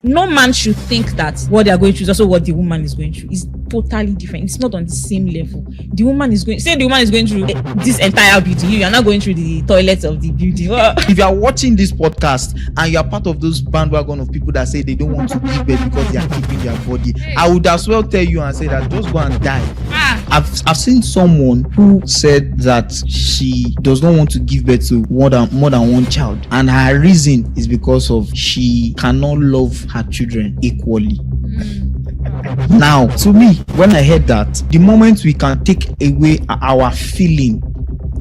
no man should think that what they are going through is also what the woman is going through. It's totally different. It's not on the same level. The woman is going through this entire building. You are not going through the toilets of the building. If you are watching this podcast and you are part of those bandwagon of people that say they don't want to give birth because they are keeping their body, I would as well tell you and say that just go and die. I've seen someone who said that she does not want to give birth to more than one child, and her reason is because of she cannot love her children equally. Now, to me, when I heard that, the moment we can take away our feeling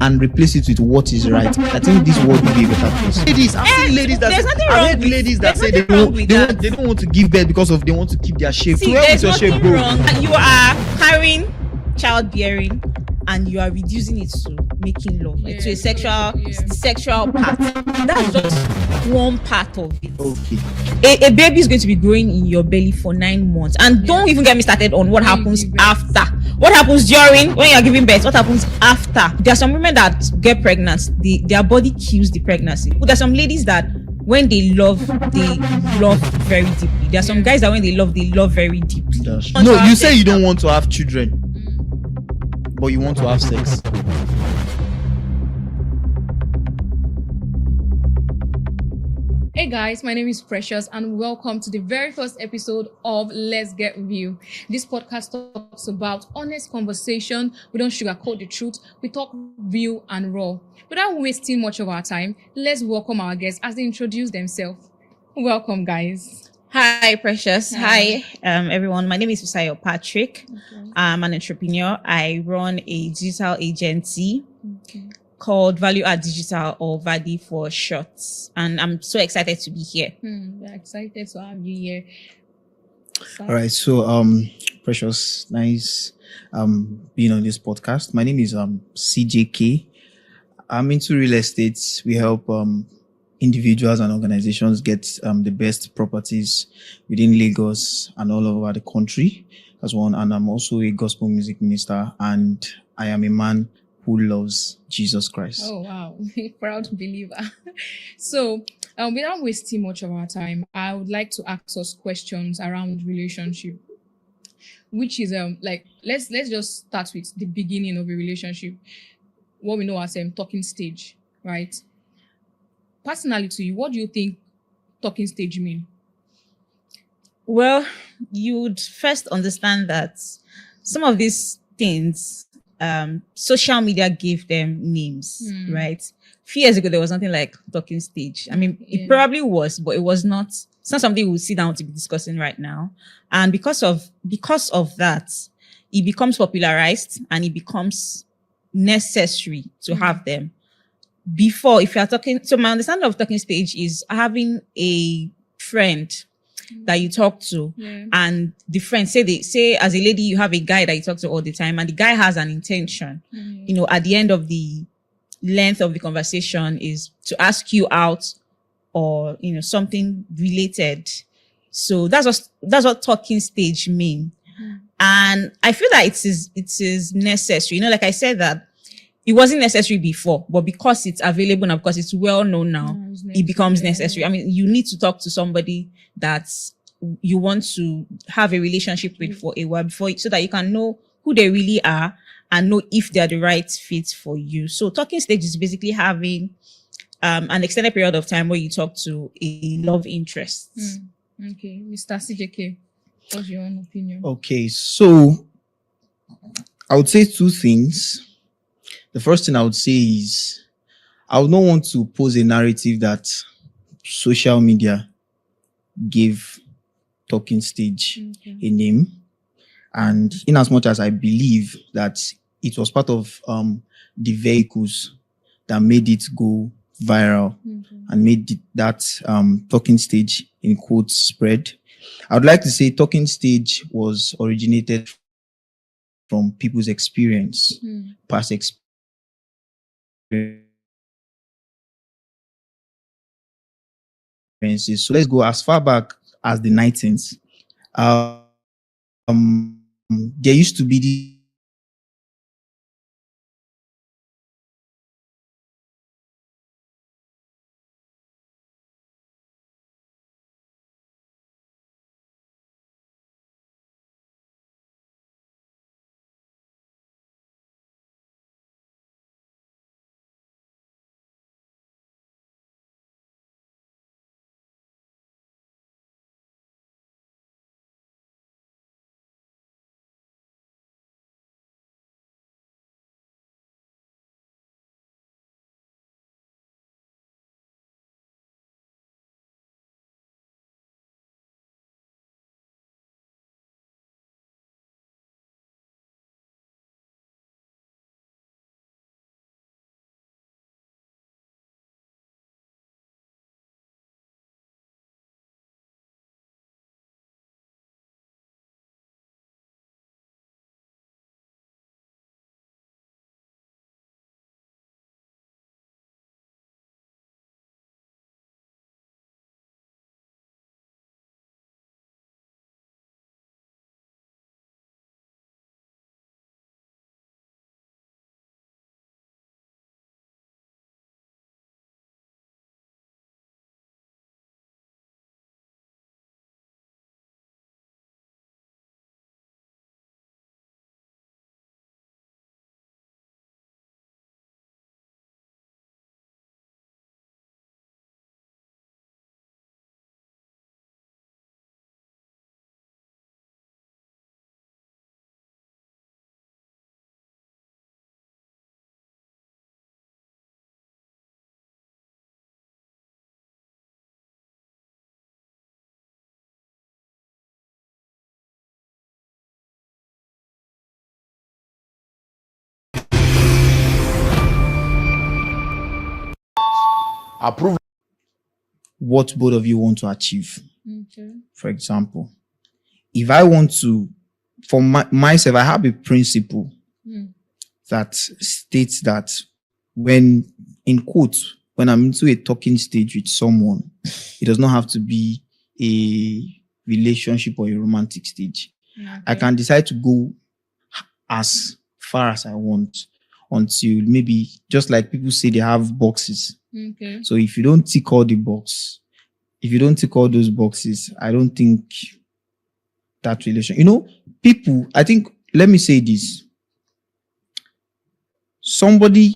and replace it with what is right, I think this world will be a better place. Ladies, I've seen ladies that say, I've heard ladies that say they don't want to give birth because of they want to keep their shape. See, there's nothing wrong. You are carrying childbearing and you are reducing it to making love, to a sexual part. That's just one part of it. Okay. A baby is going to be growing in your belly for 9 months, and don't even get me started on what happens after. What happens during, when you are giving birth? What happens after? There are some women that get pregnant, their body kills the pregnancy. But there are some ladies that when they love very deeply. There are some guys that when they love very deeply. No, you say you don't want to have children, but you want to have sex. Hey guys, my name is Precious and welcome to the very first episode of Let's Get Real. This podcast talks about honest conversation. We don't sugarcoat the truth. We talk real and raw. Without wasting much of our time, let's welcome our guests as they introduce themselves. Welcome, guys. Hi, Precious. Hi, everyone. My name is Fisayo Patrick. Okay. I'm an entrepreneur. I run a digital agency called Value Add Digital, or VADI for short. And I'm so excited to be here. We're excited to have you here. All right. So, Precious, nice being on this podcast. My name is CJK. I'm into real estate. We help individuals and organizations get the best properties within Lagos and all over the country. That's one. And I'm also a gospel music minister, and I am a man who loves Jesus Christ. Oh, wow. Proud believer. So, without wasting much of our time, I would like to ask us questions around relationship, which is let's just start with the beginning of a relationship, what we know as talking stage, right? Personally to you, what do you think talking stage mean? Well, you would first understand that some of these things, social media gave them names, right? A few years ago, there was nothing like talking stage. I mean, it probably was, but it was not. It's not something we'll sit down to be discussing right now. And because of that, it becomes popularized and it becomes necessary to have them. Before, if you are talking, so my understanding of talking stage is having a friend that you talk to, and the friend say as a lady you have a guy that you talk to all the time, and the guy has an intention, at the end of the length of the conversation is to ask you out or something related. So that's what talking stage mean. And I feel that it is necessary. Like I said that it wasn't necessary before, but because it's available now, because it's well known now, it becomes necessary. I mean, you need to talk to somebody that you want to have a relationship with for a while so that you can know who they really are and know if they're the right fit for you. So talking stage is basically having an extended period of time where you talk to a love interest. Okay, Mr. CJK, what's your own opinion? Okay, so I would say two things. The first thing I would say is I would not want to pose a narrative that social media gave talking stage a name. And in as much as I believe that it was part of the vehicles that made it go viral and made that talking stage in quotes spread, I would like to say talking stage was originated from people's experience, past experience. So let's go as far back as the 19th. There used to be approve what both of you want to achieve. Okay. For example, if I want to, for myself, I have a principle that states that when, in quotes, when I'm into a talking stage with someone, it does not have to be a relationship or a romantic stage. Okay. I can decide to go as far as I want until maybe, just like people say, they have boxes. Okay. So if you don't tick all the box, if you don't tick all those boxes, I don't think that relation, people, I think, let me say this. Somebody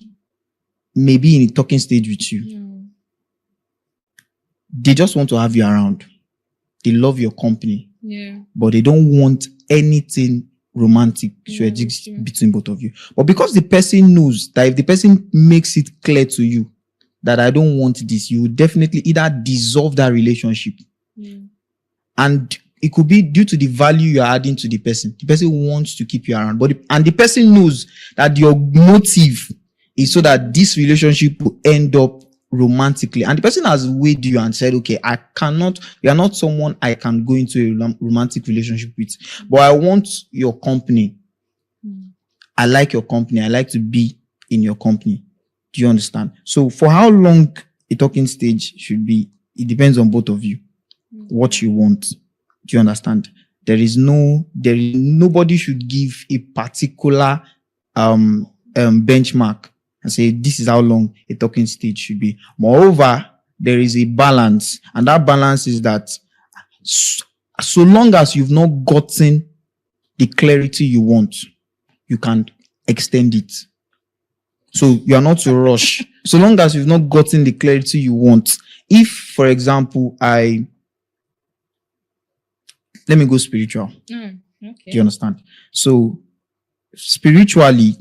may be in a talking stage with you. They just want to have you around. They love your company. Yeah. But they don't want anything romantic to exist between both of you. But because the person knows that if the person makes it clear to you that I don't want this, you will definitely either dissolve that relationship. And it could be due to the value you're adding to the person. The person wants to keep you around. And the person knows that your motive is so that this relationship will end up romantically. And the person has weighed you and said, okay, you are not someone I can go into a romantic relationship with, but I want your company. I like your company. I like to be in your company. Do you understand? So for how long a talking stage should be, it depends on both of you. What you want. Do you understand? Nobody should give a particular benchmark and say this is how long a talking stage should be. Moreover, there is a balance, and that balance is that so long as you've not gotten the clarity you want, you can extend it. So you are not to rush. So long as you've not gotten the clarity you want. If, for example, let me go spiritual. Okay. Do you understand? So spiritually,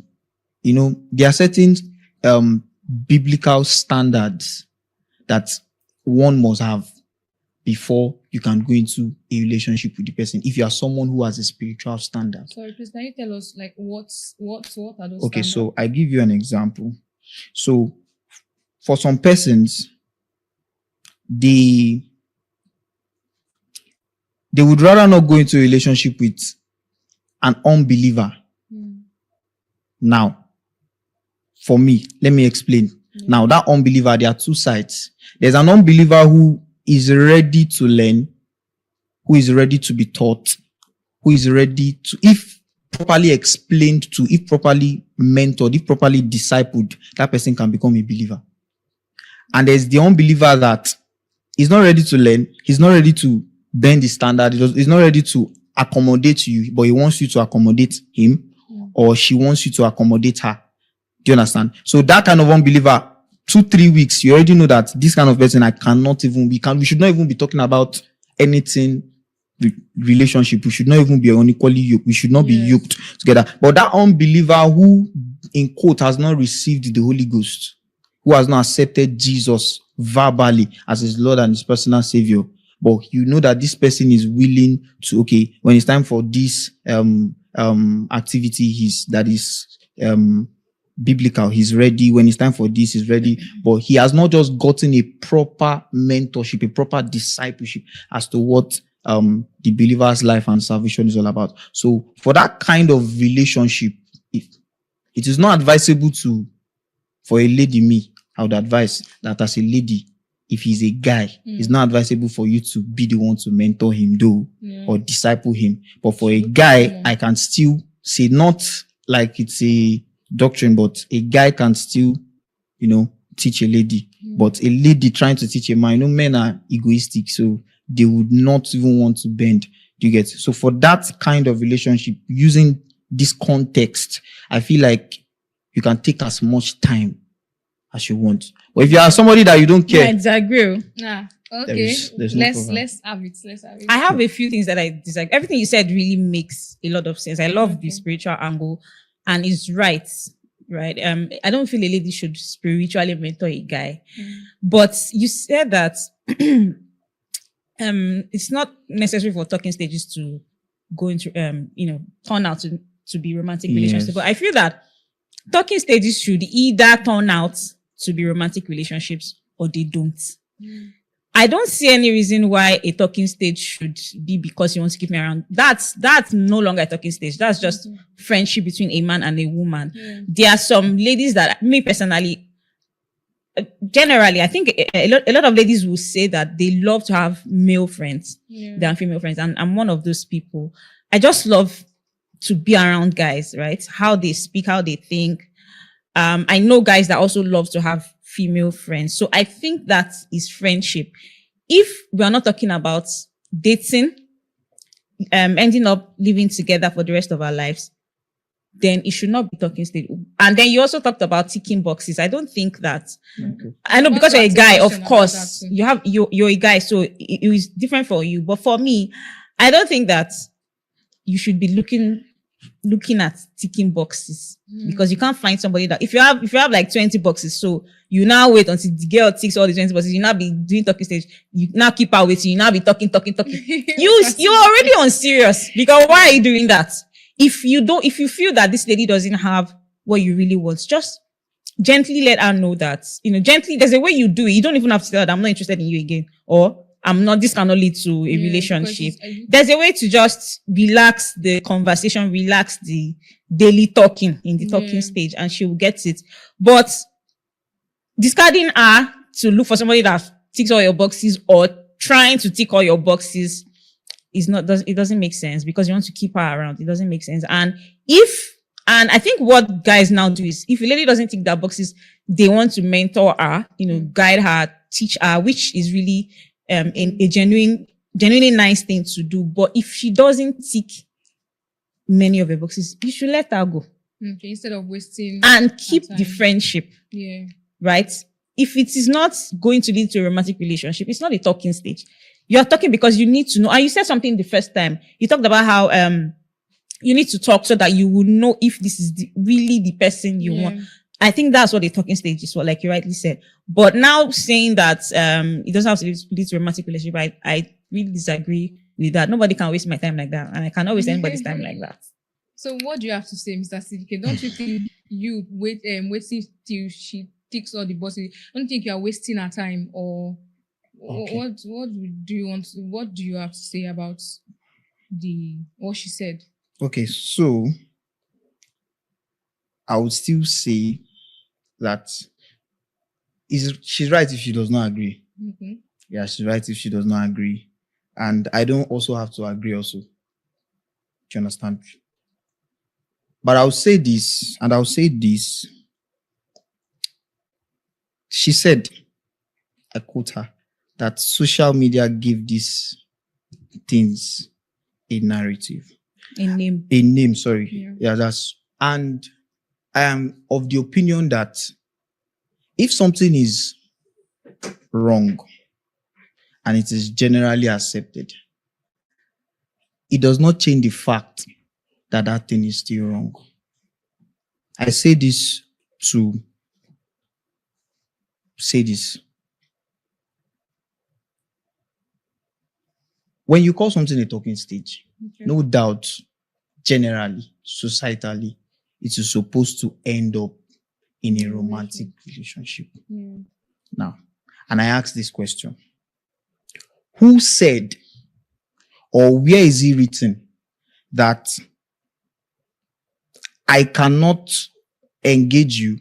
there are certain biblical standards that one must have before you can go into a relationship with the person. If you are someone who has a spiritual standard. Sorry, please, can you tell us what are those Okay, standards? so I give you an example. So for some persons, they would rather not go into a relationship with an unbeliever. Now, for me, let me explain. Now, that unbeliever, there are two sides. There's an unbeliever who is ready to learn, who is ready to be taught, who is ready to, if properly explained to, if properly mentored, if properly discipled, that person can become a believer. And there's the unbeliever that is not ready to learn, he's not ready to bend the standard, he's not ready to accommodate you, but he wants you to accommodate him, or she wants you to accommodate her. Do you understand? So that kind of unbeliever, 2-3 weeks, you already know that this kind of person, we should not even be talking about anything relationship. We should not even be unequally yoked. We should not be yoked together. But that unbeliever who, in quote, has not received the Holy Ghost, who has not accepted Jesus verbally as his Lord and his personal Savior, but you know that this person is willing to, okay, when it's time for this activity, that is biblical, he's ready. When it's time for this, he's ready. But he has not just gotten a proper mentorship, a proper discipleship as to what the believer's life and salvation is all about. So for that kind of relationship, it is not advisable for a lady, I would advise that as a lady, if he's a guy, it's not advisable for you to be the one to mentor him or disciple him. But for a guy, I can still say, not like it's a doctrine, but a guy can still, teach a lady. But a lady trying to teach a man, men are egoistic, so they would not even want to bend. Do you get? So for that kind of relationship, using this context, I feel like you can take as much time as you want. But if you are somebody that you don't care, I disagree. Okay. There's no let's have it. I have a few things that I disagree. Everything you said really makes a lot of sense. I love the spiritual angle, and it's right. I don't feel a lady should spiritually mentor a guy, but you said that it's not necessary for talking stages to go into turn out to be romantic relationships. But I feel that talking stages should either turn out to be romantic relationships or they don't. I don't see any reason why a talking stage should be because you want to keep me around. That's no longer a talking stage. That's just friendship between a man and a woman. Yeah. There are some ladies that, me personally, generally, I think a lot of ladies will say that they love to have male friends than female friends. And I'm one of those people. I just love to be around guys, right? How they speak, how they think. I know guys that also love to have female friends. So I think that is friendship. If we are not talking about dating, ending up living together for the rest of our lives, then it should not be talking stage. And then you also talked about ticking boxes. I don't think that. Okay. I know because you're a guy, of course, that you're a guy, so it is different for you. But for me, I don't think that you should be looking at ticking boxes because you can't find somebody that if you have like 20 boxes, so you now wait until the girl ticks all the 20 boxes, you now be doing talking stage, you now keep her waiting, you now be talking. You're already on serious, because why are you doing that? If you feel that this lady doesn't have what you really want, just gently let her know that, gently, there's a way you do it. You don't even have to tell her that I'm not interested in you again, or this cannot lead to a relationship. There's a way to just relax the conversation, relax the daily talking in the talking stage, and she will get it. But discarding her to look for somebody that ticks all your boxes, or trying to tick all your boxes, it doesn't make sense, because you want to keep her around. It doesn't make sense. And I think what guys now do is, if a lady doesn't tick their boxes, they want to mentor her, guide her, teach her, which is really a genuinely nice thing to do. But if she doesn't tick many of the boxes, you should let her go. Okay, instead of wasting and keep the friendship. Yeah. Right? If it is not going to lead to a romantic relationship, it's not a talking stage. You are talking because you need to know. And you said something the first time. You talked about how you need to talk so that you will know if this is really the person you want. I think that's what the talking stage is for, like you rightly said. But now saying that it doesn't have to lead to a romantic relationship, I really disagree with that. Nobody can waste my time like that, and I cannot waste anybody's time like that. So what do you have to say, Mr. CDK? Don't you think you waiting till she ticks all the boxes? Don't you think you are wasting her time, or what do you have to say about what she said? Okay, so I would still say that she's right if she does not agree. Mm-hmm. Yeah, she's right if she does not agree. And I don't also have to agree also. Do you understand? But I'll say this, and I'll say this. She said, I quote her, that social media give these things a narrative. A name. A name, sorry. Yeah, and I am of the opinion that if something is wrong and it is generally accepted, it does not change the fact that that thing is still wrong. I say this to say this. When you call something a talking stage, no doubt, generally, societally, it is supposed to end up in a romantic relationship. Now, and I ask this question. Who said, or where is it written that I cannot engage you?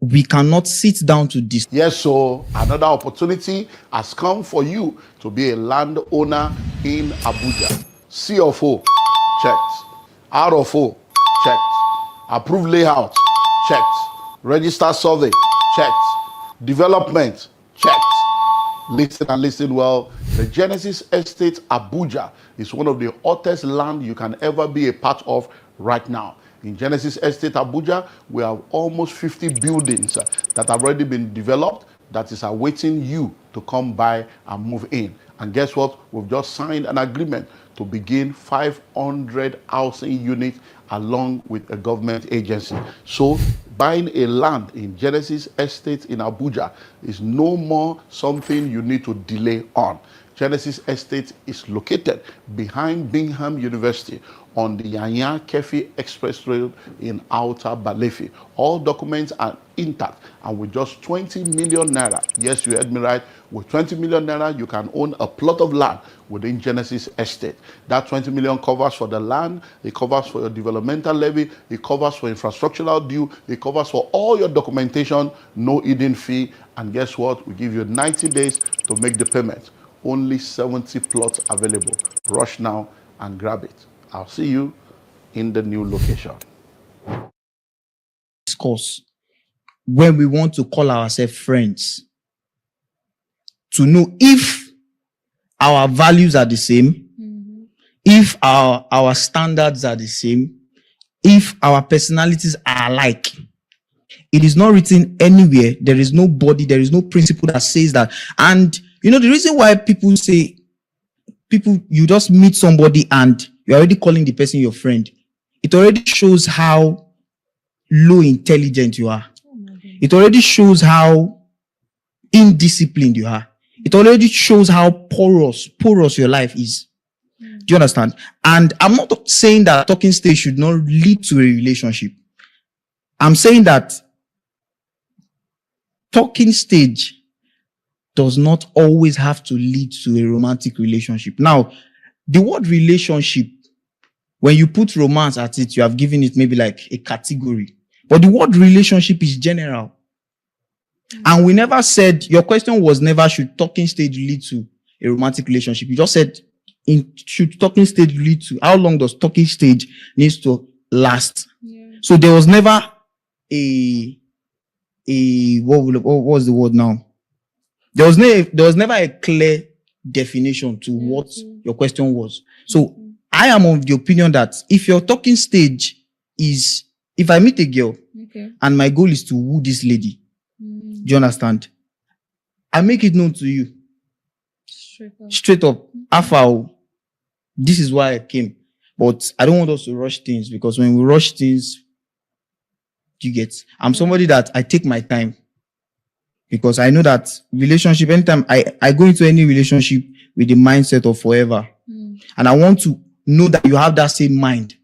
We cannot sit down to this. Yes, so another opportunity has come for you to be a landowner in Abuja. C of O, checked. R of O, checked. Approved layout, checked. Register survey, checked. Development, checked. Listen and listen well. The Genesis Estate Abuja is one of the hottest land you can ever be a part of right now. In Genesis Estate Abuja, we have almost 50 buildings that have already been developed that is awaiting you to come by and move in. And guess what? We've just signed an agreement to begin 500 housing units along with a government agency. So buying a land in Genesis Estate in Abuja is no more something you need to delay on. Genesis Estate is located behind Bingham University on the Yanya Kefi Express Road in Outer Balefi. All documents are intact, and with just 20 million naira, yes, you heard me right, with 20 million naira, you can own a plot of land within Genesis Estate. That 20 million covers for the land, it covers for your developmental levy, it covers for infrastructural due, it covers for all your documentation, no hidden fee, and guess what? We give you 90 days to make the payment. Only 70 plots available. Rush now and grab it. I'll see you in the new location. Discuss when we want to call ourselves friends, to know if our values are the same, if our standards are the same, if our personalities are alike. It is not written anywhere. There is no body, there is no principle that says that. And you know, the reason why people say, you just meet somebody and you're already calling the person your friend, it already shows how low intelligent you are. It already shows how indisciplined you are. It already shows how porous your life is. Do you understand? And I'm not saying that talking stage should not lead to a relationship. I'm saying that talking stage does not always have to lead to a romantic relationship. Now, the word relationship, when you put romance at it, you have given it maybe like a category. But the word relationship is general. And we never said, your question was never, should talking stage lead to a romantic relationship? You just said, should talking stage lead to, how long does talking stage needs to last? Yeah. So there was never what was the word now? There was never a clear definition to what your question was. So I am of the opinion that if your talking stage is, if I meet a girl and my goal is to woo this lady, do you understand? I make it known to you. Straight up. After this is why I came. But I don't want us to rush things, because when we rush things, you get, I'm somebody that I take my time, because I know that relationship, anytime I go into any relationship with the mindset of forever. And I want to know that you have that same mind.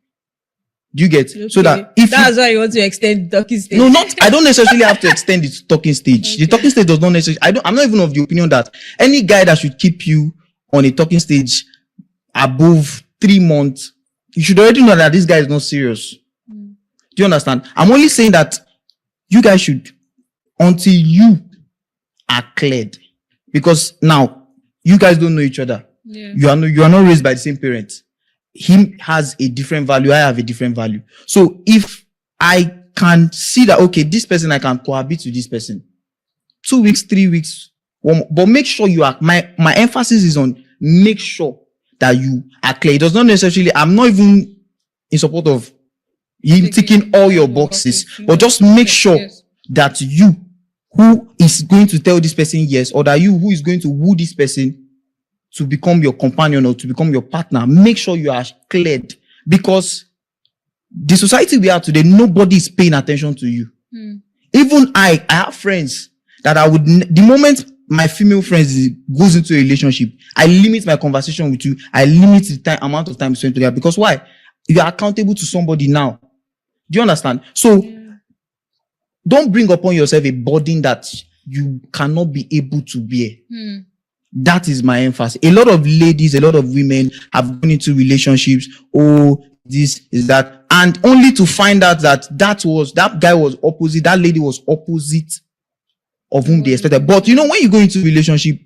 Do you get? Okay. So that if that's why you want to extend the talking stage. No, I don't necessarily have to extend the talking stage. Okay. The talking stage does not necessarily, I'm not even of the opinion that any guy that should keep you on a talking stage above 3 months, you should already know that this guy is not serious. Do you understand? I'm only saying that you guys should, until you are cleared, because now you guys don't know each other. Yeah. You are not raised by the same parents. He has a different value. I have a different value. So if I can see that, okay, this person, I can cohabit with this person, 2 weeks, 3 weeks, but make sure you are, my emphasis is on make sure that you are clear. It does not necessarily, I'm not even in support of him ticking all your boxes, but just make sure that you, who is going to tell this person yes, or that you who is going to woo this person to become your companion or to become your partner, make sure you are cleared, because the society we are today, nobody is paying attention to you. Even I have friends that I would, the moment my female friends goes into a relationship, I limit my conversation with you. I limit the amount of time spent together, because why? You are accountable to somebody now. Do you understand? So don't bring upon yourself a burden that you cannot be able to bear. That is my emphasis. A lot of ladies, a lot of women have gone into relationships. Oh, this is that. And only to find out that that guy was opposite, that lady was opposite of whom they expected. But you know, when you go into a relationship,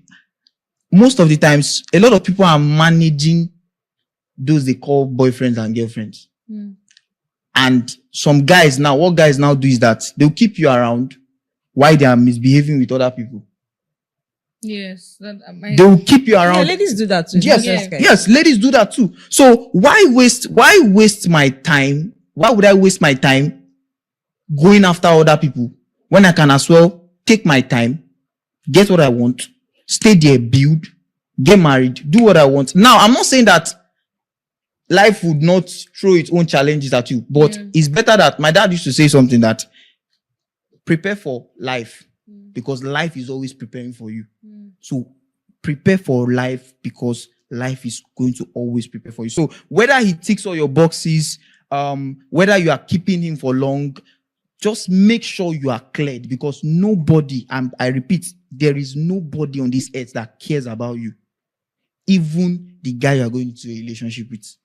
most of the times, a lot of people are managing those they call boyfriends and girlfriends. And some guys now, what guys now do is that they'll keep you around while they are misbehaving with other people. Yes. They will keep you around. Yeah, ladies do that too. Yes, ladies do that too. So why waste my time? Why would I waste my time going after other people when I can as well take my time, get what I want, stay there, build, get married, do what I want? Now, I'm not saying that life would not throw its own challenges at you, but it's better that, my dad used to say something that, prepare for life, because life is always preparing for you. So prepare for life, because life is going to always prepare for you. So whether he ticks all your boxes, whether you are keeping him for long, just make sure you are cleared, because nobody, and I repeat, there is nobody on this earth that cares about you. Even the guy you are going into a relationship with.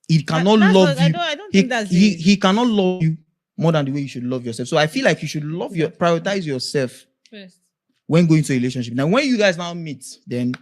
He cannot love you. I don't think that's he cannot love you more than the way you should love yourself. So I feel like you should prioritize yourself first when going to a relationship. Now, when you guys now meet, then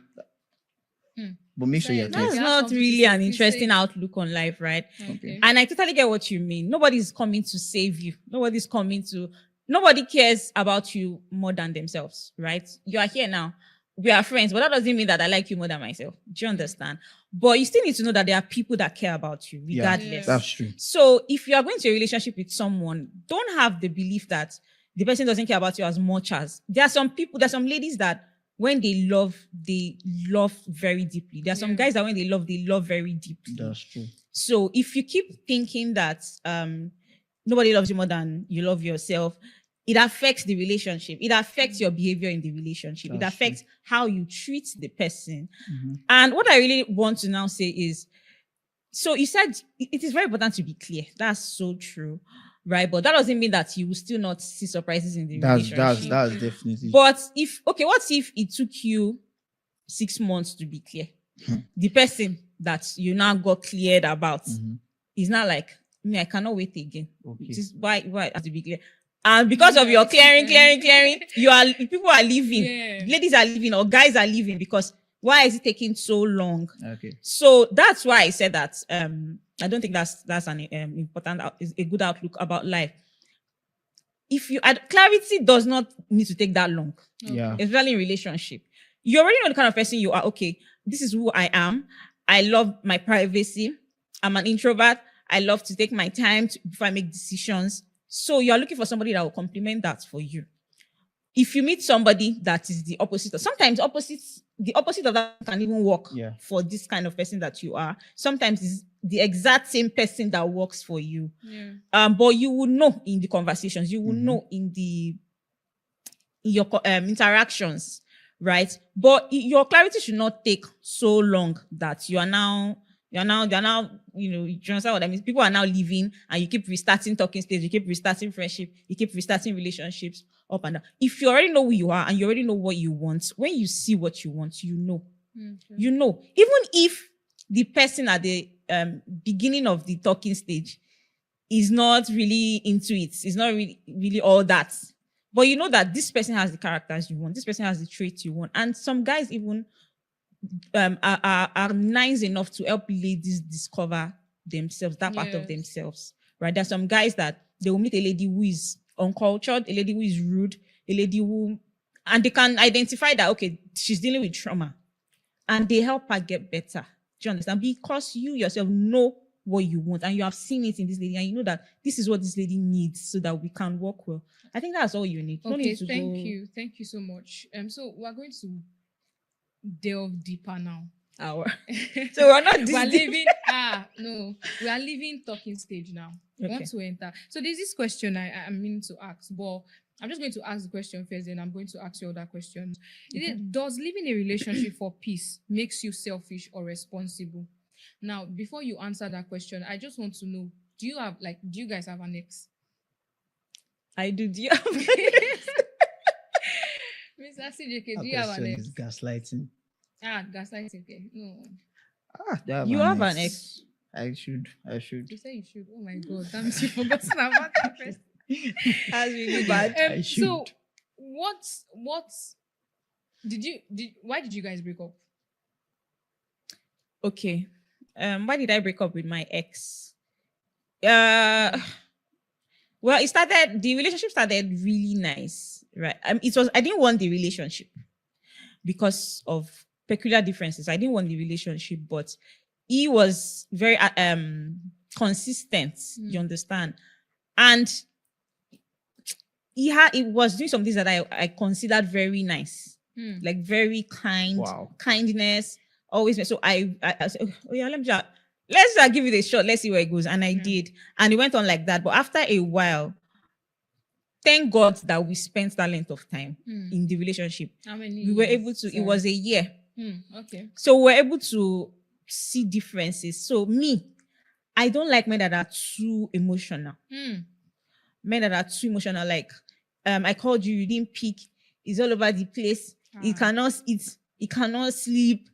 but make sure you're that's clear. not really an interesting outlook on life, right? Okay. And I totally get what you mean. Nobody's coming to save you. Nobody cares about you more than themselves, right? You are here now. We are friends, but that doesn't mean that I like you more than myself. Do you understand? But you still need to know that there are people that care about you regardless. Yeah. That's true. So if you are going to a relationship with someone, don't have the belief that the person doesn't care about you as much as. There's some ladies that when they love very deeply. There are some guys that when they love very deeply. That's true. So if you keep thinking that nobody loves you more than you love yourself, it affects the relationship. It affects your behavior in the relationship. It affects how you treat the person. And what I really want to now say is, so you said it is very important to be clear. That's so true, right? But that doesn't mean that you will still not see surprises in the relationship. That's definitely. But what if it took you 6 months to be clear? The person that you now got cleared about is not like, I cannot wait again. Okay. It is why it has to be clear. And because of your clearing, people are leaving. Yeah. Ladies are leaving or guys are leaving because why is it taking so long? Okay. So that's why I said that I don't think that's an important, is a good outlook about life. If you clarity does not need to take that long. Yeah. Especially in relationship. You already know the kind of person you are. Okay, this is who I am. I love my privacy. I'm an introvert. I love to take my time before I make decisions. So you're looking for somebody that will complement that for you. If you meet somebody that is the opposite, or sometimes the opposite of that can even work for this kind of person that you are. Sometimes it's the exact same person that works for you. Yeah. But you will know in the conversations, you will know in your interactions, right? But your clarity should not take so long that they're now, you understand what I mean? People are now leaving and you keep restarting talking stage, you keep restarting friendship, you keep restarting relationships up and down. If you already know who you are and you already know what you want, when you see what you want, you know. You know. Even if the person at the beginning of the talking stage is not really into it, is not really all that. But you know that this person has the characters you want, this person has the traits you want. And some guys even are nice enough to help ladies discover themselves, that part of themselves, right? There's some guys that they will meet a lady who is uncultured, a lady who is rude, a lady who, and they can identify that, okay, she's dealing with trauma, and they help her get better. Do you understand? Because you yourself know what you want, and you have seen it in this lady, and you know that this is what this lady needs so that we can work well. I think that's all you need. Okay, thank you so much. So we're going to delve deeper now. So we're not we're leaving we are leaving talking stage now. We want to enter. So there's this question I'm meaning to ask, but I'm just going to ask the question first, then I'm going to ask you other questions. Does living a relationship for peace makes you selfish or responsible? Now, before you answer that question, I just want to know, do you guys have an ex? I do. Do you have an ex? Mr. CJK, do you have an ex? Gaslighting. Gaslighting. Okay. No. You have an ex. I should. You say you should. Oh my God. Damn, you forgot about that first. That's really bad. I should. So, why did you guys break up? Okay. Why did I break up with my ex? Well, the relationship started really nice, right? I didn't want the relationship because of peculiar differences. I didn't want the relationship, but he was very consistent, you understand? And he was doing some things that I considered very nice, like very kind, kindness, always. So I said, oh yeah, let's give it a shot. Let's see where it goes. And I did. And it went on like that. But after a while, thank God that we spent that length of time in the relationship. How many We were years? able to, Sorry. it was a year. Okay. So we were able to see differences. So me, I don't like men that are too emotional. Men that are too emotional, like I called you, you didn't pick, it's all over the place, he cannot eat, he cannot sleep.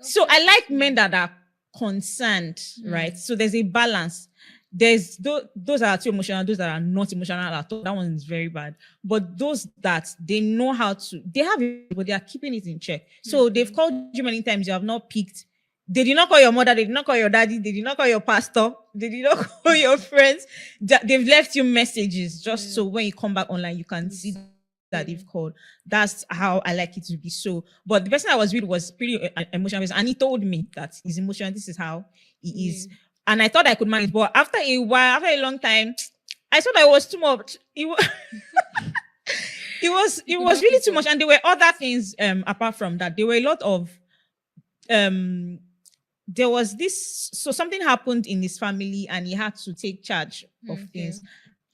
So I like men that are concerned, right? So there's a balance. There's those that are too emotional, those that are not emotional at all. That one is very bad. But those that they know how to, they have it, but they are keeping it in check. So they've called you many times, you have not picked. They did not call your mother, they did not call your daddy, they did not call your pastor, they did not call your friends. They've left you messages just so when you come back online, you can see that they've called. That's how I like it to be. So, but the person I was with was pretty emotional, and he told me that he's emotional. This is how he is, and I thought I could manage. But after a while, after a long time, I thought I was too much. It was really too much, and there were other things apart from that. There were a lot of there was this, so something happened in his family and he had to take charge of things.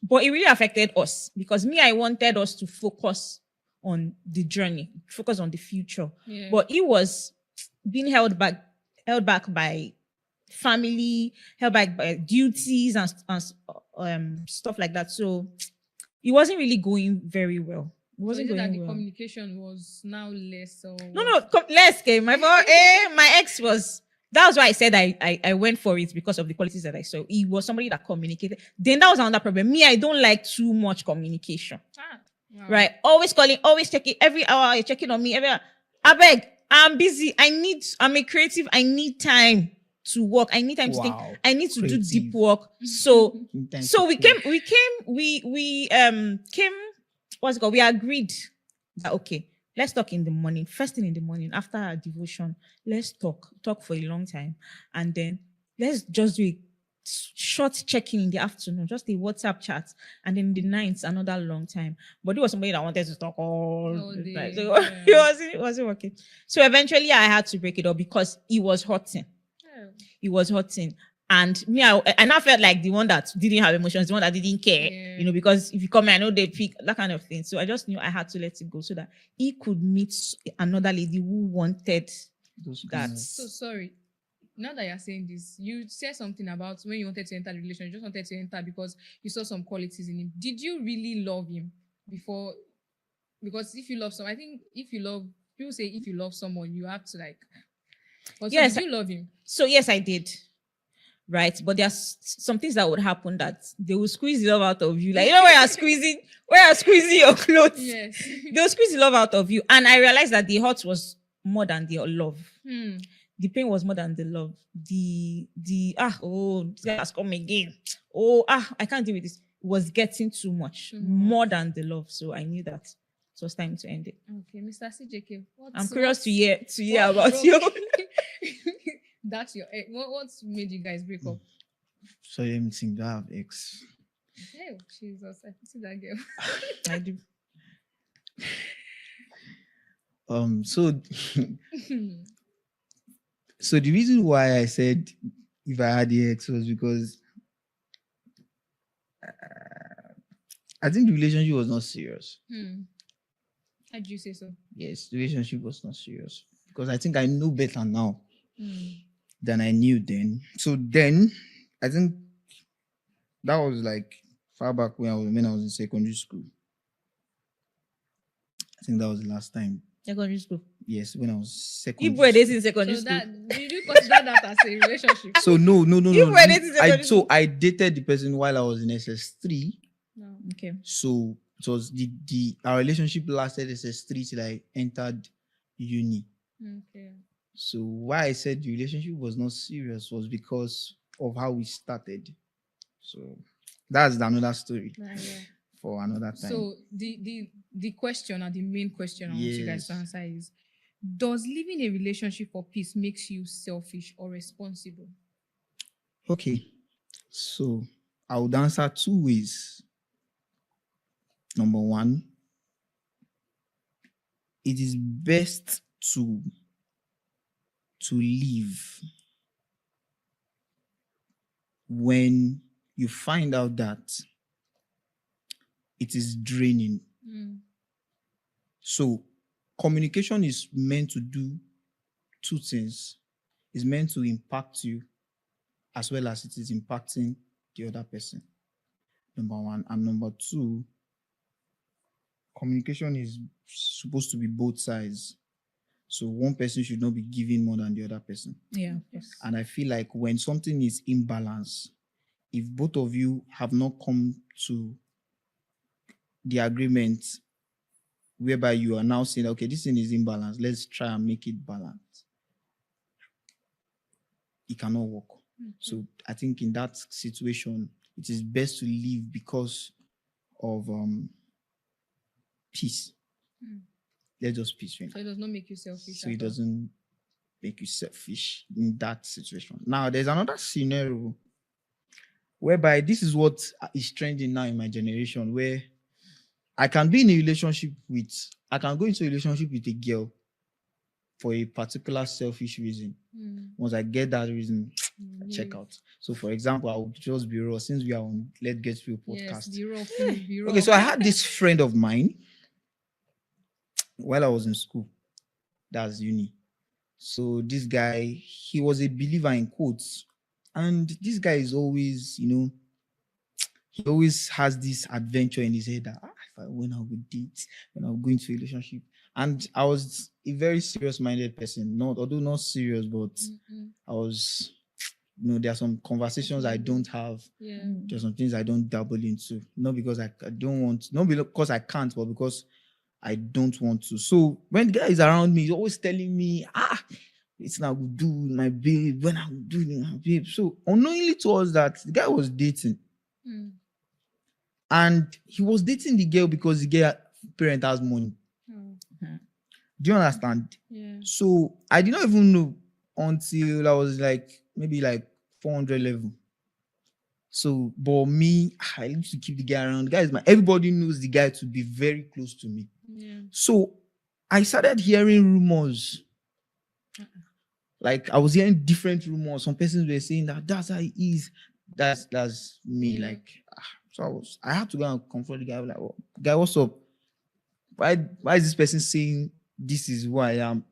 But it really affected us because me, I wanted us to focus on the journey, focus on the future. But he was being held back by family, held back by duties and stuff like that. So it wasn't really going very well. It wasn't so is it going that the well. communication was now less? Or No, less. My ex was. That was why I said I went for it because of the qualities that I saw. He was somebody that communicated. Then that was another problem. Me, I don't like too much communication. Wow. Right? Always calling, always checking. Every hour you're checking on me. Every hour. I beg. I'm busy. I'm a creative. I need time to work. I need time to think. I need to do deep work. So we came. What's it called? We agreed that okay. Let's talk in the morning, first thing in the morning, after our devotion. Let's talk for a long time. And then let's just do a short check-in in the afternoon, just a WhatsApp chat. And then in the night, another long time. But he was somebody that wanted to talk all the time. So it wasn't working. So eventually I had to break it up because he was hurting. He was hurting. And me, I felt like the one that didn't have emotions, the one that didn't care, because if you come here, I know they pick that kind of thing. So I just knew I had to let it go so that he could meet another lady who wanted that. So sorry. Now that you're saying this, you said something about when you wanted to enter the relationship, you just wanted to enter because you saw some qualities in him. Did you really love him before? Because if you love someone, I think people say if you love someone, you have to like. But yes, did you love him? So yes, I did. Right, but there's some things that would happen that they will squeeze the love out of you. Like, you know, where you're squeezing your clothes. Yes. They'll squeeze the love out of you. And I realized that the hurt was more than the love. The pain was more than the love. This has come again. I can't deal with this. It was getting too much, more than the love. So I knew that it was time to end it. Okay, Mr. CJK. I'm curious to hear about you. That's your ex. What's made you guys break up? So let me think. Do I have ex? Hey, Jesus, I see that girl. I do. So the reason why I said if I had the ex was because I think the relationship was not serious. How did you say so? Yes, the relationship was not serious because I think I know better now than I knew then. So then, I think that was like far back when I was in secondary school. I think that was the last time. Secondary school? Yes, when I was secondary school. You were dating secondary school? Did you consider that as a relationship? So no. You were dating secondary school? So I dated the person while I was in SS3. No. Okay. So it was our relationship lasted SS3 till I entered uni. Okay. So why I said the relationship was not serious was because of how we started. So that's another story for another time. So the question, or the main question I want you guys to answer is, does living a relationship for peace makes you selfish or responsible? Okay. So I would answer two ways. Number one, it is best to live when you find out that it is draining. So communication is meant to do two things. It's meant to impact you as well as it is impacting the other person. Number one. And number two, communication is supposed to be both sides. So one person should not be giving more than the other person. Yeah. Yes. And I feel like when something is imbalanced, if both of you have not come to the agreement whereby you are now saying, okay, this thing is imbalanced, let's try and make it balanced, it cannot work. So I think in that situation, it is best to leave because of peace. Let's just peace. So it does not make you selfish. So it doesn't make you selfish in that situation. Now, there's another scenario whereby this is what is trending now in my generation, where I can be in a relationship I can go into a relationship with a girl for a particular selfish reason. Once I get that reason, check out. So, for example, I would just be raw since we are on Let's Get Real podcast. Yes, be raw. Okay, so I had this friend of mine while I was in school. That's uni. So this guy, he was a believer in quotes. And this guy is always, he always has this adventure in his head that when I will date, when I'll go into a relationship. And I was a very serious-minded person. Although not serious, but I was, there are some conversations I don't have. Yeah. There are some things I don't dabble into. Not because I don't want, not because I can't, but because I don't want to. So when the guy is around me, he's always telling me, it's not good, do my babe, when I will do my babe. So unknowingly to us that the guy was dating. And he was dating the girl because the girl parent has money. Do you understand? Yeah. So I did not even know until I was maybe 400 level. So, but me, I used to keep the guy around. The guy is everybody knows the guy to be very close to me. Yeah. So I started hearing rumors. Like I was hearing different rumors. Some persons were saying that's how he is. That's me. Yeah. So I had to go and confront the guy. Like, guy, what's up? Why is this person saying this is who I am?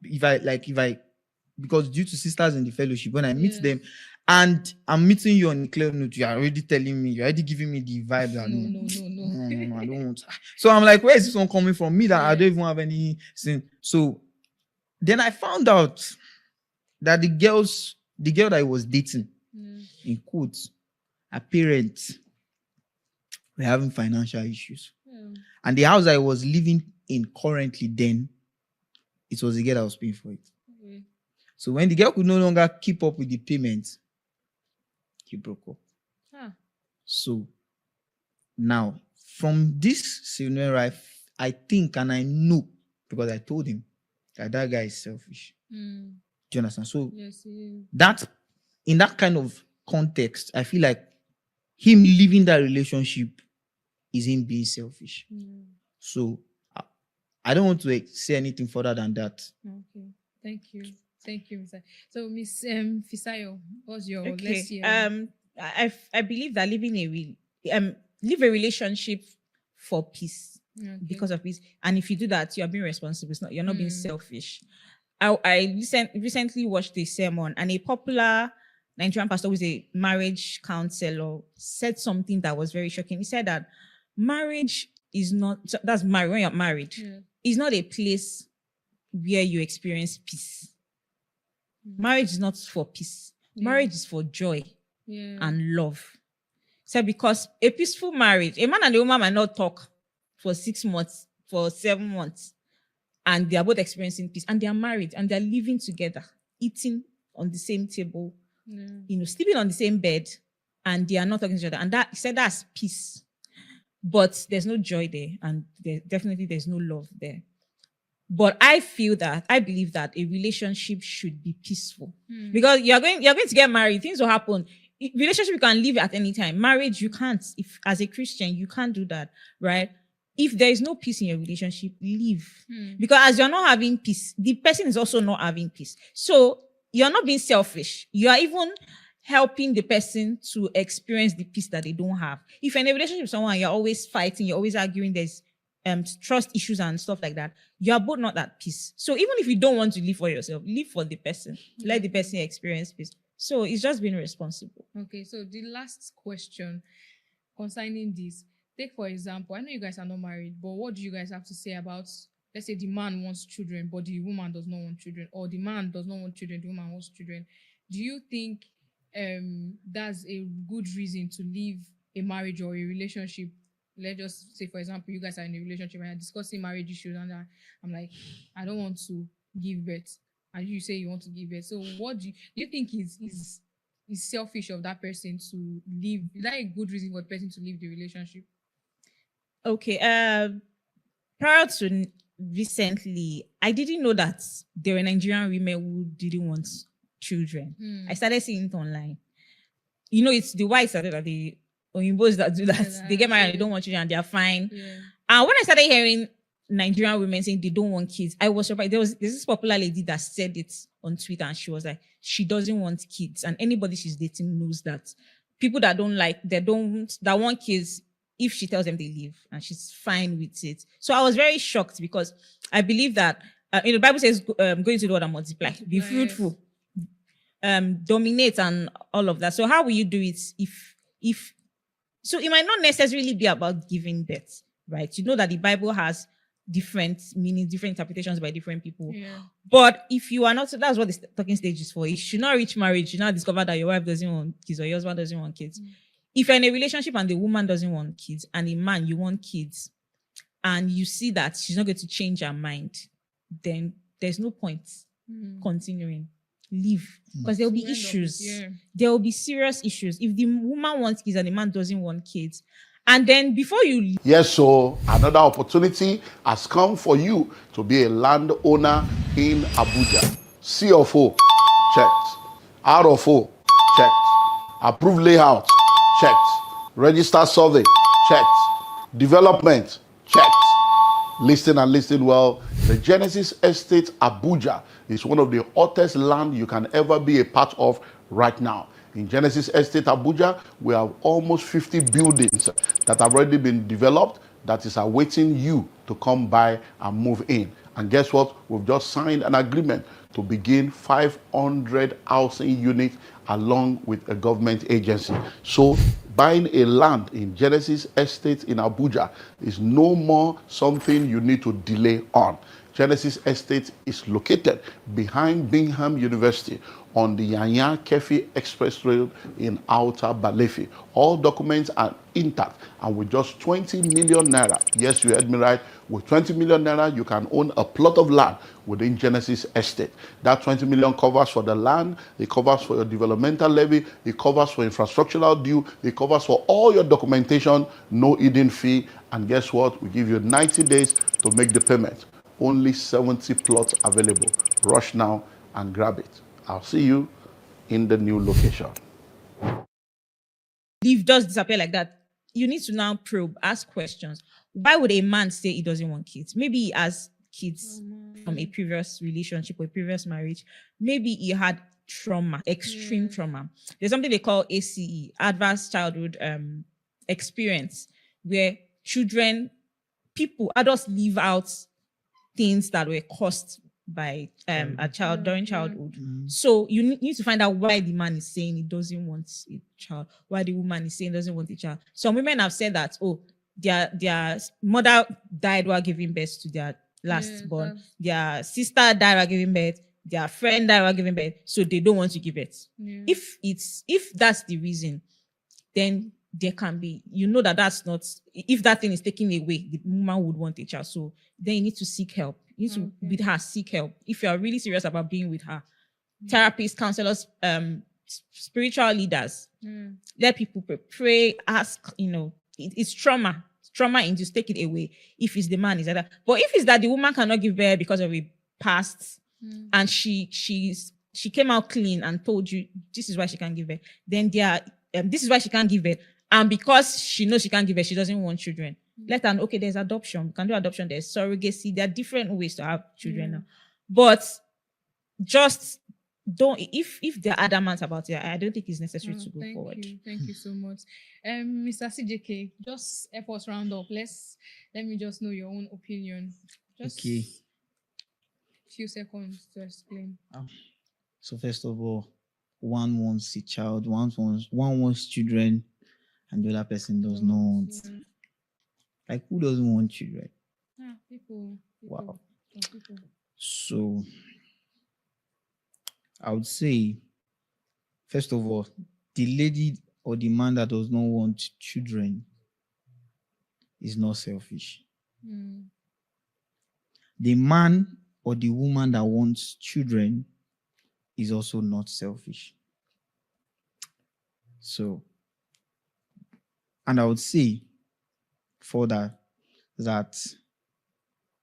Because due to sisters in the fellowship, when I meet them, and I'm meeting you on a clear note, you are already telling me, you're already giving me the vibe that no, I don't want. So I'm like, where is this one coming from? Me that I don't even have any sin. So then I found out that the girl that I was dating, in quotes, her parents were having financial issues. And the house I was living in currently then, it was the girl that was paying for it. So when the girl could no longer keep up with the payments, he broke up. So now, from this scenario, I think and I know, because I told him that guy is selfish. Do you understand? So yes, he is. That in that kind of context, I feel like him leaving that relationship is him being selfish. So I don't want to say anything further than that. Okay, thank you, Mr. So Miss Fisayo, what's your let's hear? I believe that live a relationship for peace, because of peace, and if you do that, you are being responsible. You're not being selfish. I recently watched a sermon, and a popular Nigerian pastor who is a marriage counselor said something that was very shocking. He said that marriage is not, that's married, when you're married, is not a place where you experience peace. Marriage is not for peace. Marriage is for joy and love. So because a peaceful marriage, a man and a woman might not talk for 6 months, for 7 months, and they are both experiencing peace, and they are married, and they are living together, eating on the same table, sleeping on the same bed, and they are not talking to each other. And that, he said, that's peace. But there's no joy there, and there's no love there. But I believe that a relationship should be peaceful, because you're going to get married. Things will happen. Relationship you can leave at any time. Marriage you can't. If as a Christian you can't do that, right? If there is no peace in your relationship, leave, because as you're not having peace, the person is also not having peace. So you're not being selfish. You are even helping the person to experience the peace that they don't have. If you're in a relationship with someone, you're always fighting, you're always arguing, there's trust issues and stuff like that, you're both not at peace. So even if you don't want to live for yourself, live for the person. Let the person experience peace. So it's just being responsible. Okay, so the last question concerning this, take for example, I know you guys are not married, but what do you guys have to say about, let's say the man wants children, but the woman does not want children, or the man does not want children, the woman wants children? Do you think that's a good reason to leave a marriage or a relationship? Let's just say, for example, you guys are in a relationship and you're discussing marriage issues, and I'm like, I don't want to give birth, and you say you want to give birth. So what do you think is selfish of that person to leave? Is that a good reason for the person to leave the relationship? Okay. Prior to recently, I didn't know that there were Nigerian women who didn't want children. I started seeing it online. You know, it's the whites that are the Oyimbos that do that. Yeah, they get married, they don't want children, and they're fine. Yeah. And when I started hearing Nigerian women saying they don't want kids, I was surprised. There's this popular lady that said it on Twitter, and she was like, she doesn't want kids. And anybody she's dating knows that people that that want kids, if she tells them they leave, and she's fine with it. So I was very shocked, because I believe that the Bible says, go into the world and multiply, be fruitful, dominate, and all of that. So how will you do it if so it might not necessarily be about giving birth, right? You know that the Bible has different meanings, different interpretations by different people. Yeah. But if you are not, so that's what the talking stage is for. You should not reach marriage, you not discover that your wife doesn't want kids or your husband doesn't want kids. If you're in a relationship and the woman doesn't want kids, and the man, you want kids, and you see that she's not going to change her mind, then there's no point continuing. Leave. Because there will be issues. There will be serious issues. If the woman wants kids and the man doesn't want kids, and then before you leave. Yes, so another opportunity has come for you to be a landowner in Abuja. C of O, checked. R of O, checked. Approved layout, checked. Registered survey, checked. Development, checked. Listen and listen well. The Genesis Estate Abuja is one of the hottest land you can ever be a part of right now. In Genesis Estate Abuja, we have almost 50 buildings that have already been developed that is awaiting you to come by and move in. And guess what? We've just signed an agreement to begin 500 housing units along with a government agency. So buying a land in Genesis Estate in Abuja is no more something you need to delay on. Genesis Estate is located behind Bingham University on the Yanya Kefi Express Road in Outer Balefi. All documents are intact, and with just 20 million naira, yes, you heard me right, with 20 million naira, you can own a plot of land within Genesis Estate. That 20 million covers for the land, it covers for your developmental levy, it covers for infrastructural due, it covers for all your documentation, no hidden fee, and guess what? We give you 90 days to make the payment. Only 70 plots available. Rush now and grab it. I'll see you in the new location. Leave just disappear like that. You need to now probe, ask questions. Why would a man say he doesn't want kids? Maybe he has kids from a previous relationship or a previous marriage. Maybe he had trauma, extreme trauma. There's something they call ACE, adverse childhood experience, where adults leave out things that were caused by a child during childhood. So you need to find out why the man is saying he doesn't want a child, why the woman is saying doesn't want a child. Some women have said that, their mother died while giving birth to their last born, their sister died while giving birth, their friend died while giving birth, so they don't want to give birth. If that's the reason, then there can be, that's not, if that thing is taken away, the woman would want a child. So then you need to seek help. You need to, with her, seek help. If you are really serious about being with her, therapists, counselors, spiritual leaders, let people pray, ask, it's trauma. Trauma induced, take it away. If it's the man, is that. But if it's that the woman cannot give birth because of a past, and she came out clean and told you this is why she can't give birth, then this is why she can't give birth. And because she knows she can't give birth, she doesn't want children. Let her know, okay, there's adoption. We can do adoption. There's surrogacy. There are different ways to have children now. But just don't, if they're adamant about it, I don't think it's necessary to go Thank forward. Thank you so much. Mr. CJK, just help us round up. Let me just know your own opinion. Just Okay. few seconds to explain. So first of all, one wants a child, one wants children, and the other person does not want. Yeah. Like, who doesn't want children? People. Wow. Some people. So I would say, first of all, the lady or the man that does not want children is not selfish. The man or the woman that wants children is also not selfish. So, and I would say further that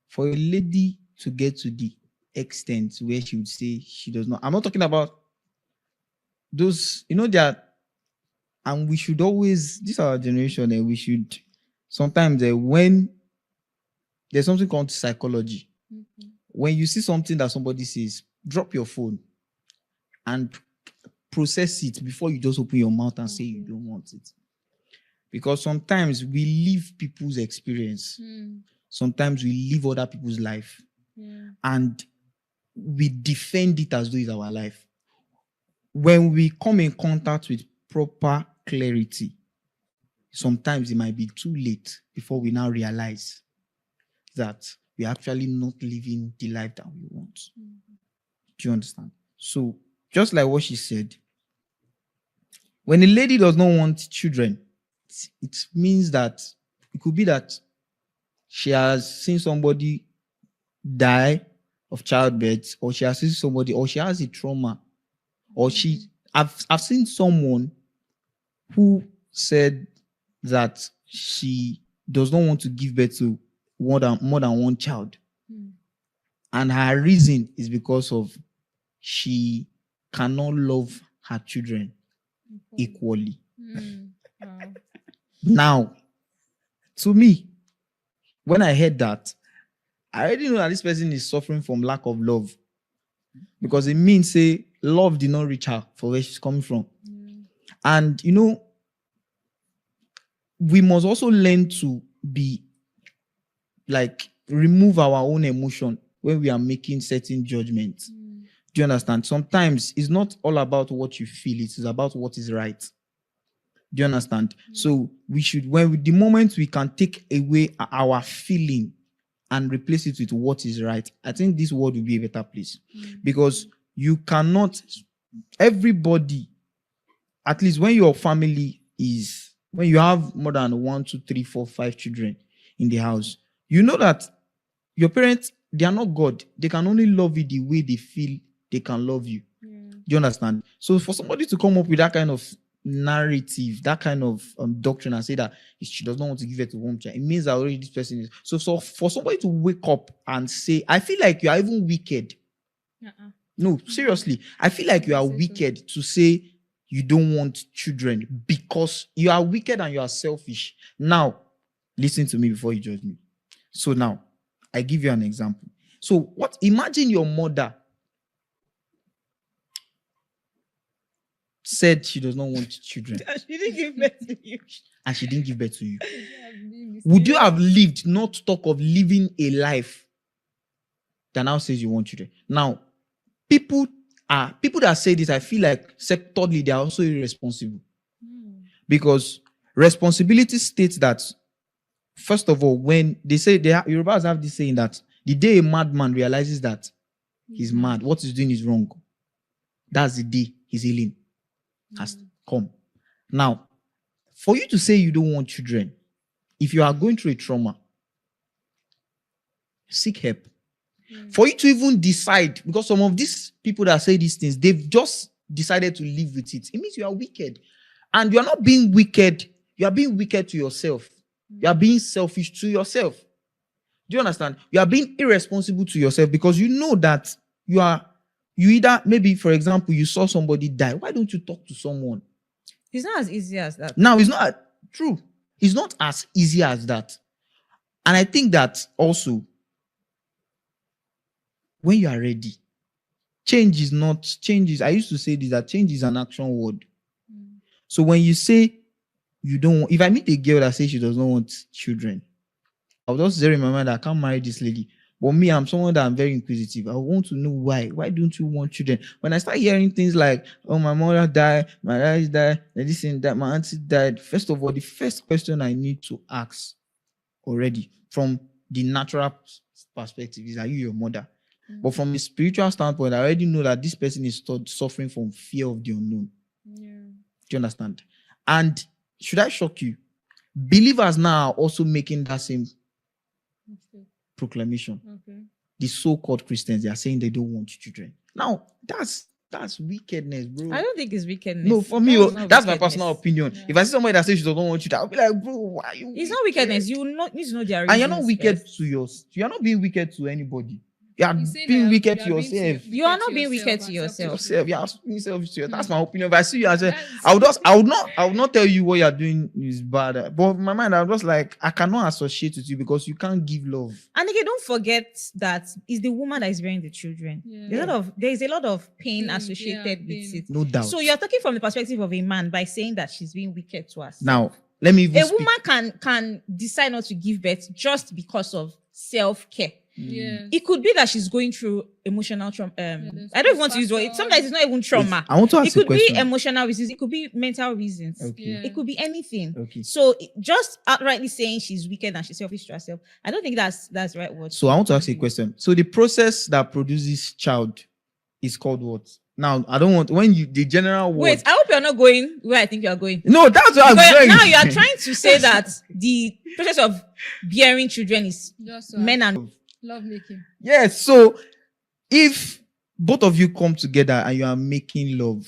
for a lady to get to the extent where she would say she does not, I'm not talking about those, that, and we should always, this is our generation, and we should sometimes, when there's something called psychology, when you see something that somebody says, drop your phone and process it before you just open your mouth and say you don't want it. Because sometimes we live people's experience. Sometimes we live other people's life. And we defend it as though it's our life. When we come in contact with proper clarity, sometimes it might be too late before we now realize that we're actually not living the life that we want. Do you understand? So, just like what she said, when a lady does not want children, it means that it could be that she has seen somebody die of childbirth, or she has seen somebody, or she has a trauma, or I've seen someone who said that she does not want to give birth to more than one child. And her reason is because of she cannot love her children equally. Wow. Now, to me, when I heard that, I already know that this person is suffering from lack of love. Because it means, say, love did not reach her for where she's coming from. And, we must also learn to be, remove our own emotion when we are making certain judgments. Do you understand? Sometimes it's not all about what you feel, it is about what is right. Do you understand? So we should, the moment we can take away our feeling and replace it with what is right, I think this world will be a better place. Because you cannot, everybody, at least when your family is, when you have more than 1, 2, 3, 4, 5 children in the house, you know that your parents, they are not God. They can only love you the way they feel they can love you. Do you understand? So for somebody to come up with that kind of narrative, that kind of doctrine, and say that she does not want to give it to one child, it means that already this person is. So for somebody to wake up and say, I feel like you are even wicked. No, seriously, I feel like you are wicked to say you don't want children, because you are wicked and you are selfish. Now, listen to me before you judge me. So now, I give you an example. So imagine your mother said she does not want children. She didn't give birth to you. And she didn't give birth to you. Would you have lived, not to talk of living a life that now says you want children? Now, people that say this, I feel like, thirdly, they are also irresponsible. Because responsibility states that, first of all, when they say, Yorubas have this saying that the day a madman realizes that he's mad, what he's doing is wrong, that's the day his healing has come. Now, for you to say you don't want children, if you are going through a trauma, seek help. For you to even decide, because some of these people that say these things, they've just decided to live with it. It means you are wicked. And you are not being wicked, you are being wicked to yourself. You are being selfish to yourself. Do you understand? You are being irresponsible to yourself, because you know that you either, maybe, for example, you saw somebody die. Why don't you talk to someone? It's not as easy as that. Now, it's not true. It's not as easy as that. And I think that also, when you are ready, change is not change is. I used to say this, that change is an action word. So when you say you don't want, if I meet a girl that says she does not want children, I'll just say in my mind that I can't marry this lady. But me, I'm someone that I'm very inquisitive. I want to know why. Why don't you want children? When I start hearing things like, oh, my mother died, my dad died, and this and that, my auntie died. First of all, the first question I need to ask already from the natural perspective is, are you your mother? But from a spiritual standpoint, I already know that this person is suffering from fear of the unknown. Yeah. Do you understand? And should I shock you? Believers now are also making that same proclamation. Okay. The so-called Christians, they are saying they don't want children. Now, that's wickedness, bro. I don't think it's wickedness. No, for me, that's my personal opinion. Yeah. If I see somebody that says she doesn't want children, I'll be like, bro, why are you? It's not wickedness. You need to know their reasons. And you're not wicked to yours. You're not being wicked to anybody. You are being wicked to yourself. You are not being wicked to yourself. You are being selfish to yourself. That's my opinion. If I see you, I say, I would not tell you what you are doing is bad. But in my mind, I'm just like, I cannot associate with you because you can't give love. And again, don't forget that it's the woman that is bearing the children. Yeah. There's a lot of pain associated with it. No doubt. So you're talking from the perspective of a man by saying that she's being wicked to us. Now, let me. A woman can decide not to give birth just because of self-care. Yeah. It could be that she's going through emotional trauma. I don't even want to use it. Sometimes it's not even trauma. I want to ask it could a question. be emotional reasons. It could be mental reasons. Okay. Yeah. It could be anything. Okay. So just outrightly saying she's wicked and she's selfish to herself, I don't think that's the right word. So I want to ask you a question. So the process that produces child is called what? Now, I don't want the general word. Wait, I hope you're not going where I think you're going. No, that's what I'm saying. Now you are trying to say that the process of bearing children is just men and love making. Yes. So if both of you come together and you are making love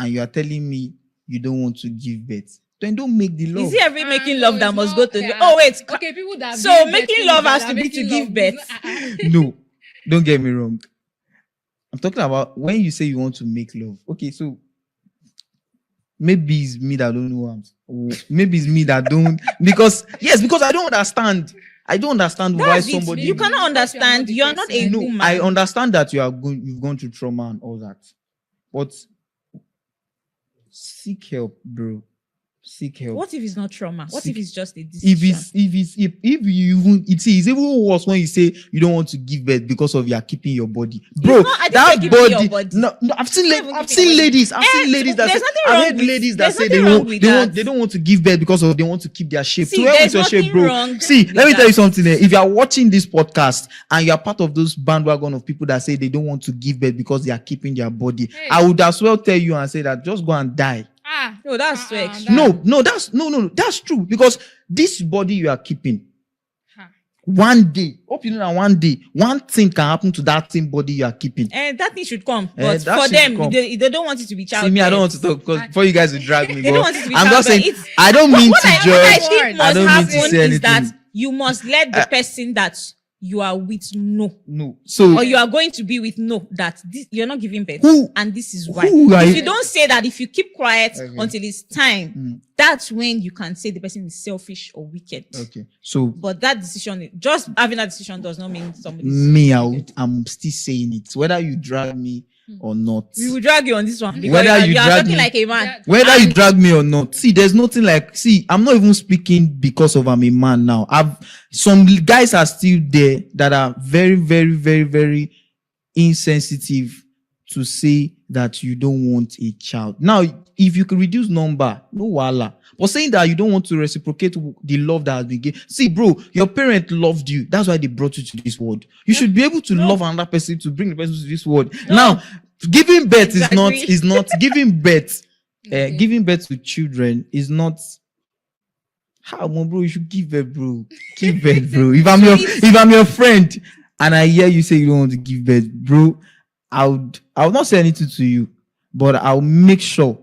and you are telling me you don't want to give birth, then don't make the love. Is it every making love that must go to? Oh wait. Okay, people that so making love has to be to give birth. No, don't get me wrong. I'm talking about when you say you want to make love. Okay, so maybe it's me that don't know maybe it's me that don't because I don't understand. I don't understand why somebody. You cannot understand. You are not a woman. I understand that you've gone through trauma and all that, but seek help, bro. Seek help. What if it's not trauma? What if it's just a decision? If you even it's even worse when you say you don't want to give birth because of you are keeping your body, bro. That body. No, I've seen ladies that say, I've heard ladies that say they don't want to give birth because of they want to keep their shape. See, there's nothing wrong. See, let me tell you something. If you are watching this podcast and you are part of those bandwagon of people that say they don't want to give birth because they are keeping their body, I would as well tell you and say that just go and die. No, that's too extreme. No, that's true because this body you are keeping, one day, hope you know that one day, one thing can happen to that same body you are keeping. And that thing should come. But for them, they don't want it to be child. See me, I don't want to talk because before you guys will drag me. They don't want it to be I'm just saying, I don't mean to judge. What I think I don't mean to say anything. Is that you must let the person that you are with know. So or you are going to be with know that this, you're not giving birth. And this is why. If you don't say that, if you keep quiet until it's time, that's when you can say the person is selfish or wicked. Okay. So but that decision, just having that decision does not mean somebody. I'm still saying it. Whether you drag me or not. We will drag you on this one. Whether you are talking like a man. Whether you drag me or not. See, there's nothing like, I'm not even speaking because of I'm a man now. Some guys are still there that are very, very, very, very insensitive to say that you don't want a child. Now, if you could reduce number, no wala. But saying that you don't want to reciprocate the love that has been given. See, bro, your parent loved you. That's why they brought you to this world. You should be able to love another person to bring the person to this world. Now, giving birth is not giving birth. Giving birth to children is not. How, bro? You should give birth, bro. Give birth, bro. If I'm your friend and I hear you say you don't want to give birth, bro, I would not say anything to you, but I'll make sure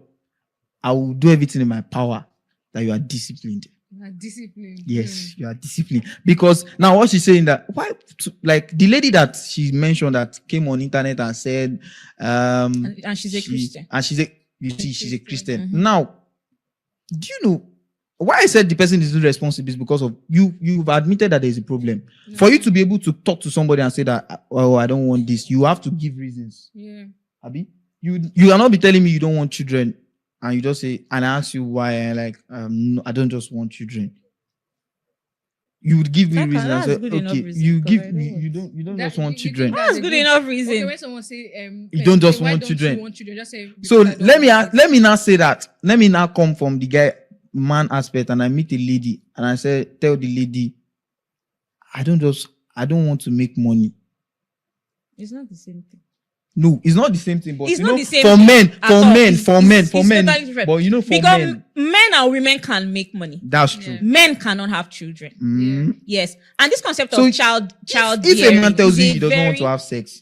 I will do everything in my power that you are disciplined. You are disciplined. Yes, you are disciplined. Because now what she's saying that like the lady that she mentioned that came on internet and said and she's a Christian. And she's a Christian. Mm-hmm. Now, do you know why I said the person is irresponsible is because of you've admitted that there's a problem. For you to be able to talk to somebody and say that, oh, I don't want this, you have to give reasons. Yeah. Abi, you cannot be telling me you don't want children and you just say, and I ask you why, and like, no, I don't just want children. You would give me reason and say, okay, you don't just want children. That's good enough reason. Okay, when someone say you don't just want children. Just say, so let me now say that. Let me now come from the guy man aspect and I meet a lady and I say, tell the lady, I don't want to make money. It's not the same thing. No, it's not the same thing, but it's you not know, the same for thing men, for men. Totally different. But you know, for because men and women can make money. That's true. Men cannot have children. Mm. Yes. And this concept So of child if a man tells you he doesn't want to have sex,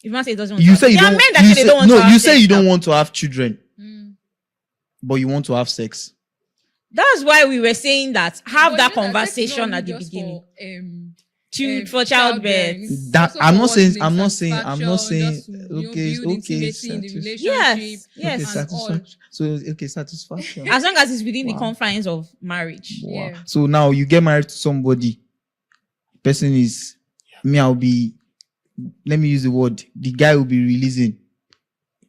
if man says he doesn't want you to say you there don't are men that say they don't want no, to have you sex say you don't now. want to have children, but you want to have sex. That's why we were saying that have But that you know that sex is conversation not at the just beginning. For For childbirth. It's That also I'm for not saying. what I'm not makes saying. I'm not saying. satisfaction, just to, Okay, build okay, intimacy in the relationship. Yes. okay, Yes. and all. satisfaction. So okay, satisfaction. As long as it's within the Wow. confines of marriage. Wow. Yeah. So now you get married to somebody. Person is me. I'll be. Let me use the word. The guy will be releasing.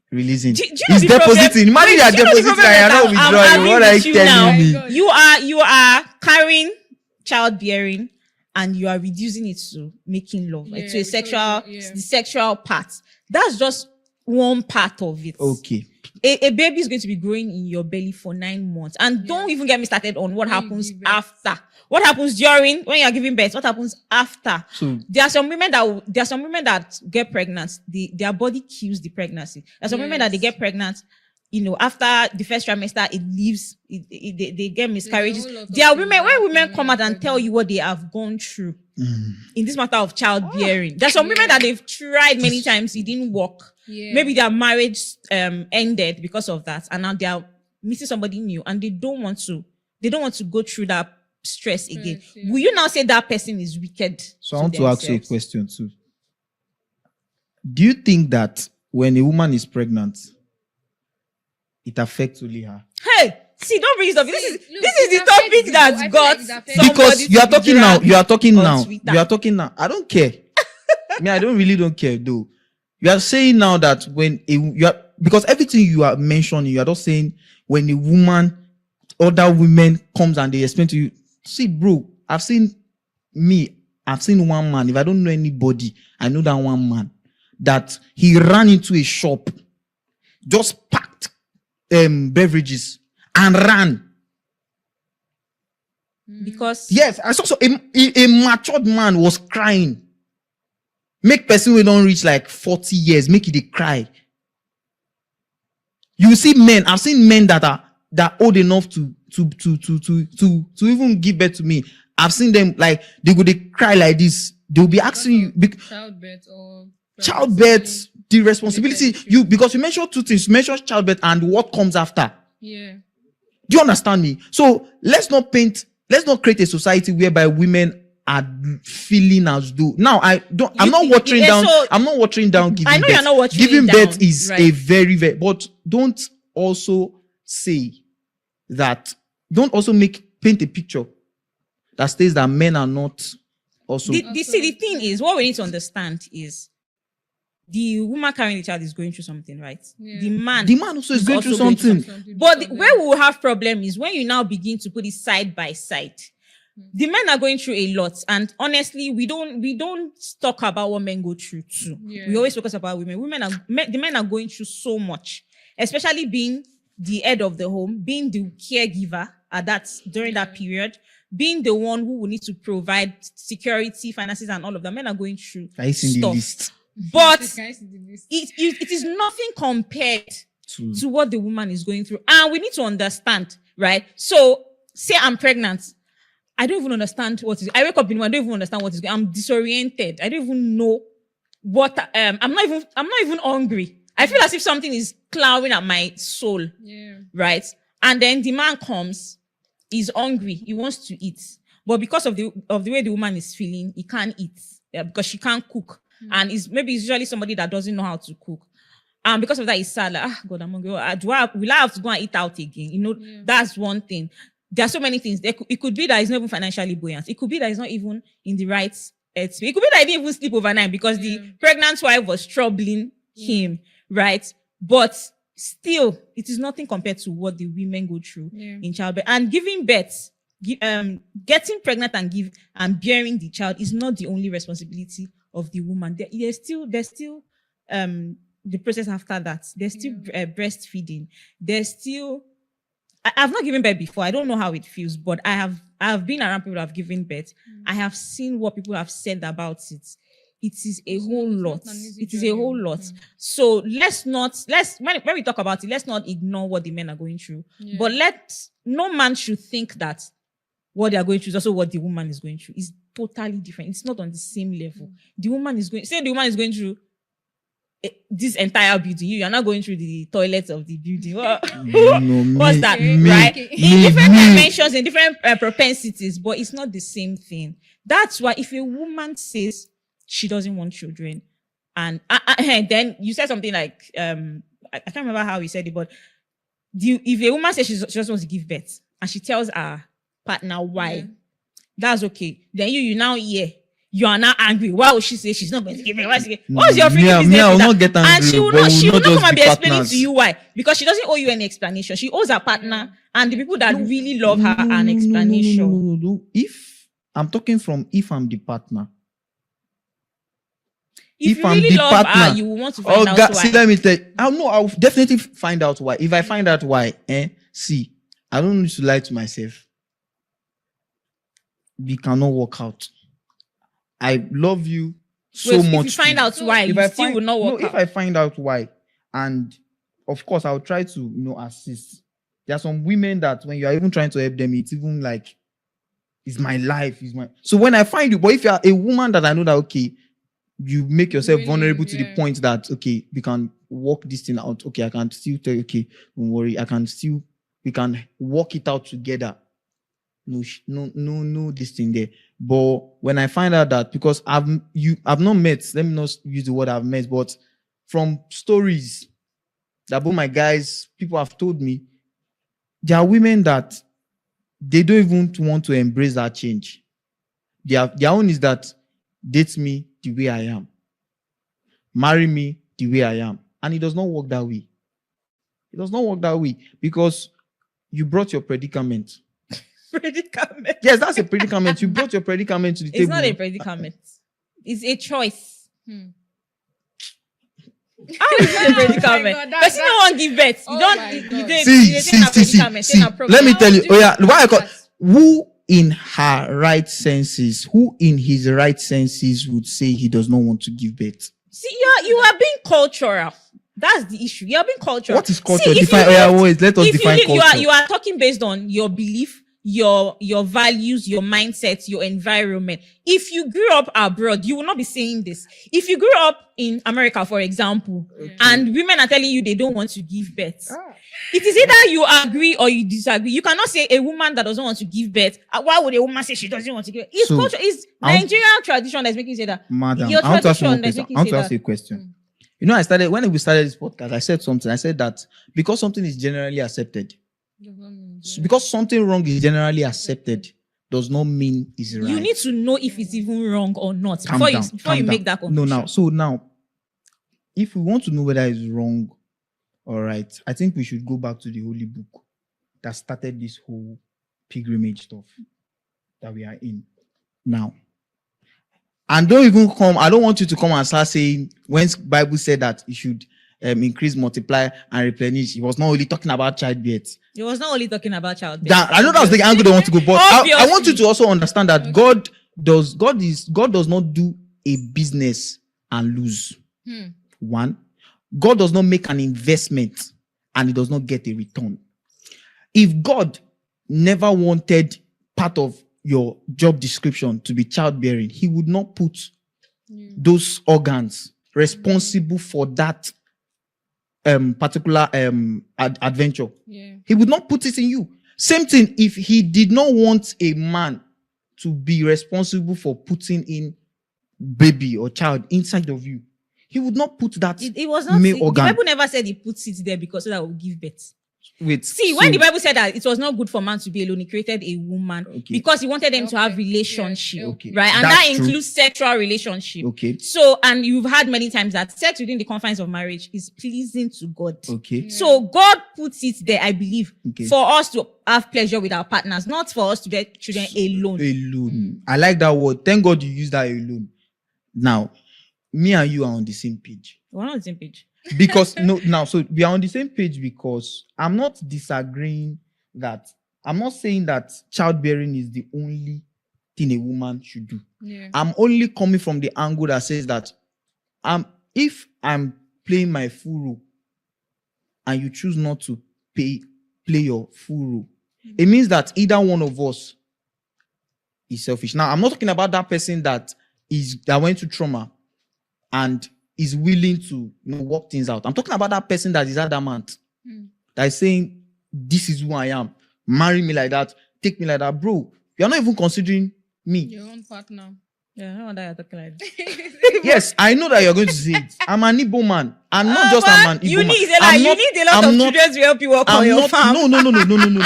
Do you know He's the problem? depositing. Imagine Wait, you're do you know the depositing problem and you're is not that I'm withdrawing. agreeing What are with you you now? telling me? God. You are carrying childbearing and you are reducing it to making love, like to a because, sexual, yeah. the sexual part. That's just one part of it. Okay. A baby is going to be growing in your belly for 9 months. And don't even get me started on what When you happens give birth. after. What happens during when you are giving birth? What happens after? So There are some women that get pregnant. Their body kills the pregnancy. There are some women that they Yes. get pregnant. After the first trimester, it leaves. They get miscarriages. whole lot of There are things women that women women come are out and tell pregnant. you what they have gone through in this matter of childbearing. There's some women Yeah. that they've tried many times, it didn't work. Yeah. Maybe their marriage ended because of that, and now they are meeting somebody new, and they don't want to go through that stress again. yeah. Will you now say that person is wicked? I want to ask you a themselves? question too. Do you think that when a woman is pregnant, it affects only her? Hey, see, don't bring it up. This is Look, the it topic affects that people. I feel got like it affects somebody Because you to are be talking now. dragged You are talking on now. Twitter. You are talking now. I don't care. Me, I don't care though. You are saying now that because everything you are mentioning, you are just saying when a woman, other women comes and they explain to you, see, bro, I've seen one man. If I don't know anybody, I know that one man that he ran into a shop, just packed beverages and ran. because Yes, I saw a matured man was crying. Make person who don't reach like 40 years, make it a cry. You see men, I've seen men that old enough to even give birth to me. I've seen them like they cry like this. They'll be asking you childbirth or childbirth, the responsibility because you mentioned two things. You mentioned childbirth and what comes after. Yeah. Do you understand me? So let's not create a society whereby women are feeling as though I'm not watering down giving I know birth. you're not watering Giving it birth down, is right. a very, very, but don't also paint a picture that states that men are not also. the thing is, what we need to understand is the woman carrying the child is going through something, right? Yeah. The man also is going through also something. But where we will have problem is when you now begin to put it side by side. The men are going through a lot, and honestly, we don't talk about what men go through too. Yeah. We always focus about women. The men are going through so much, especially being the head of the home, being the caregiver during that period, being the one who will need to provide security, finances, and all of that. Men are going through Can you see the stuff. list? But Can I see the list? it is nothing compared to what the woman is going through. And we need to understand, right? So, say I'm pregnant. I don't even understand what is. I wake up in the morning, I don't even understand what is going on. I'm disoriented. I don't even know what. I'm not even hungry. I feel as if something is clawing at my soul. Yeah. Right? And then the man comes, he's hungry, he wants to eat. But because of the way the woman is feeling, he can't eat. Because she can't cook. And it's usually somebody that doesn't know how to cook. And because of that, he's sad, like, God, I'm hungry. Will I have to go and eat out again? That's one thing. there are so many things. It could be that it's not even financially buoyant. It could be that it's not even in the right space. It could be that he didn't even sleep overnight because the pregnant wife was troubling him, right? But still, it is nothing compared to what the women go through in childbirth. And giving birth, getting pregnant and bearing the child is not the only responsibility of the woman. There's still the process after that. There's still breastfeeding. There's still, I've not given birth before. I don't know how it feels, but I have been around people who have given birth. I have seen what people have said about it. It is a whole lot. It is a whole lot. So when we talk about it, let's not ignore what the men are going through. But no man should think that what they are going through is also what the woman is going through. It's totally different. It's not on the same level. The woman is going through this entire building. You are not going through the toilets of the building. What's that? Right? In different dimensions, in different propensities, but it's not the same thing. That's why if a woman says she doesn't want children, and then you said something like, I can't remember how you said it, but if a woman says she just wants to give birth and she tells her partner why, that's okay. Then you now you are now angry. Why would she say she's not going to give birth? What's your freaking business? I will not get angry, and she will not come and be explaining partners to you why, because she doesn't owe you any explanation. She owes her partner and the people that really love her an explanation. No. If I'm talking from if I'm the partner. If you really love her, you will want to find out why. See, let me tell you. I'll definitely find out why. If I find out why, I don't need to lie to myself. We cannot work out. I love you so much. If you find out why, you still will not work out. If I find out why, and of course, I'll try to, assist. There are some women that when you are even trying to help them, it's even like, it's my life. So when I find you, but if you are a woman that I know that, okay, you make yourself really vulnerable to the point that, okay, we can work this thing out. Okay, I can still tell you, okay, don't worry. We can work it out together. No, this thing there. But when I find out that, because I've not met, let me not use the word I've met, but from stories that both my guys, people have told me, there are women that they don't even want to embrace that change. Their own is that date me the way I am. Marry me the way I am. And it does not work that way. It does not work that way because you brought your predicament. Predicament. Yes, that's a predicament. You brought your predicament to the table. It's not a predicament. It's a choice. How is it a predicament? Because you don't want to give birth. You don't. See. Let me tell you. Who in her right senses, who in his right senses would say he does not want to give birth? See, you are being cultural. That's the issue. You are being cultural. What is culture? Let us define culture. You are talking based on your belief, your values, your mindset, your environment. If you grew up abroad, you will not be saying this. If you grew up in America, for example, and women are telling you they don't want to give birth, it is either you agree or you disagree. You cannot say a woman that doesn't want to give birth. Why would a woman say she doesn't want to give birth? It's culture. It's Nigerian tradition that's making you say that. Madam, I want to ask you a question. When we started this podcast, I said something. I said that because something is generally accepted, because something wrong is generally accepted, does not mean it's right. You need to know if it's even wrong or not before you make that conclusion. So now, if we want to know whether it's wrong or right, I think we should go back to the Holy Book that started this whole pilgrimage stuff that we are in now. And I don't want you to come and start saying when Bible said that you should increase, multiply, and replenish. It was not only talking about childbirth. It was not only talking about childbirth. I know that's the angle they want to go, but I want you to also understand that God does not do a business and lose. One, God does not make an investment and he does not get a return. If God never wanted part of your job description to be childbearing, he would not put those organs responsible for that particular adventure. He would not put it in you. Same thing if he did not want a man to be responsible for putting in baby or child inside of you, he would not put that it was not male organ. The Bible never said he puts it there because so that will give birth. Wait. See, when the Bible said that it was not good for man to be alone, he created a woman because he wanted them to have relationship, right? And that includes sexual relationship. Okay. So, and you've heard many times that sex within the confines of marriage is pleasing to God. Okay. So God puts it there, I believe, for us to have pleasure with our partners, not for us to get children alone. Alone. I like that word. Thank God you use that alone. Now, me and you are on the same page. We're not on the same page. Because so we are on the same page because I'm not disagreeing that I'm not saying that childbearing is the only thing a woman should do. Yeah. I'm only coming from the angle that says that if I'm playing my full role and you choose not to play your full role, it means that either one of us is selfish. Now, I'm not talking about that person that went through trauma and is willing to work things out. I'm talking about that person that is adamant, that is saying, this is who I am. Marry me like that. Take me like that. Bro, you're not even considering me. Your own partner. Yeah, I know that you're talking like that. Yes, I know that you're going to say it. I'm an Igbo man. I'm not just an Igbo you man. need a lot of children to help you work on your farm. No.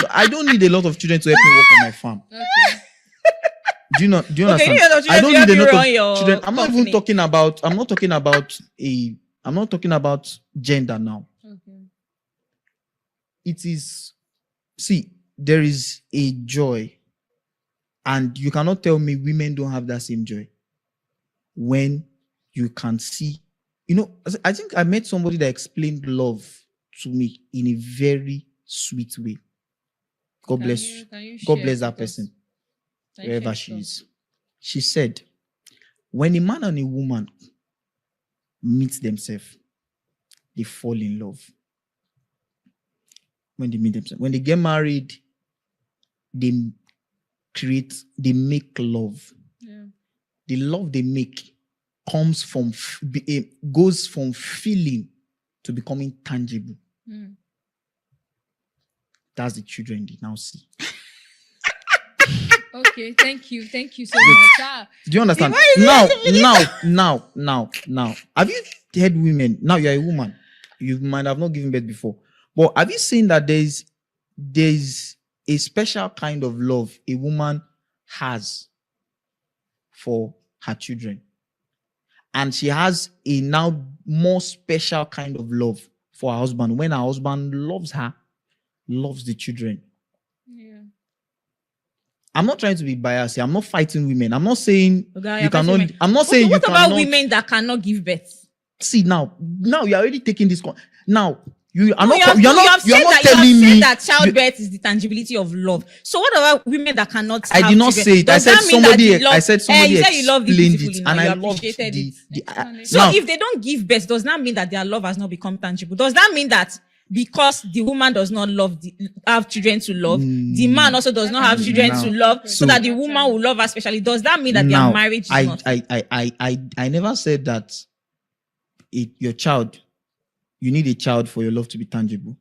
I don't need a lot of children to help me work on my farm. Okay. Do you understand? I don't need a lot of children. I'm not even talking about. I'm not talking about gender now. Okay. It is. See, there is a joy, and you cannot tell me women don't have that same joy. When you can see, I think I met somebody that explained love to me in a very sweet way. God bless that person. Wherever she is. She said, when a man and a woman meet themselves, they fall in love. When they meet themselves. When they get married, they make love. Yeah. The love they make goes from feeling to becoming tangible. That's the children they now see. Okay, thank you so much. Do you understand? Now. Have you heard women? Now you're a woman. You might have not given birth before. But have you seen that there's a special kind of love a woman has for her children? And she has a now more special kind of love for her husband when her husband loves her, loves the children. Yeah. I'm not trying to be biased here. I'm not fighting women. I'm not saying you cannot. Women. I'm not saying what you about cannot. women that cannot give birth? See now you're already taking this. Now you are You not telling me that childbirth is the tangibility of love. So what about women that cannot? I did not say it. I said somebody. You said you love it explained beautifully. it, and I loved appreciated it. So now, if they don't give birth, does that mean that their love has not become tangible? Does that mean that because the woman does not have children to love, the man also does not have children to love, so that the woman will love her specially? Does that mean that their marriage is not? I never said that your child, you need a child for your love to be tangible.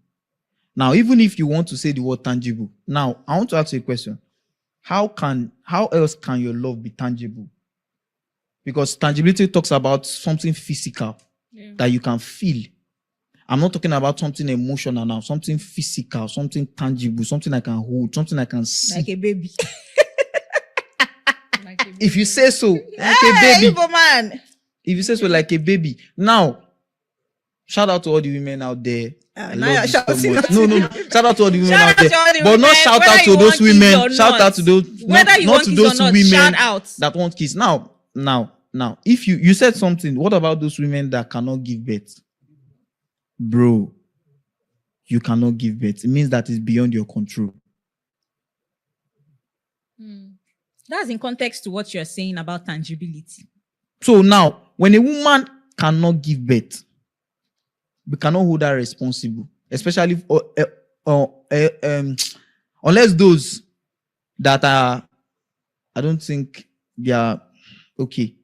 Now, even if you want to say the word tangible, now I want to ask you a question. How else can your love be tangible? Because tangibility talks about something physical that you can feel. I'm not talking about something emotional now, something physical, something tangible, something I can hold, something I can see. Like a baby. If you say so, like a baby. Evil man. If you say so, like a baby. Now, shout out to all the women out there. I love you so much. No. Shout out to all the women out there. But not shout out to those women. Shout out to those. Whether you want kids or not, shout out. That want kids. Now. If you said something, what about those women that cannot give birth? Bro, you cannot give birth. It means that it's beyond your control. That's in context to what you're saying about tangibility. So now, when a woman cannot give birth, we cannot hold her responsible, especially unless those that are, I don't think they are okay.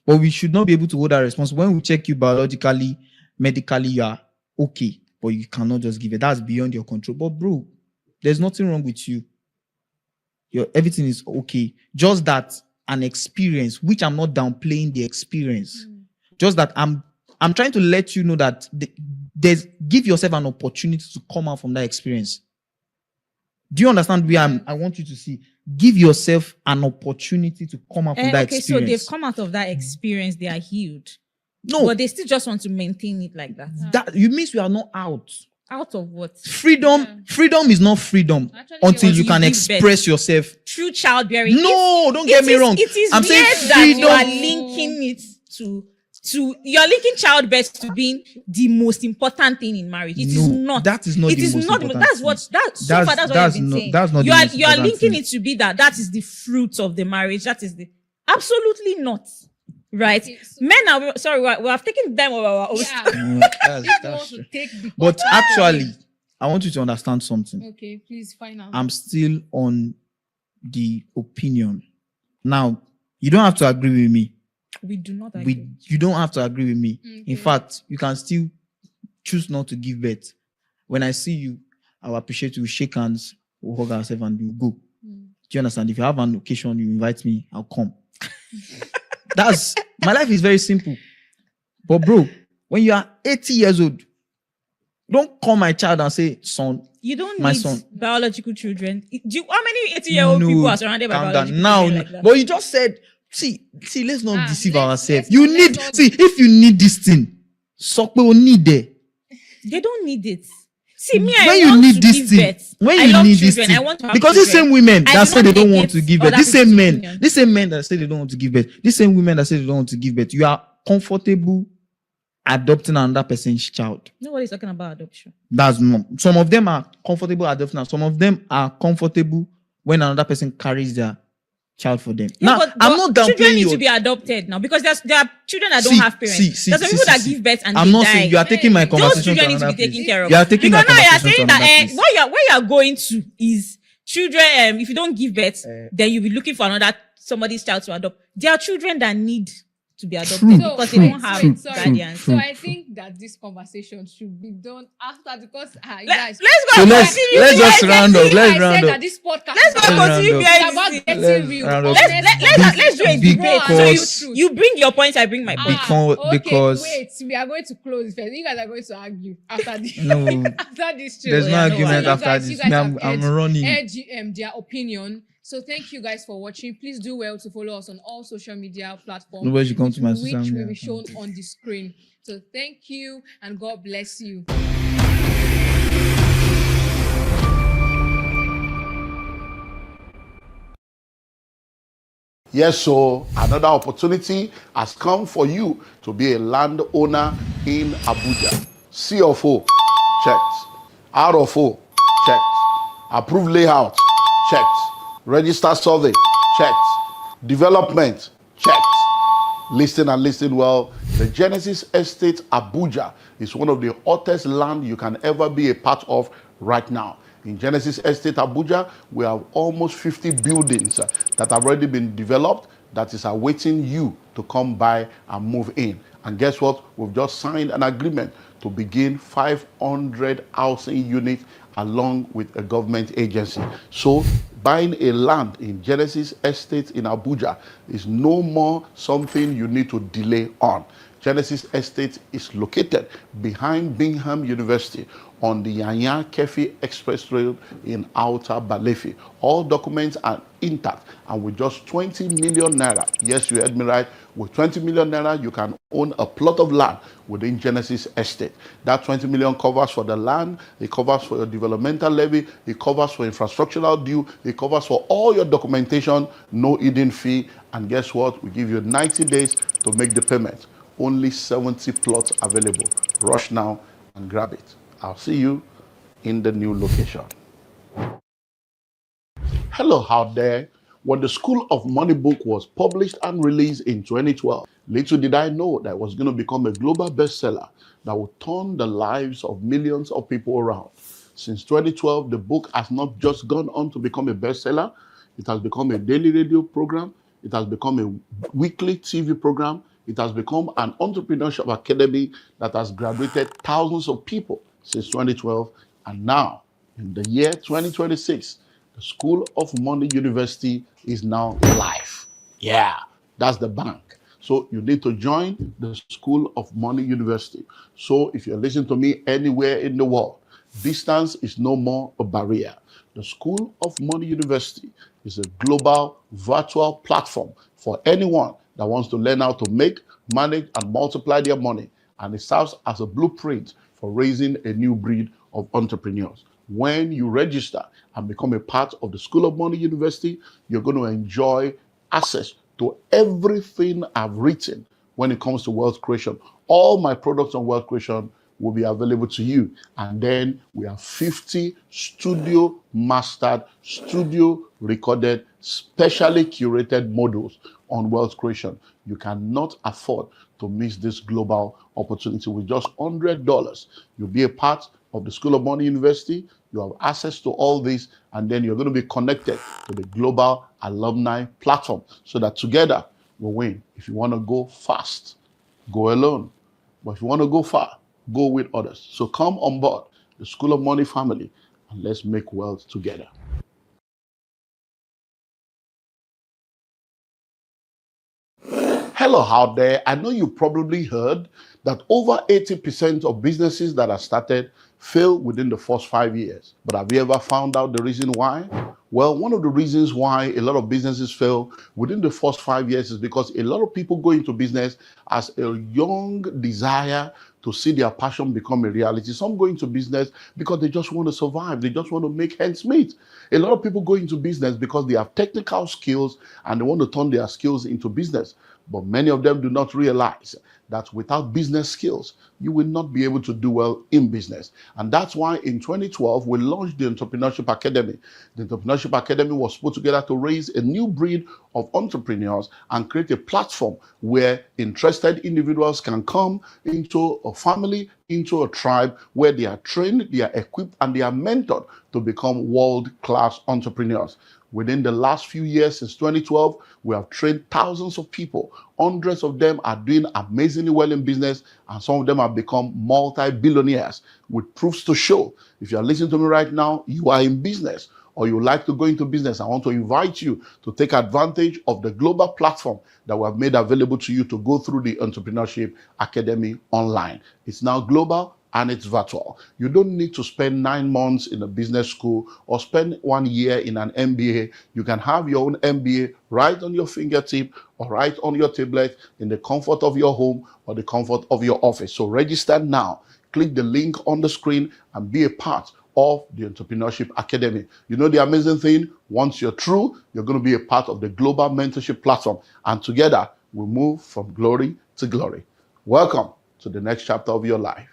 But we should not be able to hold her responsible. When we check you biologically, medically, you are okay, but you cannot just give it. That's beyond your control. But bro, there's nothing wrong with you. Everything is okay. Just that an experience, which I'm not downplaying the experience. Just that I'm trying to let you know that give yourself an opportunity to come out from that experience. Do you understand where I want you to see? Give yourself an opportunity to come out from that experience. So they've come out of that experience, they are healed. No. But they still just want to maintain it like that. That you means we are not out. Out of what? Freedom is not freedom. Actually, until you can give express birth. yourself. True childbearing. No, don't get me wrong. It is I'm saying weird that freedom. you are linking it to you're linking childbirth to being the most important thing in marriage. It is not. That is not It the is most not. important That's thing. what that's what I've been saying. That's not you the are most you are important linking thing. it to be that is the fruit of the marriage. That is the absolutely not. Right? Okay, so- Men are sorry, we have taken them of our own. Yeah. That's If you want true. to take the But podcast- actually, I want you to understand something. Okay, please find out. I'm still on the opinion. Now, you don't have to agree with me. We do not agree. You don't have to agree with me. Okay. In fact, you can still choose not to give birth. When I see you, I will appreciate you. Shake hands, we'll hug ourselves, and you go. Do you understand? If you have an occasion, you invite me, I'll come. That's my life is very simple. But bro, when you are 80 years old, don't call my child and say, son, You don't my need son. biological children. How many 80-year-old people are surrounded by calm biological down. Now, children like that? but you just said, see, let's not deceive let's- ourselves. let's You not- need, let's not- see, if you need this thing, so we need it. They don't need it. See, me, When I you want need to this give thing, birth. when I you love need this children. thing, I want to have because these children. same women I that do say not they don't want negate to give birth, other these same people's men, opinion. these same men that say they don't want to give birth, these same women that say they don't want to give birth, you are comfortable adopting another person's child. Nobody's talking about adoption. That's not. Some of them are comfortable adopting, and some of them are comfortable when another person carries their child for them. Yeah, Now, but I'm not children downplaying need you. to be adopted now because there are children that don't have parents. There's some people that give birth and I'm they not die. saying you are taking my Those conversation children to need to be another taken place. care of. You are taking because my now you are conversation saying to another that place. where you are going to is children. If you don't give birth, then you'll be looking for somebody's child to adopt. There are children that need to be adopted True. because So, they don't have wait, sorry. guardians. So I think that this conversation should be done after because you guys. Let's go. So and let's continue just behind round the up. scene. Let's I round said up. that this podcast Let's is go Let's and round continue up. it's behind about the scene. getting real. round up. Let's do a debate. So Because- you bring your points, I bring my points. Because wait, we are going to close first. You guys are going to argue after this. No. After this show. there's no Yeah, no argument worries. after You this. guys Me, have I'm edged- running. their opinion. So thank you guys for watching. Please do well to follow us on all social media platforms. Nobody should come to my which social will media be shown account. on the screen. So thank you and God bless you. Yes, so another opportunity has come for you to be a landowner in Abuja. C of O, checked. R of O, checked. Approved layout, checked. Register survey, checked. Development, checked. Listing and listing well. The Genesis Estate Abuja is one of the hottest land you can ever be a part of right now. In Genesis Estate Abuja, we have almost 50 buildings that have already been developed that is awaiting you to come by and move in. And guess what? We've just signed an agreement to begin 500 housing units along with a government agency. So buying a land in Genesis Estate in Abuja is no more something you need to delay on. Genesis Estate is located behind Bingham University on the Yanya Kefi Express Road in Outer Balefi. All documents are intact and with just 20 million naira, yes, you heard me right, with 20 million naira, you can own a plot of land within Genesis Estate. That 20 million covers for the land, it covers for your developmental levy, it covers for infrastructural due, it covers for all your documentation, no hidden fee, and guess what? We give you 90 days to make the payment. Only 70 plots available. Rush now and grab it. I'll see you in the new location. Hello out there. When the School of Money book was published and released in 2012, little did I know that it was going to become a global bestseller that would turn the lives of millions of people around. Since 2012, the book has not just gone on to become a bestseller, it has become a daily radio program, it has become a weekly TV program, it has become an entrepreneurship academy that has graduated thousands of people since 2012. And now, in the year 2026, the School of Money University is now live. Yeah, that's the bank. So you need to join the School of Money University. So if you're listening to me anywhere in the world, distance is no more a barrier. The School of Money University is a global virtual platform for anyone that wants to learn how to make, manage, and multiply their money. And it serves as a blueprint for raising a new breed of entrepreneurs. When you register and become a part of the School of Money University, you're going to enjoy access to everything I've written when it comes to wealth creation. All my products on wealth creation will be available to you. And then we have 50 studio mastered, studio recorded, specially curated modules on wealth creation. You cannot afford to miss this global opportunity. With just $100, you'll be a part of the School of Money University. You have access to all this, and then you're going to be connected to the global alumni platform so that together we'll win. If you want to go fast, go alone. But if you want to go far, go with others. So come on board the School of Money family and let's make wealth together. Hello out there. I know you probably heard that over 80% of businesses that are started fail within the first 5 years. But have you ever found out the reason why? Well, one of the reasons why a lot of businesses fail within the first 5 years is because a lot of people go into business as a young desire to see their passion become a reality. Some go into business because they just want to survive. They just want to make ends meet. A lot of people go into business because they have technical skills and they want to turn their skills into business. But many of them do not realize that without business skills, you will not be able to do well in business. And that's why in 2012, we launched the Entrepreneurship Academy. The Entrepreneurship Academy was put together to raise a new breed of entrepreneurs and create a platform where interested individuals can come into a family, into a tribe where they are trained, they are equipped, and they are mentored to become world-class entrepreneurs. Within the last few years, since 2012, we have trained thousands of people. Hundreds of them are doing amazingly well in business, and some of them have become multi-billionaires with proofs to show. If you are listening to me right now, you are in business, or you like to go into business. I want to invite you to take advantage of the global platform that we have made available to you to go through the Entrepreneurship Academy online. It's now global and it's virtual. You don't need to spend 9 months in a business school or spend 1 year in an MBA. You can have your own MBA right on your fingertip or right on your tablet in the comfort of your home or the comfort of your office. So register now. Click the link on the screen and be a part of the Entrepreneurship Academy. You know the amazing thing? Once you're through, you're going to be a part of the global mentorship platform. And together, we'll move from glory to glory. Welcome to the next chapter of your life.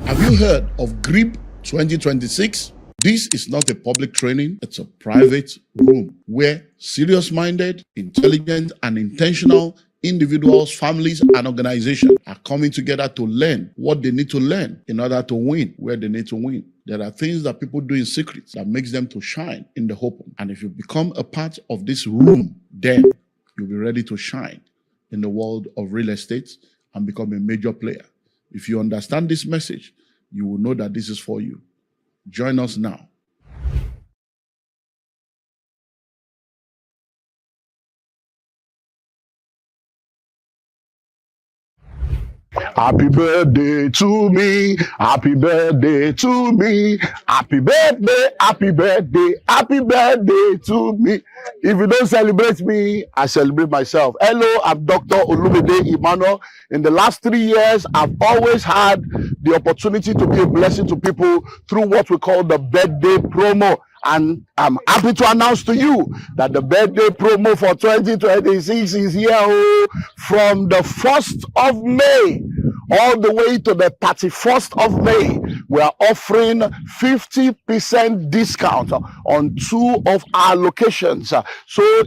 Have you heard of GRIP 2026? This is not a public training, it's a private room where serious-minded, intelligent, and intentional individuals, families, and organizations are coming together to learn what they need to learn in order to win where they need to win. There are things that people do in secret that makes them to shine in the open. And if you become a part of this room, then you'll be ready to shine in the world of real estate and become a major player. If you understand this message, you will know that this is for you. Join us now. Happy birthday to me. Happy birthday to me. Happy birthday, happy birthday, happy birthday to me. If you don't celebrate me, I celebrate myself. Hello, I'm Dr. Olumide Emmanuel. In the last 3 years, I've always had the opportunity to be a blessing to people through what we call the birthday promo. And I'm happy to announce to you that the birthday promo for 2026 is here from the 1st of May all the way to the 31st of May. We are offering 50% discount on 2 of our locations. So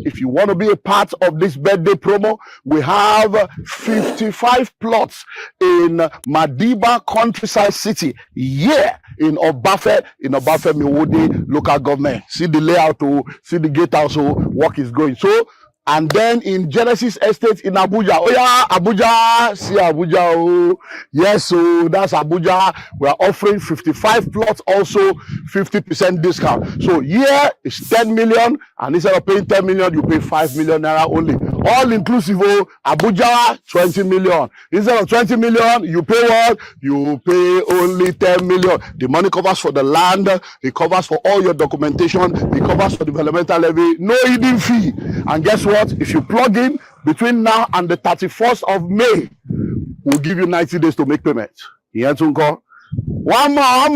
if you want to be a part of this birthday promo, we have 55 plots in Madiba Countryside City. Yeah, in Obafe Miwode local government. See the layout, see the gatehouse, work is going. So, and then in Genesis Estate in Abuja. Oh yeah, Abuja, see Abuja. Oh yes, so that's Abuja. We are offering 55 plots, also 50% discount. So yeah, it's 10 million, and instead of paying 10 million, you pay 5 million naira only. All inclusive, oh, Abuja, 20 million. Instead of 20 million, you pay what? You pay only 10 million. The money covers for the land, it covers for all your documentation, it covers for developmental levy, no hidden fee. And guess what? If you plug in between now and the 31st of May, we'll give you 90 days to make payment. Yentunko. One more.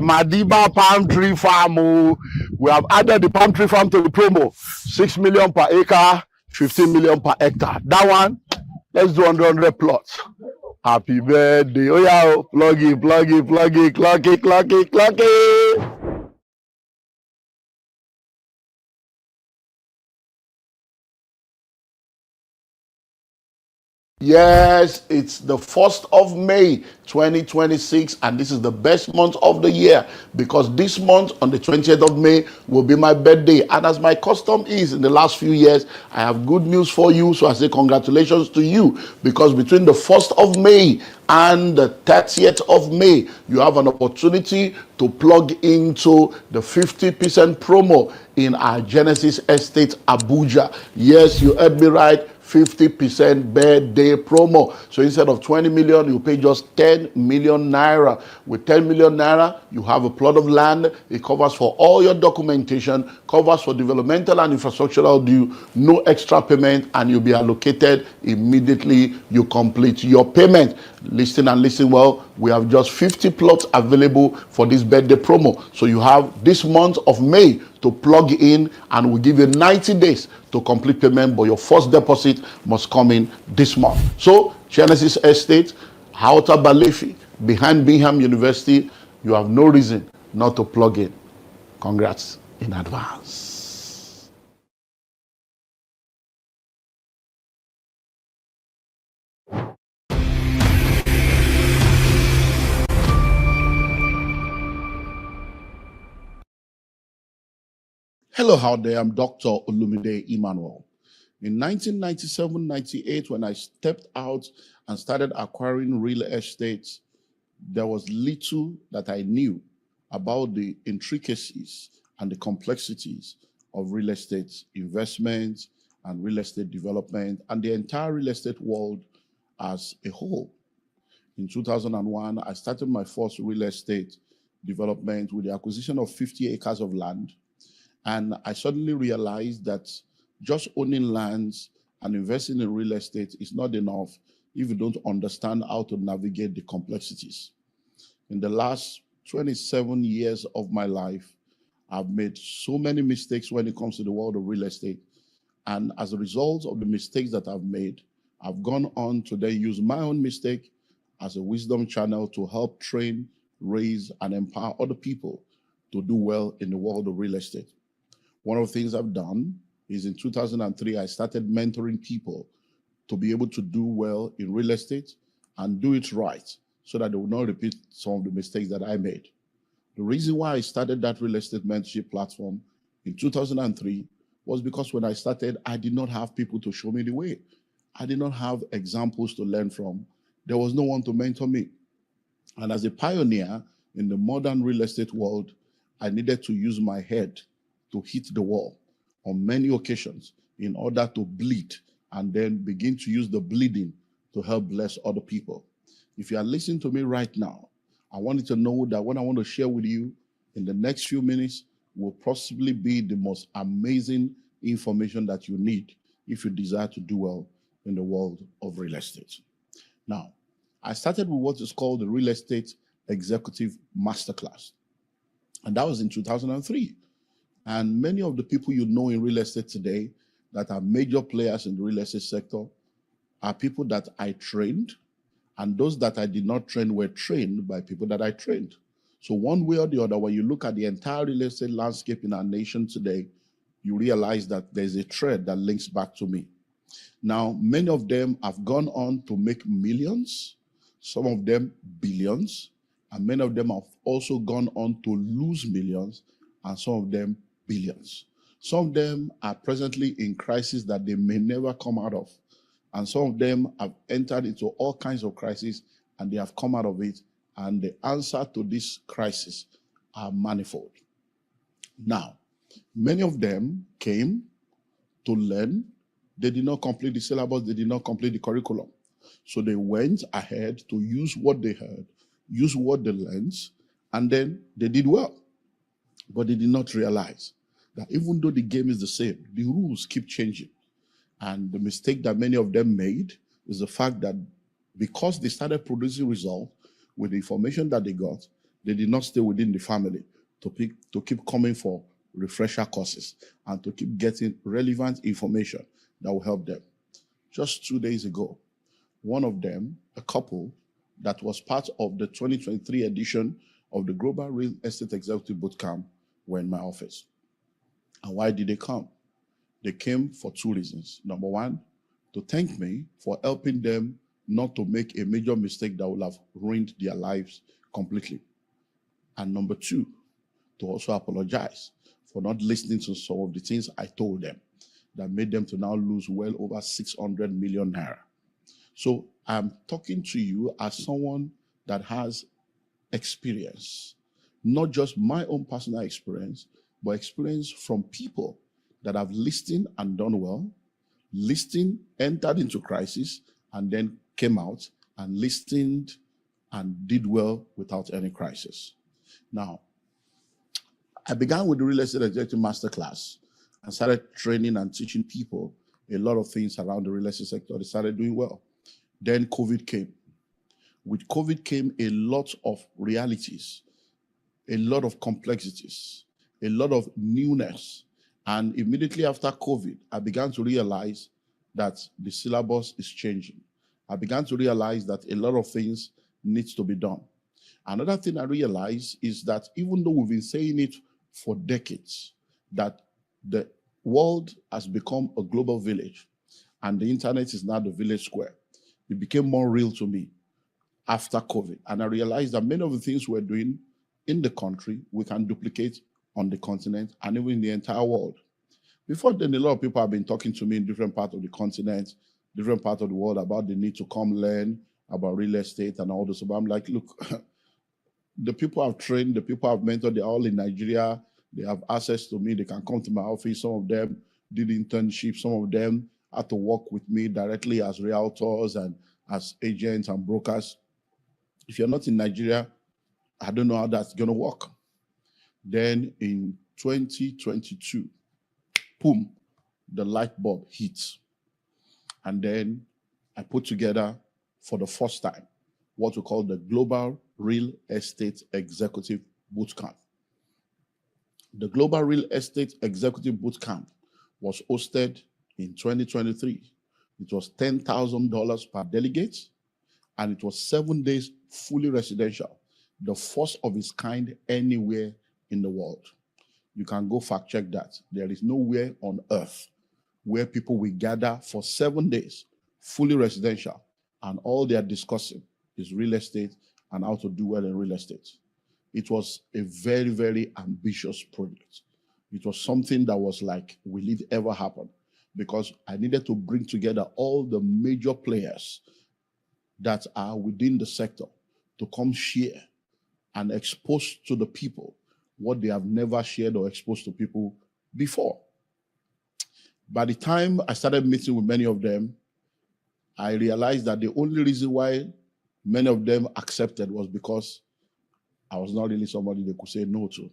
Madiba palm tree farm. Oh. We have added the palm tree farm to the promo. 6 million per acre, 15 million per hectare. That one, let's do 100 plots. Happy birthday. Oh yeah, plug it. Yes, it's the 1st of May 2026, and this is the best month of the year because this month on the 20th of May will be my birthday. And as my custom is in the last few years, I have good news for you. So I say congratulations to you because between the 1st of May and the 30th of May, you have an opportunity to plug into the 50% promo in our Genesis Estate Abuja. Yes, you heard me right. 50% birthday promo. So instead of 20 million, you pay just 10 million naira. With 10 million naira, you have a plot of land. It covers for all your documentation, covers for developmental and infrastructural due, no extra payment, and you'll be allocated immediately you complete your payment. Listen and listen well. We have just 50 plots available for this birthday promo. So you have this month of May to plug in, and we'll give you 90 days to complete payment, but your first deposit must come in this month. So Genesis Estate, Outer Balefi, behind Bingham University, you have no reason not to plug in. Congrats in advance. Hello out there, I'm Dr. Olumide Emmanuel. In 1997-98, when I stepped out and started acquiring real estate, there was little that I knew about the intricacies and the complexities of real estate investment and real estate development and the entire real estate world as a whole. In 2001, I started my first real estate development with the acquisition of 50 acres of land. And I suddenly realized that just owning lands and investing in real estate is not enough if you don't understand how to navigate the complexities. In the last 27 years of my life, I've made so many mistakes when it comes to the world of real estate. And as a result of the mistakes that I've made, I've gone on to then use my own mistake as a wisdom channel to help train, raise, and empower other people to do well in the world of real estate. One of the things I've done is in 2003, I started mentoring people to be able to do well in real estate and do it right so that they will not repeat some of the mistakes that I made. The reason why I started that real estate mentorship platform in 2003 was because when I started, I did not have people to show me the way. I did not have examples to learn from. There was no one to mentor me. And as a pioneer in the modern real estate world, I needed to use my head to hit the wall on many occasions in order to bleed and then begin to use the bleeding to help bless other people. If you are listening to me right now, I want you to know that what I want to share with you in the next few minutes will possibly be the most amazing information that you need if you desire to do well in the world of real estate. Now, I started with what is called the Real Estate Executive Masterclass, and that was in 2003. And many of the people you know in real estate today that are major players in the real estate sector are people that I trained, and those that I did not train were trained by people that I trained. So one way or the other, when you look at the entire real estate landscape in our nation today, you realize that there's a thread that links back to me. Now, many of them have gone on to make millions, some of them billions, and many of them have also gone on to lose millions, and some of them billions. Some of them are presently in crisis that they may never come out of. And some of them have entered into all kinds of crises and they have come out of it. And the answer to this crisis are manifold. Now, many of them came to learn, they did not complete the syllabus, they did not complete the curriculum. So they went ahead to use what they heard, use what they learned, and then they did well. But they did not realize that even though the game is the same, the rules keep changing. And the mistake that many of them made is the fact that because they started producing results with the information that they got, they did not stay within the family to keep coming for refresher courses and to keep getting relevant information that will help them. Just 2 days ago, one of them, a couple that was part of the 2023 edition of the Global Real Estate Executive Bootcamp, were in my office. And why did they come? They came for 2 reasons. Number one, to thank me for helping them not to make a major mistake that would have ruined their lives completely. And number 2, to also apologize for not listening to some of the things I told them that made them to now lose well over 600 million naira. So I'm talking to you as someone that has experience, not just my own personal experience, but experience from people that have listened and done well, listened, entered into crisis, and then came out and listened and did well without any crisis. Now, I began with the Real Estate Executive Masterclass and started training and teaching people a lot of things around the real estate sector. They started doing well. Then COVID came. With COVID came a lot of realities, a lot of complexities, a lot of newness. And immediately after COVID, I began to realize that the syllabus is changing. I began to realize that a lot of things needs to be done. Another thing I realized is that even though we've been saying it for decades, that the world has become a global village and the internet is now the village square, it became more real to me after COVID. And I realized that many of the things we're doing in the country, we can duplicate on the continent and even in the entire world. Before then, a lot of people have been talking to me in different parts of the continent, different parts of the world about the need to come learn about real estate and all this. But I'm like, look, the people I've trained, the people I've mentored, they're all in Nigeria. They have access to me. They can come to my office. Some of them did internships. Some of them had to work with me directly as realtors and as agents and brokers. If you're not in Nigeria, I don't know how that's going to work. Then in 2022, boom, the light bulb hits. And then I put together for the first time what we call the Global Real Estate Executive Bootcamp. The Global Real Estate Executive Bootcamp was hosted in 2023. It was $10,000 per delegate, and it was 7 days fully residential, the first of its kind anywhere in the world. You can go fact check that. There is nowhere on earth where people will gather for 7 days, fully residential, and all they are discussing is real estate and how to do well in real estate. It was a very, very ambitious project. It was something that was like, will it ever happen? Because I needed to bring together all the major players that are within the sector to come share and expose to the people what they have never shared or exposed to people before. By the time I started meeting with many of them, I realized that the only reason why many of them accepted was because I was not really somebody they could say no to.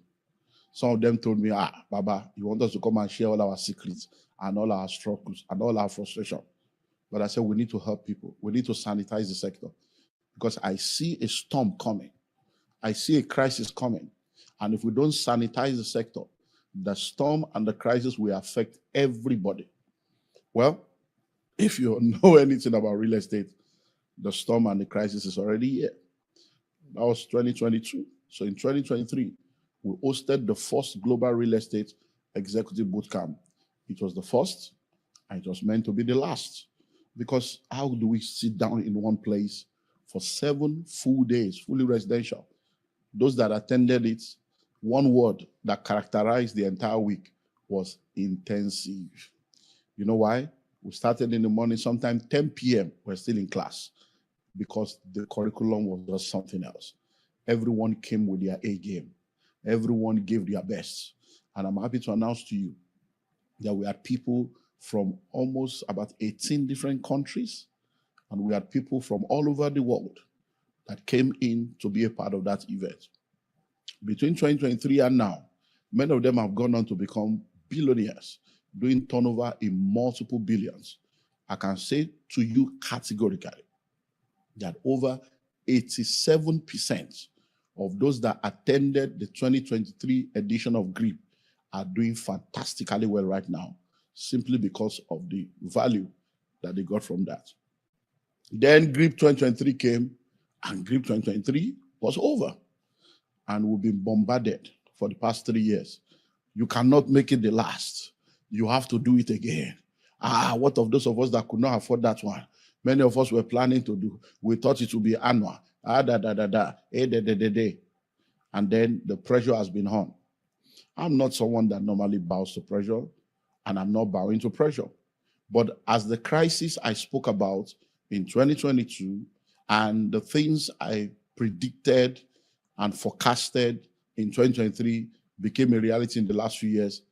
Some of them told me, Baba, you want us to come and share all our secrets and all our struggles and all our frustration. But I said, we need to help people. We need to sanitize the sector because I see a storm coming. I see a crisis coming. And if we don't sanitize the sector, the storm and the crisis will affect everybody. Well, if you know anything about real estate, the storm and the crisis is already here. That was 2022. So in 2023, we hosted the first Global Real Estate Executive Bootcamp. It was the first, and it was meant to be the last. Because how do we sit down in one place for 7 full days, fully residential? Those that attended it, one word that characterized the entire week was intensive. You know why? We started in the morning, sometime 10 p.m., we're still in class because the curriculum was just something else. Everyone came with their A game. Everyone gave their best. And I'm happy to announce to you that we had people from almost about 18 different countries, and we had people from all over the world that came in to be a part of that event. Between 2023 and now, many of them have gone on to become billionaires, doing turnover in multiple billions. I can say to you categorically that over 87% of those that attended the 2023 edition of GRIP are doing fantastically well right now, simply because of the value that they got from that. Then GRIP 2023 came, and GRIP 2023 was over. And we've been bombarded for the past 3 years. You cannot make it the last. You have to do it again. What of those of us that could not afford that one? Many of us were planning to do. We thought it would be annual. And then the pressure has been on. I'm not someone that normally bows to pressure, and I'm not bowing to pressure. But as the crisis I spoke about in 2022 and the things I predicted and forecasted in 2023 became a reality in the last few years,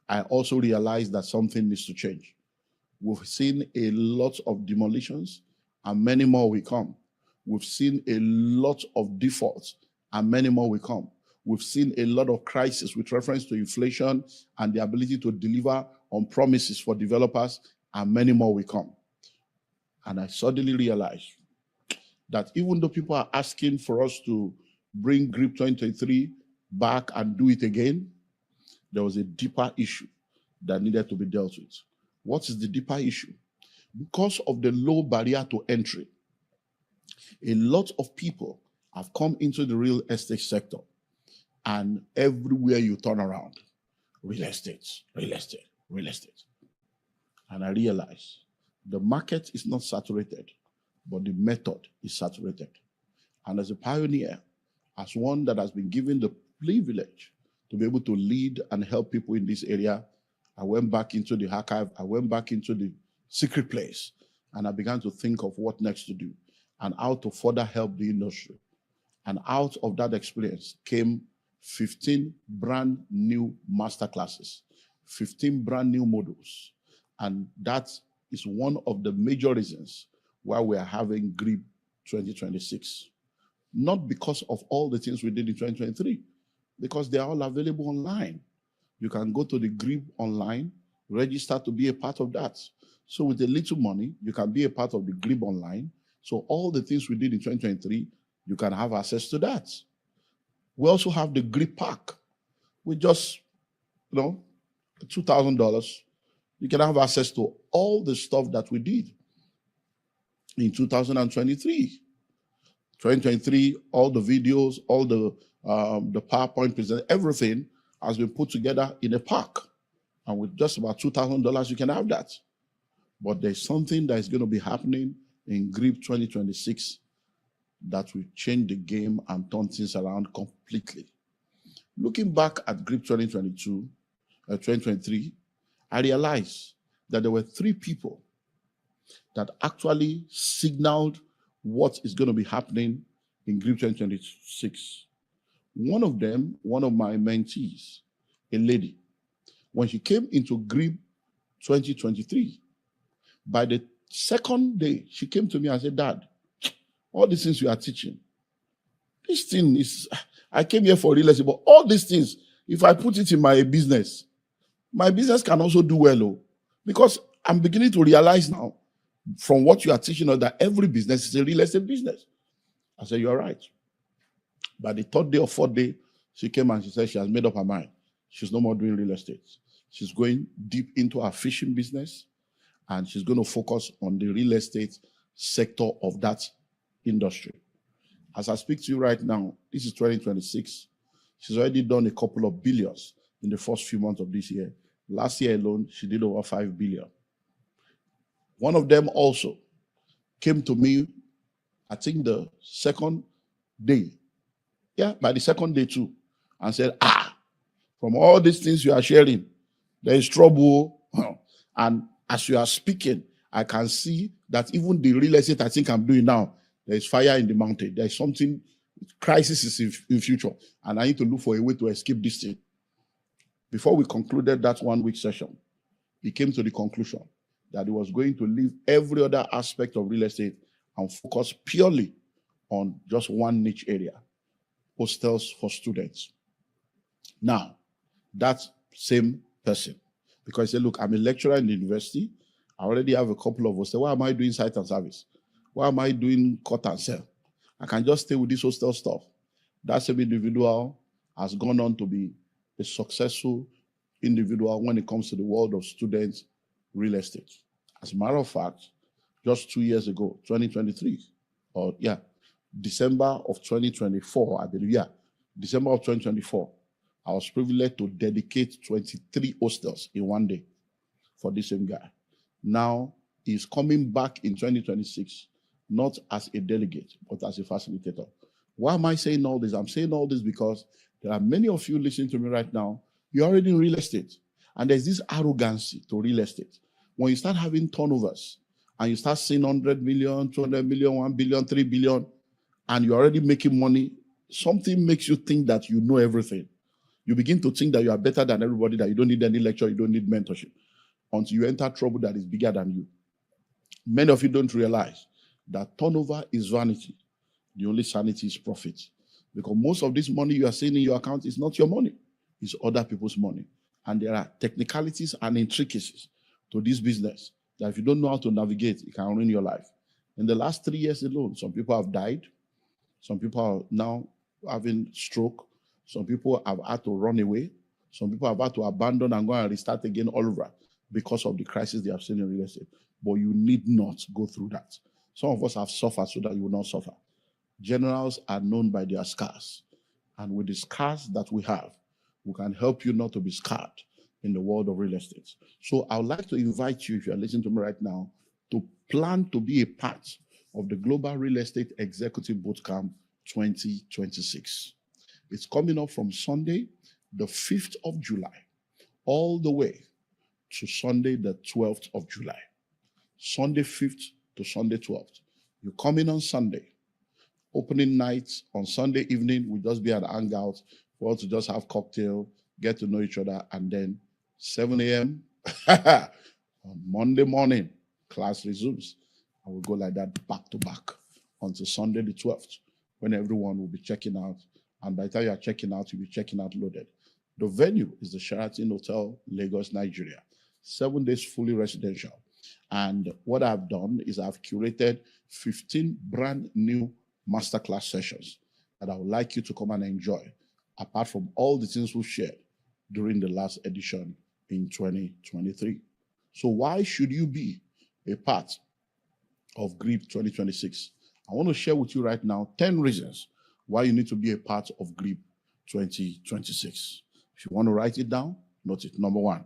I also realized that something needs to change. We've seen a lot of demolitions, and many more will come. We've seen a lot of defaults, and many more will come. We've seen a lot of crisis with reference to inflation and the ability to deliver on promises for developers, and many more will come. And I suddenly realized that even though people are asking for us to bring GRIP 2023 back and do it again, there was a deeper issue that needed to be dealt with. What is the deeper issue? Because of the low barrier to entry, a lot of people have come into the real estate sector, and everywhere you turn around, real estate, real estate, real estate. And I realized the market is not saturated, but the method is saturated. And as a pioneer, as one that has been given the privilege to be able to lead and help people in this area, I went back into the archive, I went back into the secret place, and I began to think of what next to do and how to further help the industry. And out of that experience came 15 brand new masterclasses, 15 brand new modules. And that is one of the major reasons why we are having GRIP 2026. Not because of all the things we did in 2023, because they are all available online. You can go to the GRIP online, register to be a part of that. So with a little money, you can be a part of the GRIP online. So all the things we did in 2023, you can have access to that. We also have the GRIP pack with just, $2,000. You can have access to all the stuff that we did in 2023. 2023, all the videos, all the PowerPoint present, everything has been put together in a pack. And with just about $2,000, you can have that. But there's something that is going to be happening in GRIP 2026 that will change the game and turn things around completely. Looking back at GRIP 2023, I realized that there were 3 people that actually signaled what is going to be happening in GRIP 2026. One of them, one of my mentees, a lady, when she came into GRIP 2023, by the second day, she came to me and said, "Dad, all these things you are teaching, this thing is, I came here for real estate, but all these things, if I put it in my business can also do well, because I'm beginning to realize now from what you are teaching us that every business is a real estate business." I said, "You're right." By the 3rd day or 4th day, she came and she said she has made up her mind. She's no more doing real estate. She's going deep into her fishing business, and she's going to focus on the real estate sector of that industry. As I speak to you right now, this is 2026. She's already done a couple of billions in the first few months of this year. Last year alone, she did over 5 billion. One of them also came to me, I think the second day. Yeah, by the second day too, and said, from all these things you are sharing, there is trouble. And as you are speaking, I can see that even the real estate I think I'm doing now, there is fire in the mountain. There is something, crisis is in future, and I need to look for a way to escape this thing. Before we concluded that 1 week session, he came to the conclusion that he was going to leave every other aspect of real estate and focus purely on just one niche area, hostels for students. Now, that same person, because he said, look, I'm a lecturer in the university. I already have a couple of hostels. Why am I doing site and service? Why am I doing cut and sell? I can just stay with this hostel stuff. That same individual has gone on to be a successful individual when it comes to the world of students real estate. As a matter of fact, just 2 years ago, 2023, December of 2024, I believe, December of 2024, I was privileged to dedicate 23 hostels in one day for this same guy. Now, he's coming back in 2026, not as a delegate, but as a facilitator. Why am I saying all this? I'm saying all this because there are many of you listening to me right now. You're already in real estate, and there's this arrogancy to real estate. When you start having turnovers, and you start seeing 100 million, 200 million, 1 billion, 3 billion, and you're already making money, something makes you think that you know everything. You begin to think that you are better than everybody, that you don't need any lecture, you don't need mentorship, until you enter trouble that is bigger than you. Many of you don't realize that turnover is vanity. The only sanity is profit. Because most of this money you are seeing in your account is not your money, it's other people's money. And there are technicalities and intricacies to this business that if you don't know how to navigate, it can ruin your life. In the last 3 years alone, some people have died. Some people are now having stroke. Some people have had to run away. Some people have had to abandon and go and restart again all over because of the crisis they have seen in real estate. But you need not go through that. Some of us have suffered so that you will not suffer. Generals are known by their scars. And with the scars that we have, we can help you not to be scarred in the world of real estate. So I would like to invite you, if you are listening to me right now, to plan to be a part of the Global Real Estate Executive Bootcamp 2026. It's coming up from Sunday, the 5th of July, all the way to Sunday, the 12th of July. Sunday 5th to Sunday 12th. You come in on Sunday. Opening night on Sunday evening will just be an hangout for us to just have cocktail, get to know each other, and then 7 a.m. on Monday morning, class resumes. And we'll go like that back to back until Sunday the 12th, when everyone will be checking out. And by the time you are checking out, you'll be checking out loaded. The venue is the Sheraton Hotel, Lagos, Nigeria. 7 days fully residential. And what I've done is I've curated 15 brand new masterclass sessions that I would like you to come and enjoy, apart from all the things we've shared during the last edition in 2023. So why should you be a part of GRIP 2026? I want to share with you right now 10 reasons why you need to be a part of GRIP 2026. If you want to write it down, note it. Number one,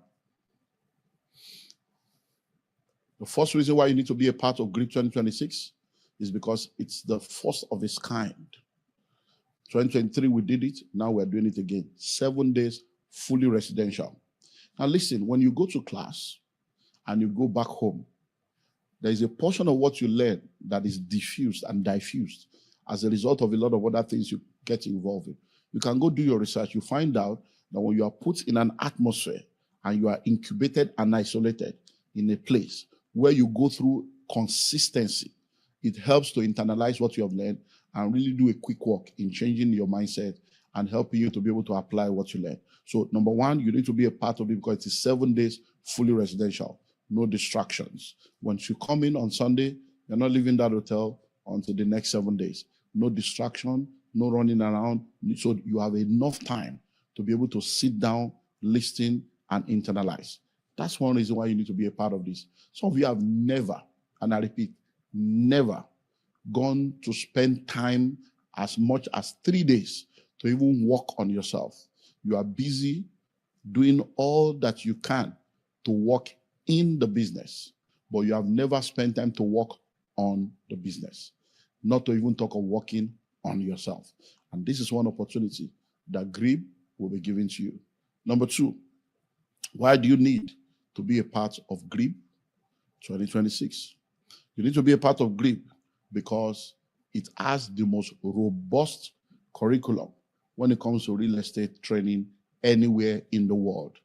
the first reason why you need to be a part of GRIP 2026 is because it's the first of its kind. 2023, we did it. Now we're doing it again. 7 days, fully residential. Now listen, when you go to class and you go back home, there is a portion of what you learn that is diffused and diffused as a result of a lot of other things you get involved in. You can go do your research. You find out that when you are put in an atmosphere and you are incubated and isolated in a place where you go through consistency, it helps to internalize what you have learned and really do a quick work in changing your mindset and helping you to be able to apply what you learn. So number one, you need to be a part of it because it is 7 days fully residential, no distractions. Once you come in on Sunday, you're not leaving that hotel until the next 7 days. No distraction, no running around. So you have enough time to be able to sit down, listen, and internalize. That's one reason why you need to be a part of this. Some of you have never, and I repeat, never gone to spend time as much as 3 days to even work on yourself. You are busy doing all that you can to work in the business, but you have never spent time to work on the business, not to even talk of working on yourself. And this is one opportunity that GRIP will be given to you. Number two, why do you need to be a part of GRIP 2026? You need to be a part of GRIP because it has the most robust curriculum when it comes to real estate training anywhere in the world.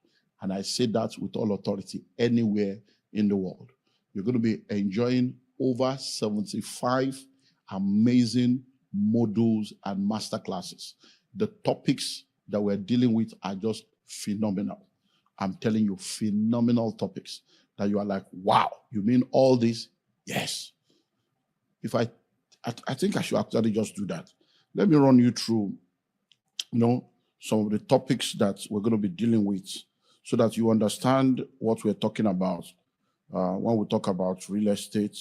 And I say that with all authority anywhere in the world. You're going to be enjoying over 75 amazing modules and masterclasses. The topics that we're dealing with are just phenomenal. I'm telling you, phenomenal topics that you are like, wow, you mean all this? Yes. If I think I should actually just do that. Let me run you through, some of the topics that we're going to be dealing with so that you understand what we're talking about when we talk about real estate.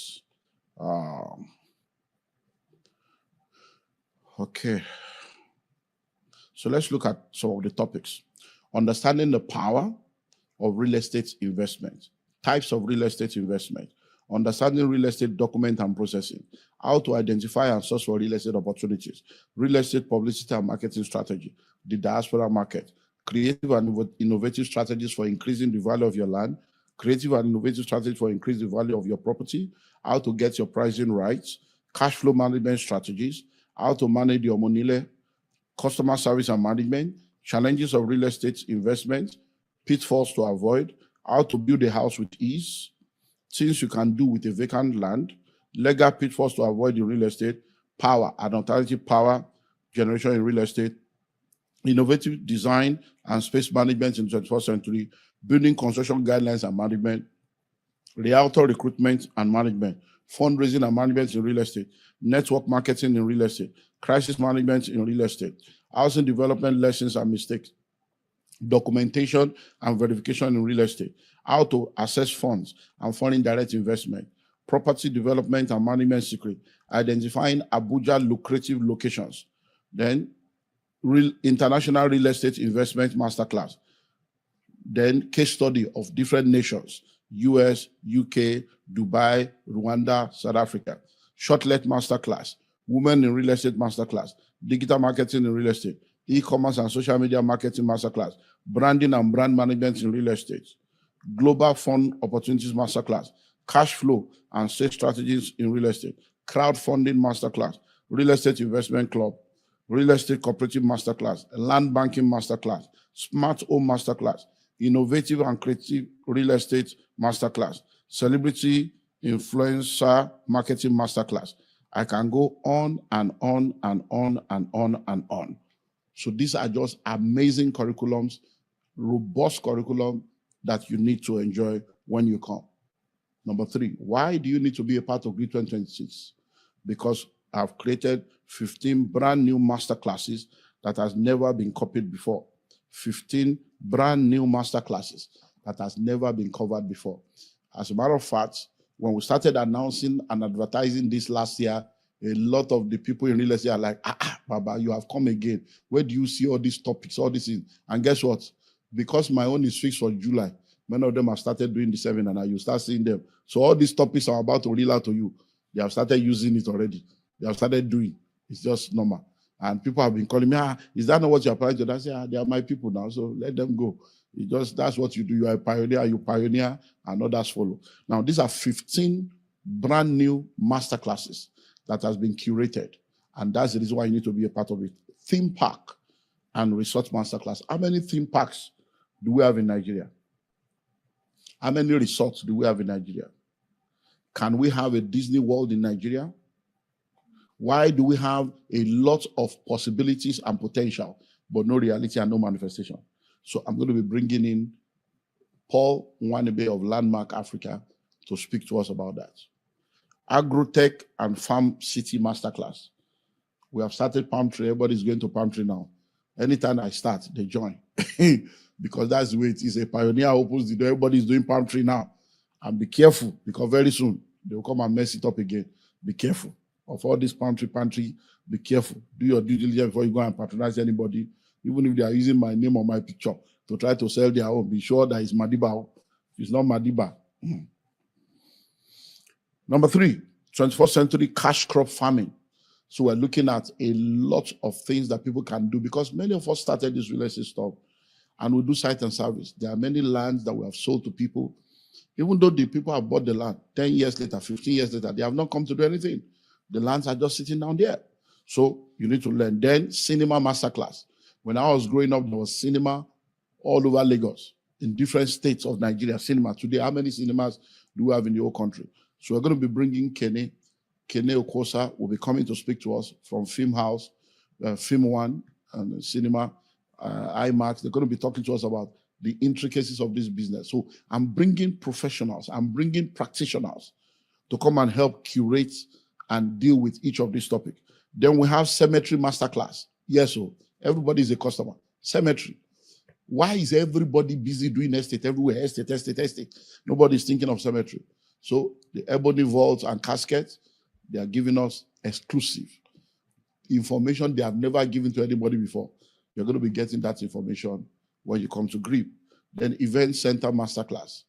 Okay. So let's look at some of the topics. Understanding the power of real estate investment, types of real estate investment, understanding real estate document and processing, how to identify and source for real estate opportunities, real estate publicity and marketing strategy, the diaspora market, creative and innovative strategies for increasing the value of your land, creative and innovative strategies for increasing the value of your property, how to get your pricing right, cash flow management strategies, how to manage your money, customer service and management, challenges of real estate investment, pitfalls to avoid, how to build a house with ease, things you can do with a vacant land, legal pitfalls to avoid in real estate, power and alternative power generation in real estate, innovative design and space management in the 21st century, building construction guidelines and management, realtor recruitment and management, fundraising and management in real estate, network marketing in real estate, crisis management in real estate, housing development lessons and mistakes, documentation and verification in real estate, how to assess funds and foreign direct investment, property development and management secret, identifying Abuja lucrative locations, then international real estate investment masterclass, then case study of different nations, US, UK, Dubai, Rwanda, South Africa, shortlet masterclass, women in real estate masterclass, digital marketing in real estate, e-commerce and social media marketing masterclass, branding and brand management in real estate, global fund opportunities masterclass, cash flow and sales strategies in real estate, crowdfunding masterclass, real estate investment club, real estate cooperative masterclass, land banking masterclass, smart home masterclass, innovative and creative real estate masterclass, celebrity influencer marketing masterclass. I can go on and on and on and on and on. So these are just amazing curriculums, robust curriculum that you need to enjoy when you come. Number 3, why do you need to be a part of Grid 2026? Because I've created 15 brand new masterclasses that has never been copied before. 15 brand new masterclasses that has never been covered before. As a matter of fact, when we started announcing and advertising this last year, a lot of the people in real estate are like, Baba, you have come again. Where do you see all these topics, all these things? And guess what? Because my own is fixed for July, many of them have started doing the seminar and you start seeing them. So all these topics I'm about to reel out to you, they have started using it already. They have started doing. It's just normal. And people have been calling me, is that not what you're applying to? I say, they are my people now, so let them go. It just, that's what you do. You are a pioneer, you pioneer, and others follow. Now, these are 15 brand new masterclasses that has been curated. And that's the reason why you need to be a part of it. Theme park and resort masterclass. How many theme parks do we have in Nigeria? How many resorts do we have in Nigeria? Can we have a Disney World in Nigeria? Why do we have a lot of possibilities and potential, but no reality and no manifestation? So I'm going to be bringing in Paul Nwanebe of Landmark Africa to speak to us about that. Agrotech and Farm City Masterclass. We have started Palm Tree. Everybody's going to Palm Tree now. Anytime I start, they join. Because that's the way it is. A pioneer opens the door. Everybody's doing Palm Tree now. And be careful, because very soon they will come and mess it up again. Be careful of all this pantry. Be careful. Do your due diligence before you go and patronize anybody. Even if they are using my name or my picture to try to sell their own, be sure that it's Madiba. It's not Madiba. Number 3, 21st century cash crop farming. So we're looking at a lot of things that people can do, because many of us started this real estate stuff and we do site and service. There are many lands that we have sold to people. Even though the people have bought the land, 10 years later, 15 years later, they have not come to do anything. The lands are just sitting down there. So you need to learn. Then cinema masterclass. When I was growing up, there was cinema all over Lagos. in different states of Nigeria, cinema. Today, how many cinemas do we have in the whole country? So we're going to be bringing Kene Okosa will be coming to speak to us from Film House, Film One, and Cinema, IMAX. They're going to be talking to us about the intricacies of this business. So I'm bringing professionals, I'm bringing practitioners to come and help curate and deal with each of these topics. Then we have cemetery masterclass. Yes, so everybody is a customer. Cemetery. Why is everybody busy doing estate everywhere? Estate. Nobody's thinking of cemetery. So the ebony vaults and caskets, they are giving us exclusive information they have never given to anybody before. You're going to be getting that information when you come to GRIP. Then Event Center Masterclass.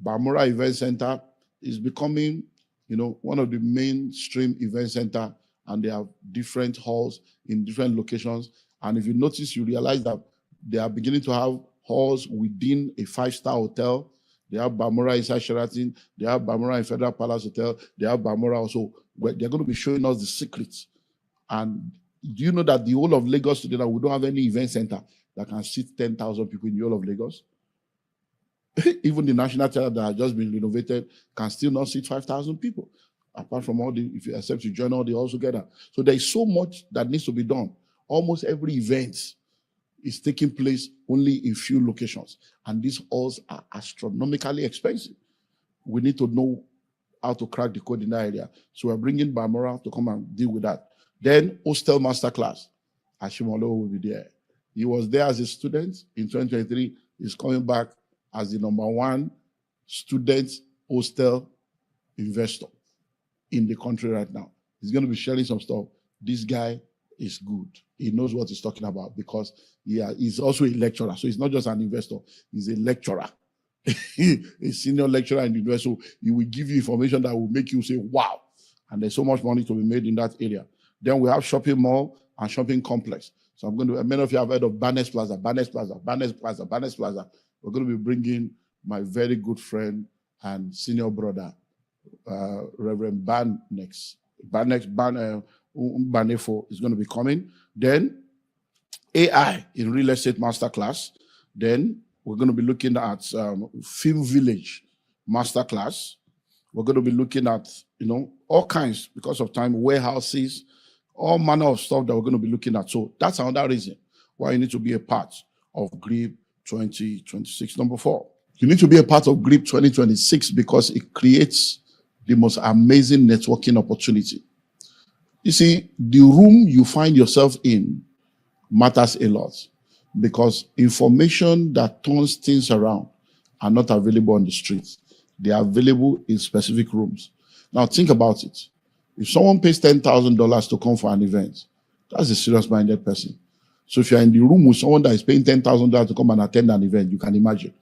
Bamura Event Center is becoming, one of the mainstream event center, and they have different halls in different locations. And if you notice, you realize that they are beginning to have halls within a 5-star hotel. They have Bamura inside Sheraton. They have Bamura in Federal Palace Hotel. They have Bamura also, where they're going to be showing us the secrets. And do you know that the whole of Lagos today, that we don't have any event center that can seat 10,000 people in the whole of Lagos? Even the National Theatre that has just been renovated can still not seat 5,000 people, apart from all the, if you accept to join all the halls together. So there is so much that needs to be done. Almost every event is taking place only in few locations, and these halls are astronomically expensive. We need to know how to crack the code in that area. So we're bringing Bamora to come and deal with that. Then Hostel Masterclass. Ashimolo will be there. He was there as a student in 2023. He's coming back as the #1 student hostel investor in the country right now. He's going to be sharing some stuff. This guy is good. He knows what he's talking about because he's also a lecturer. So he's not just an investor, he's a lecturer, a senior lecturer in the US. So he will give you information that will make you say, wow. And there's so much money to be made in that area. Then we have shopping mall and shopping complex. So many of you have heard of Barnes Plaza. We're going to be bringing my very good friend and senior brother, Reverend Banefo is going to be coming. Then AI in real estate masterclass. Then we're going to be looking at Film Village masterclass. We're going to be looking at, all kinds, because of time, warehouses, all manner of stuff that we're going to be looking at. So that's another reason why you need to be a part of GRIP 2026. Number 4, you need to be a part of GRIP 2026 because it creates the most amazing networking opportunity. You see, the room you find yourself in matters a lot because information that turns things around are not available on the streets. They are available in specific rooms. Now think about it. If someone pays $10,000 to come for an event, that's a serious-minded person. So if you're in the room with someone that is paying $10,000 to come and attend an event, you can imagine.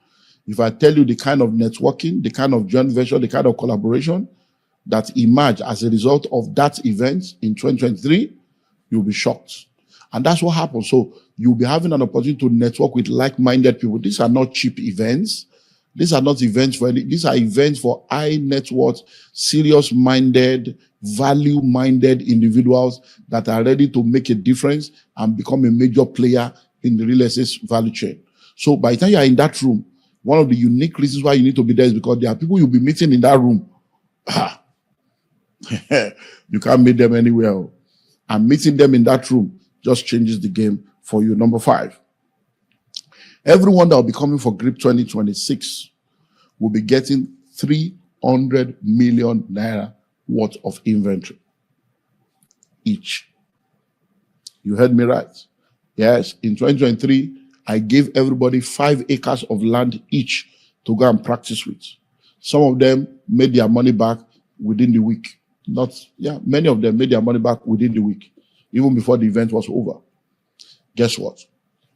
If I tell you the kind of networking, the kind of joint venture, the kind of collaboration that emerged as a result of that event in 2023, you'll be shocked. And that's what happens. So you'll be having an opportunity to network with like-minded people. These are not cheap events. These are not events for any, these are events for high net worth, serious-minded, value-minded individuals that are ready to make a difference and become a major player in the real estate value chain. So by the time you are in that room, one of the unique reasons why you need to be there is because there are people you'll be meeting in that room. You can't meet them anywhere. And meeting them in that room just changes the game for you. Number 5. Everyone that will be coming for GRIP 2026 will be getting 300 million naira worth of inventory each. You heard me right. Yes, in 2023, I gave everybody 5 acres of land each to go and practice with. Some of them made their money back within the week. Many of them made their money back within the week, even before the event was over. Guess what?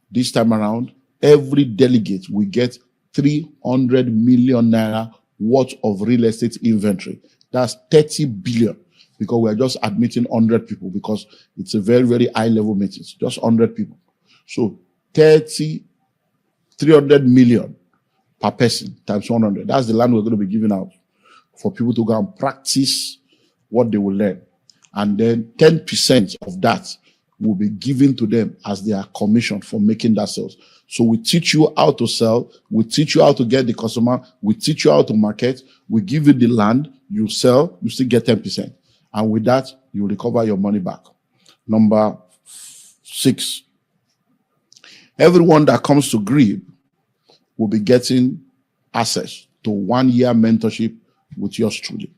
This time around, every delegate will get 300 million naira worth of real estate inventory. That's 30 billion because we're just admitting 100 people because it's a very, very high level meeting. It's just 100 people. So 300 million per person times 100. That's the land we're going to be giving out for people to go and practice what they will learn. And then 10% of that will be given to them as they are commissioned for making that sales. So we teach you how to sell. We teach you how to get the customer. We teach you how to market. We give you the land. You sell. You still get 10%. And with that, you recover your money back. Number 6. Everyone that comes to GRIB will be getting access to 1-year mentorship with yours truly.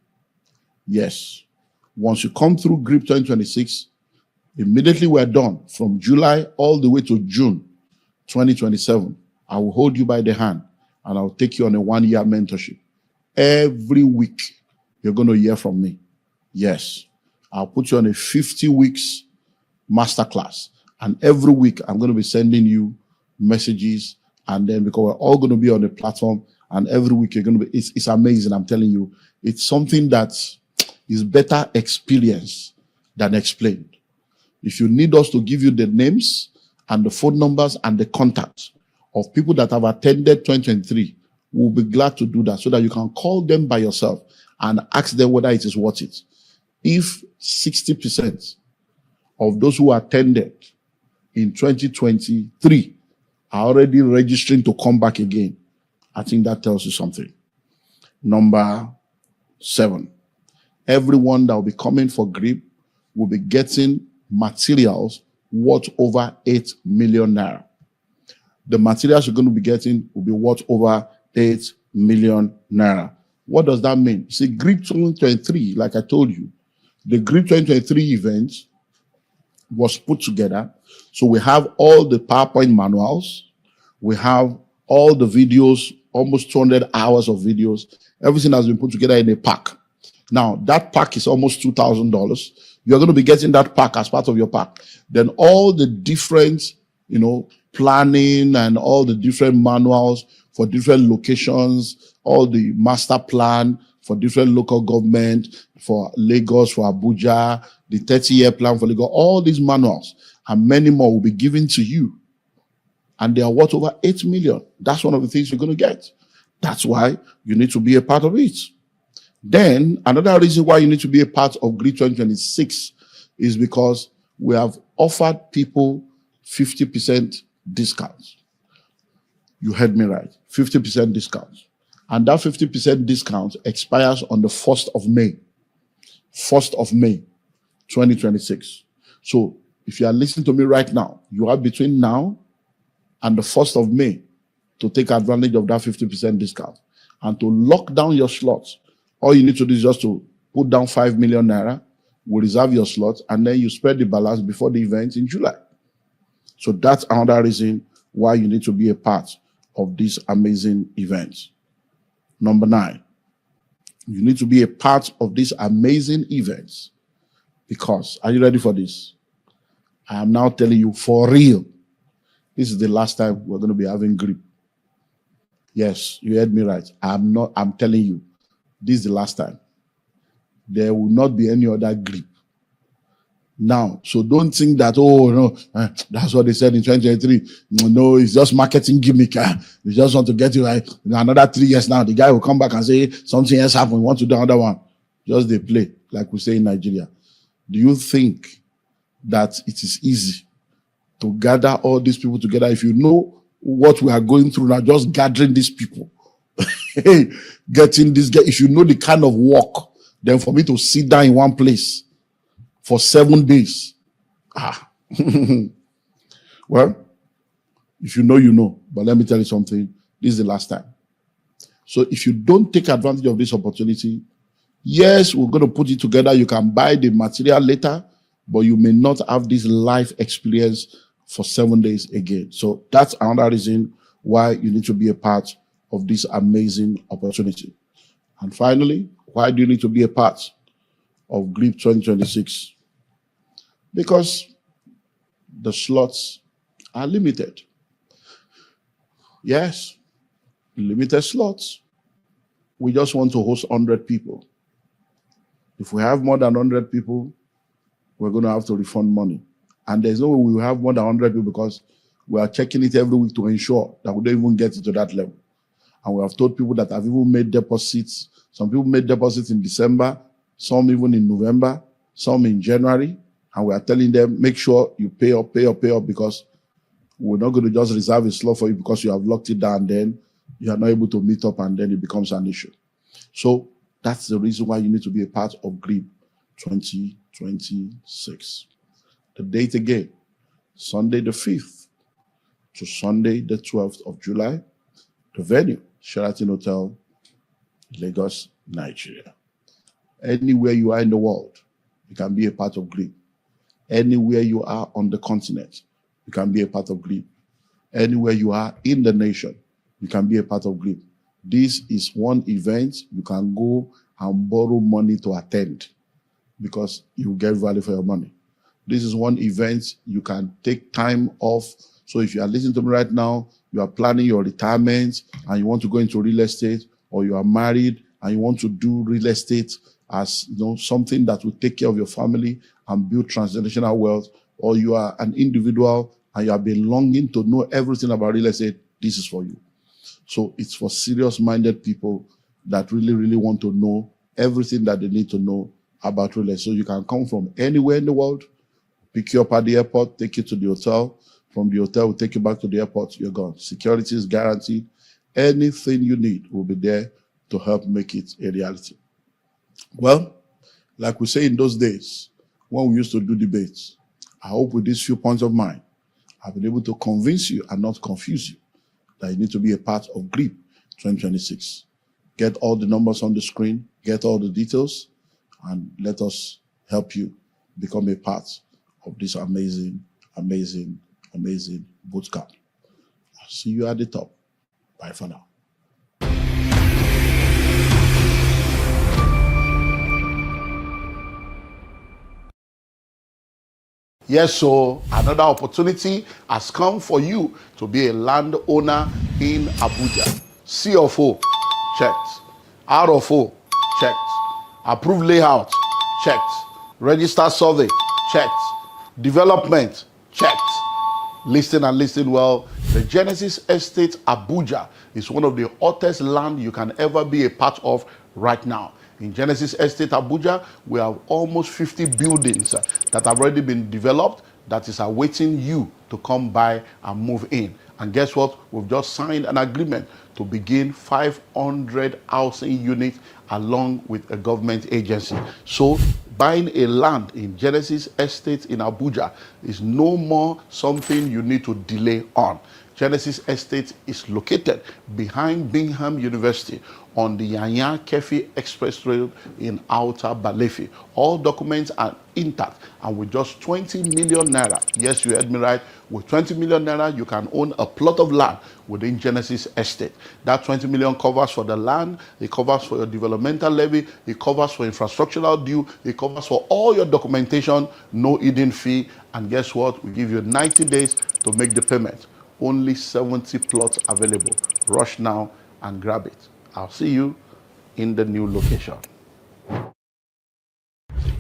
Yes. Once you come through GRIB 2026, immediately we're done. From July all the way to June 2027, I will hold you by the hand and I'll take you on a 1-year mentorship. Every week, you're going to hear from me. Yes. I'll put you on a 50 weeks masterclass. And every week, I'm going to be sending you messages. And then because we're all going to be on the platform, and every week you're going to be, it's amazing. I'm telling you, it's something that is better experienced than explained. If you need us to give you the names and the phone numbers and the contacts of people that have attended 2023, we'll be glad to do that so that you can call them by yourself and ask them whether it is worth it. If 60% of those who attended in 2023 are already registering to come back again, I think that tells you something. Number 7, everyone that will be coming for GRIB will be getting materials worth over 8 million naira. The materials you're going to be getting will be worth over 8 million naira. What does that mean? See, GRIB 2023, like I told you, the GRIB 2023 event was put together. So we have all the PowerPoint manuals. We have all the videos, almost 200 hours of videos. Everything has been put together in a pack. Now, that pack is almost $2,000. You're going to be getting that pack as part of your pack. Then all the different, planning and all the different manuals for different locations, all the master plan for different local government, for Lagos, for Abuja, the 30-year plan for Lagos, all these manuals and many more will be given to you. And they are worth over 8 million. That's one of the things you're going to get. That's why you need to be a part of it. Then another reason why you need to be a part of GRIB 2026 is because we have offered people 50% discounts. You heard me right. 50% discounts. And that 50% discount expires on the 1st of May. 1st of May, 2026. So if you are listening to me right now, you are between now and the 1st of May to take advantage of that 50% discount. And to lock down your slots, all you need to do is just to put down 5 million naira, we'll reserve your slots, and then you spread the balance before the event in July. So that's another reason why you need to be a part of this amazing event. Number 9, you need to be a part of these amazing events because, are you ready for this? I am now telling you for real, this is the last time we're going to be having GRIB. Yes, you heard me right. I'm telling you, this is the last time. There will not be any other GRIB. Now, so don't think that, oh, no, that's what they said in 2023. No, it's just marketing gimmick. You just want to get you in another 3 years now. The guy will come back and say, something else happened. We want to do another one. Just they play, like we say in Nigeria. Do you think that it is easy to gather all these people together? If you know what we are going through now, just gathering these people, if you know the kind of work, then for me to sit down in one place for 7 days. Well, if you know, you know. But let me tell you something. This is the last time. So if you don't take advantage of this opportunity, yes, we're going to put it together. You can buy the material later, but you may not have this life experience for 7 days again. So that's another reason why you need to be a part of this amazing opportunity. And finally, why do you need to be a part of GRIB 2026? Because the slots are limited. Yes, limited slots. We just want to host 100 people. If we have more than 100 people, we're going to have to refund money. And there's no way we will have more than 100 people because we are checking it every week to ensure that we don't even get to that level. And we have told people that have even made deposits. Some people made deposits in December, some even in November, some in January, And we are telling them, make sure you pay up, because we're not going to just reserve a slot for you because you have locked it down, then you are not able to meet up, and then it becomes an issue. So that's the reason why you need to be a part of GRIP 2026. The date again, Sunday the 5th to Sunday the 12th of July. The venue, Sheraton Hotel, Lagos, Nigeria. Anywhere you are in the world, you can be a part of GRIP. Anywhere you are on the continent, you can be a part of GRIP. Anywhere you are in the nation, you can be a part of GRIP. This is one event you can go and borrow money to attend because you get value for your money. This is one event you can take time off. So if you are listening to me right now, you are planning your retirement and you want to go into real estate, or you are married and you want to do real estate as something that will take care of your family and build transgenerational wealth, or you are an individual and you have been longing to know everything about real estate, this is for you. So it's for serious-minded people that really, really want to know everything that they need to know about real estate. So you can come from anywhere in the world, pick you up at the airport, take you to the hotel. From the hotel, we'll take you back to the airport. You're gone. Security is guaranteed. Anything you need will be there to help make it a reality. Well, like we say in those days, when we used to do debates, I hope with these few points of mine, I've been able to convince you and not confuse you that you need to be a part of GRIP 2026. Get all the numbers on the screen, get all the details, and let us help you become a part of this amazing, amazing, amazing bootcamp. I'll see you at the top. Bye for now. Yes, so another opportunity has come for you to be a landowner in Abuja. C of O, checked. R of O, checked. Approved layout, checked. Registered survey, checked. Development, checked. Listing and listing well. The Genesis Estate Abuja is one of the hottest land you can ever be a part of right now. In Genesis Estate Abuja, we have almost 50 buildings that have already been developed that is awaiting you to come by and move in. And guess what? We've just signed an agreement to begin 500 housing units along with a government agency. So buying a land in Genesis Estate in Abuja is no more something you need to delay on. Genesis Estate is located behind Bingham University on the Yanya Kefi Express Road in Outer Balefi. All documents are intact, and with just 20 million naira, yes, you heard me right, with 20 million naira, you can own a plot of land within Genesis Estate. That 20 million covers for the land, it covers for your developmental levy, it covers for infrastructural due, it covers for all your documentation, no hidden fee, and guess what? We give you 90 days to make the payment. Only 70 plots available. Rush now and grab it. I'll see you in the new location.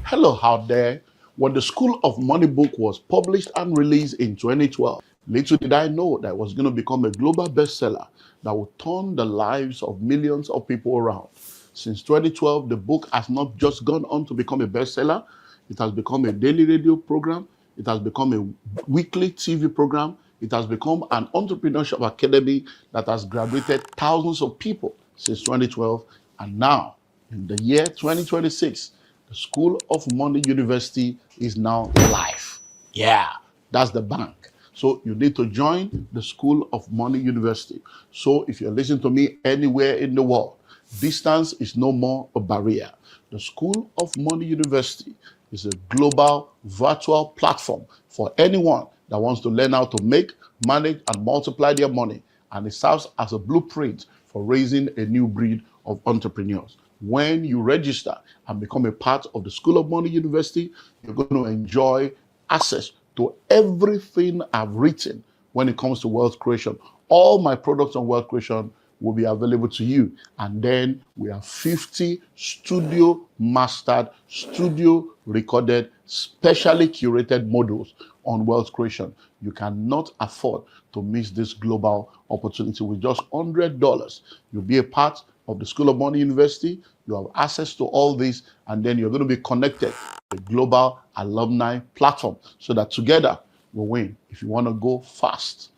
Hello out there. When the School of Money book was published and released in 2012, little did I know that it was going to become a global bestseller that would turn the lives of millions of people around. Since 2012, the book has not just gone on to become a bestseller, it has become a daily radio program, it has become a weekly TV program, it has become an entrepreneurship academy that has graduated thousands of people since 2012. And now, in the year 2026, the School of Money University is now live. Yeah, that's the bank. So you need to join the School of Money University. So if you're listening to me anywhere in the world, distance is no more a barrier. The School of Money University is a global virtual platform for anyone that wants to learn how to make, manage, and multiply their money. And it serves as a blueprint for raising a new breed of entrepreneurs. When you register and become a part of the School of Money University, you're going to enjoy access to everything I've written when it comes to wealth creation. All my products on wealth creation will be available to you. And then we have 50 studio mastered, studio recorded, specially curated modules on wealth creation. You cannot afford to miss this global opportunity. With just $100, you'll be a part of the School of Money University. You have access to all this, and then you're going to be connected to the global alumni platform so that together we win. If you want to go fast,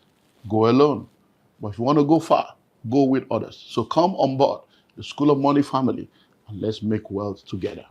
go alone. But if you want to go far, go with others. So come on board the School of Money family and let's make wealth together.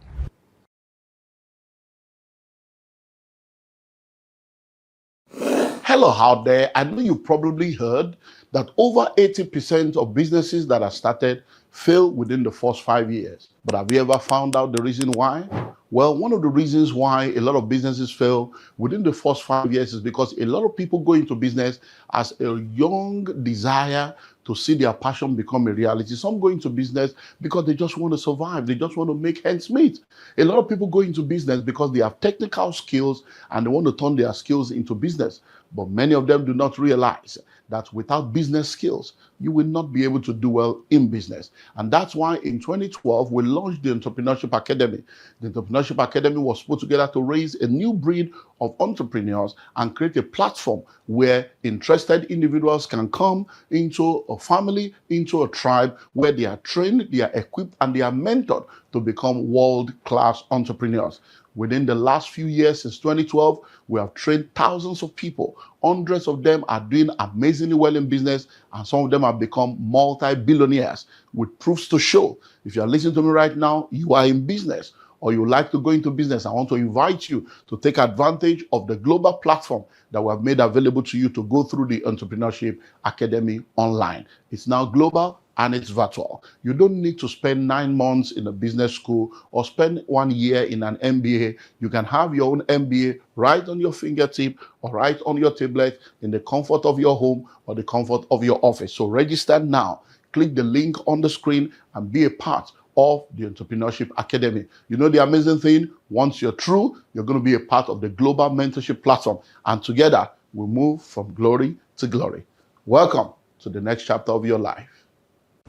Hello out there. I know you probably heard that over 80% of businesses that are started fail within the first 5 years. But have you ever found out the reason why? Well, one of the reasons why a lot of businesses fail within the first 5 years is because a lot of people go into business as a young desire to see their passion become a reality. Some go into business because they just want to survive. They just want to make ends meet. A lot of people go into business because they have technical skills and they want to turn their skills into business. But many of them do not realize that without business skills, you will not be able to do well in business. And that's why in 2012, we launched the Entrepreneurship Academy. The Entrepreneurship Academy was put together to raise a new breed of entrepreneurs and create a platform where interested individuals can come into a family, into a tribe where they are trained, they are equipped, and they are mentored to become world-class entrepreneurs. Within the last few years, since 2012, we have trained thousands of people. Hundreds of them are doing amazingly well in business, and some of them have become multi-billionaires with proofs to show. If you are listening to me right now, you are in business or you like to go into business. I want to invite you to take advantage of the global platform that we have made available to you to go through the Entrepreneurship Academy online. It's now global and it's virtual. You don't need to spend 9 months in a business school or spend 1 year in an MBA. You can have your own MBA right on your fingertip or right on your tablet in the comfort of your home or the comfort of your office. So register now. Click the link on the screen and be a part of the Entrepreneurship Academy. You know the amazing thing? Once you're through, you're going to be a part of the global mentorship platform. And together, we move from glory to glory. Welcome to the next chapter of your life.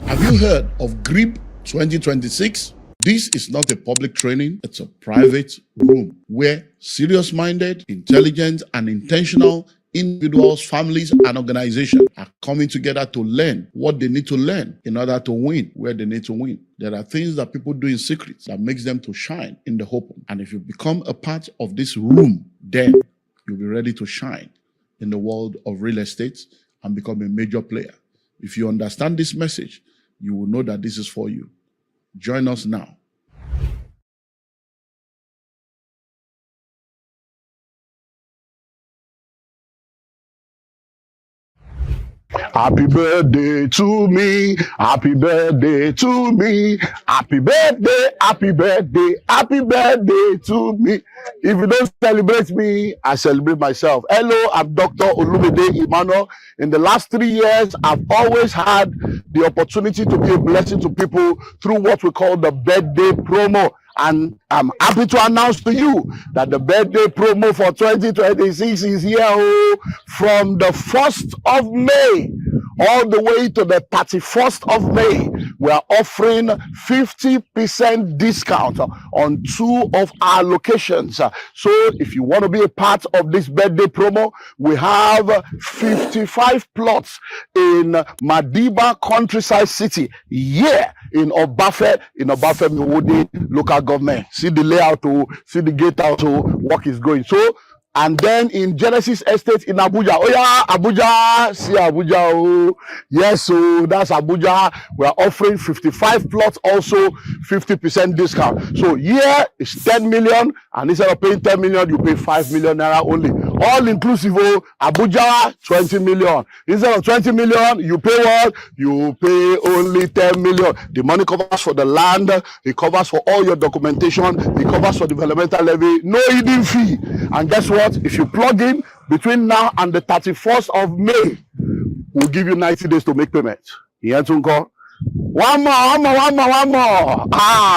Have you heard of GRIP 2026? This is not a public training, it's a private room where serious-minded, intelligent, and intentional individuals, families, and organizations are coming together to learn what they need to learn in order to win where they need to win. There are things that people do in secret that makes them to shine in the open. And if you become a part of this room, then you'll be ready to shine in the world of real estate and become a major player. If you understand this message, you will know that this is for you. Join us now. Happy birthday to me. Happy birthday to me. Happy birthday, happy birthday, happy birthday to me. If you don't celebrate me, I celebrate myself. Hello, I'm Dr. Olumide Emmanuel. In the last 3 years, I've always had the opportunity to be a blessing to people through what we call the birthday promo. And I'm happy to announce to you that the birthday promo for 2026 is here from the 1st of May all the way to the 31st of May. We are offering 50% discount on 2 of our locations. So if you want to be a part of this birthday promo, we have 55 plots in Madiba Countryside City. Yeah, in Obafe Miwodi local government. See the layout, see the gate out, work is going. So, and then in Genesis Estate in Abuja. Oh yeah, Abuja, see Abuja. Oh, yes, so that's Abuja. We are offering 55 plots, also 50% discount. So yeah, it's 10 million, and instead of paying 10 million, you pay 5 million naira only. All inclusive. Oh, Abuja, 20 million. Instead of 20 million, you pay what? You pay only 10 million. The money covers for the land, it covers for all your documentation, it covers for developmental levy, no hidden fee. And guess what? If you plug in between now and the 31st of May, we'll give you 90 days to make payment. One more.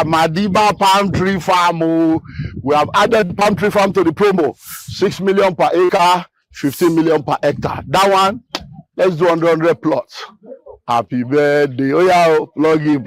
Madiba Palm Tree Farm. We have added Palm Tree Farm to the promo. 6 million per acre, 15 million per hectare. That one, let's do 100 plots. Happy birthday. Oh yeah, plug it.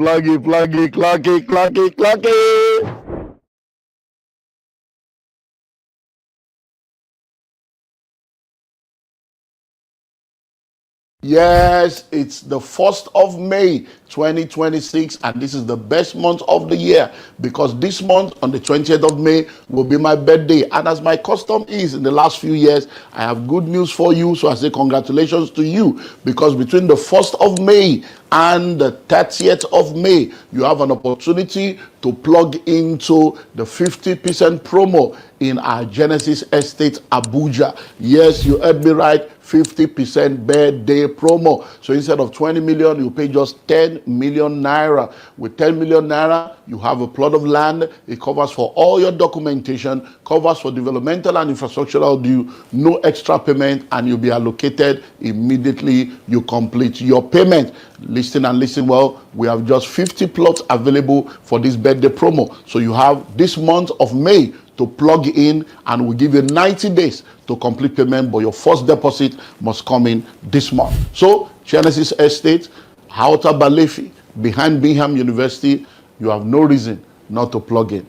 Yes, it's the 1st of May 2026, and this is the best month of the year because this month on the 20th of May will be my birthday. And as my custom is in the last few years, I have good news for you. So I say congratulations to you because between the 1st of May and the 30th of May, you have an opportunity to plug into the 50% promo in our Genesis Estate Abuja. Yes, you heard me right. 50% birthday promo. So instead of 20 million, you pay just 10 million naira. With 10 million naira, you have a plot of land. It covers for all your documentation, covers for developmental and infrastructural due, no extra payment, and you'll be allocated immediately you complete your payment. Listen and listen well. We have just 50 plots available for this birthday promo. So you have this month of May to plug in, and we'll give you 90 days to complete payment, but your first deposit must come in this month. So Genesis Estate, Outer Balefi, behind Bingham University, you have no reason not to plug in.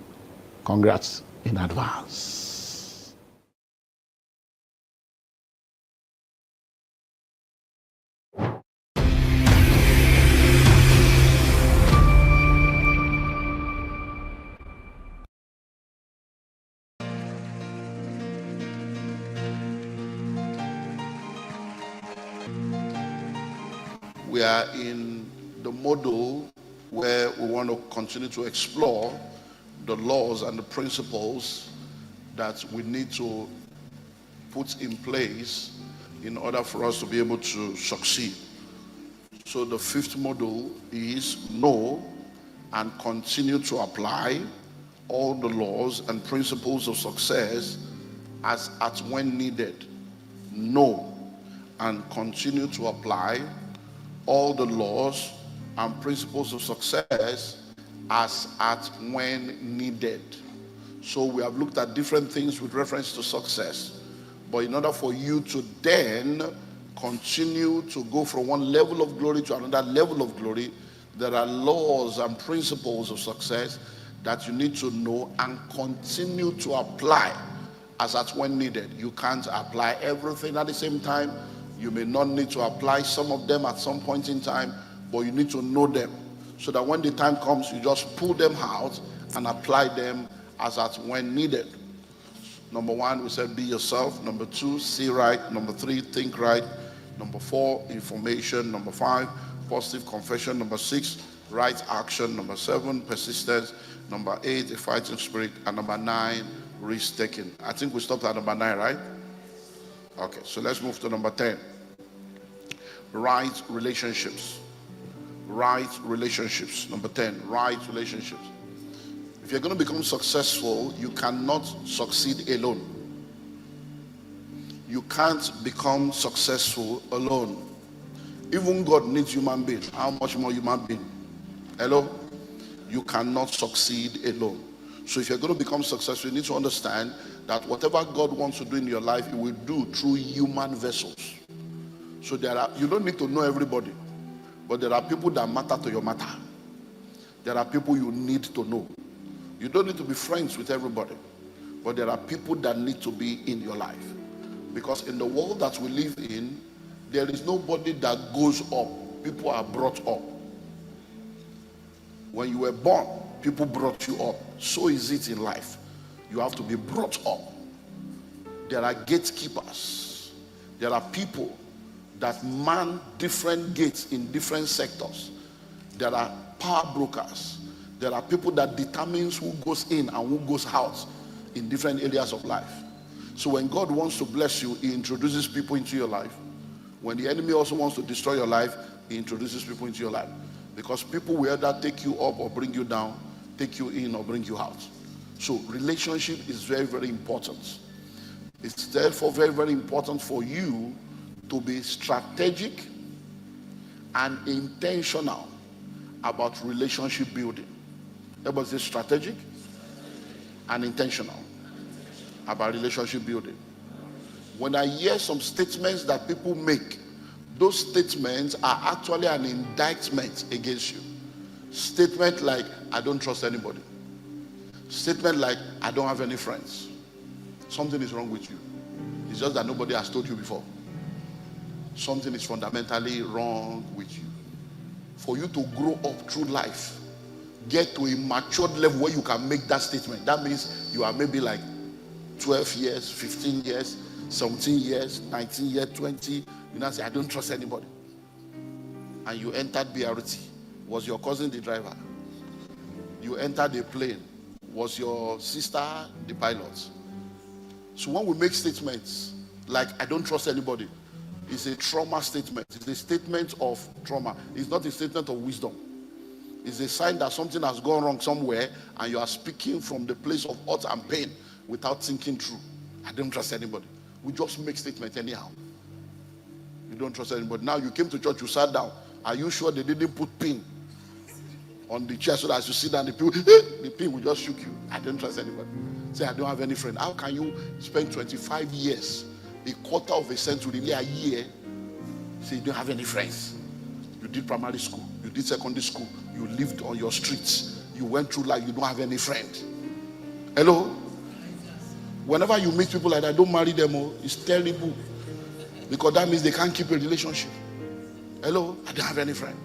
Congrats in advance. We are in the model where we want to continue to explore the laws and the principles that we need to put in place in order for us to be able to succeed. So the fifth model is know and continue to apply all the laws and principles of success as at when needed. Know and continue to apply all the laws and principles of success as at when needed. So we have looked at different things with reference to success. But in order for you to then continue to go from one level of glory to another level of glory, there are laws and principles of success that you need to know and continue to apply as at when needed. You can't apply everything at the same time. You may not need to apply some of them at some point in time, but you need to know them so that when the time comes, you just pull them out and apply them as at when needed. Number one, we said be yourself. Number two, see right. Number three, think right. Number four, information. Number five, positive confession. Number six, right action. Number seven, persistence. Number eight, a fighting spirit. And number nine, risk taking. I think we stopped at number 9, right? Okay, so let's move to number 10. Right relationships. Right relationships. Number 10, right relationships. If you're going to become successful, you cannot succeed alone. You can't become successful alone. Even God needs human being. How much more human being? Hello? You cannot succeed alone. So if you're going to become successful, you need to understand that whatever God wants to do in your life, He will do through human vessels. So you don't need to know everybody, but there are people that matter to your matter. There are people you need to know. You don't need to be friends with everybody, but there are people that need to be in your life. Because in the world that we live in, there is nobody that goes up. People are brought up. When you were born, people brought you up. So is it in life. You have to be brought up. There are gatekeepers. There are people that man different gates in different sectors. There are power brokers. There are people that determines who goes in and who goes out in different areas of life. So when God wants to bless you, He introduces people into your life. When the enemy also wants to destroy your life, He introduces people into your life. Because people will either take you up or bring you down, take you in or bring you out. So relationship is very, very important. It's therefore very, very important for you to be strategic and intentional about relationship building. Everybody say strategic and intentional about relationship building. When I hear some statements that people make, those statements are actually an indictment against you. Statement like, I don't trust anybody. Statement like, I don't have any friends. Something is wrong with you. It's just that nobody has told you before. something is fundamentally wrong with you. For you to grow up through life, get to a matured level where you can make that statement. That means you are maybe like 12 years, 15 years, 17 years, 19 years, 20. You now say, I don't trust anybody. And you entered BRT. Was your cousin the driver? You entered a plane. Was your sister the pilot? So when we make statements like, I don't trust anybody, it's a trauma statement. It's a statement of trauma. It's not a statement of wisdom. It's a sign that something has gone wrong somewhere and you are speaking from the place of hurt and pain without thinking through. I don't trust anybody. We just make statements anyhow. You don't trust anybody. Now you came to church, you sat down. Are you sure they didn't put pin on the chair so that as you sit down, the pin will just shook you? I don't trust anybody. Say, I don't have any friend. How can you spend 25 years, a quarter of a century, nearly a year, say you don't have any friends? You did primary school, you did secondary school, you lived on your streets, you went through life, you don't have any friend. Hello? Whenever you meet people like that, don't marry them. It's terrible. Because that means they can't keep a relationship. Hello? I don't have any friend.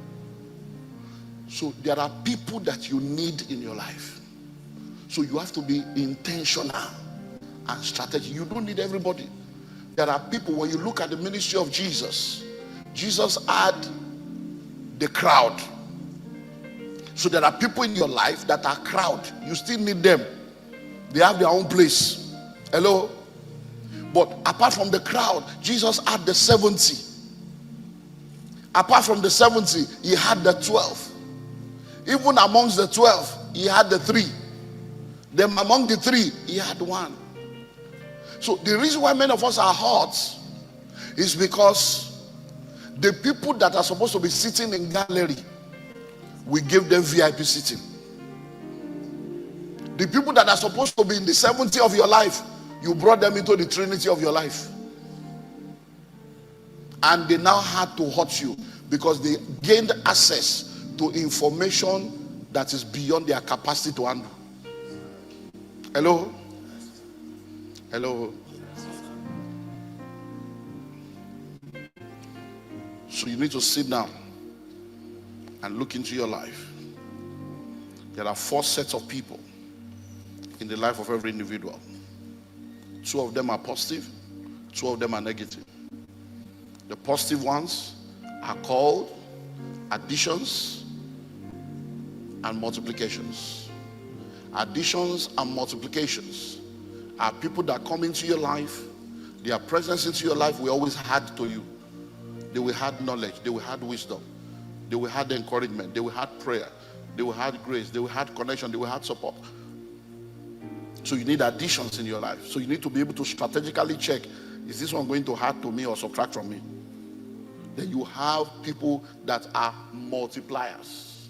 So there are people that you need in your life. So you have to be intentional and strategic. You don't need everybody. There are people, when you look at the ministry of Jesus, Jesus had the crowd. So there are people in your life that are crowd. You still need them. They have their own place. Hello? But apart from the crowd, Jesus had the 70. Apart from the 70, he had the 12. Even amongst the 12, he had the 3. Then among the 3, he had 1. So the reason why many of us are hot is because the people that are supposed to be sitting in gallery, we give them VIP sitting. The people that are supposed to be in the 70 of your life, you brought them into the Trinity of your life. And they now had to hurt you because they gained access to information that is beyond their capacity to handle. Hello? Hello? So you need to sit down and look into your life. There are 4 sets of people in the life of every individual. 2 of them are positive, 2 of them are negative. The positive ones are called additions and multiplications. Additions and multiplications are people that come into your life. Their presence into your life will always add to you. They will add knowledge, they will add wisdom, they will add encouragement, they will add prayer, they will add grace, they will add connection, they will add support. So you need additions in your life. So you need to be able to strategically check, is this one going to add to me or subtract from me? Then you have people that are multipliers.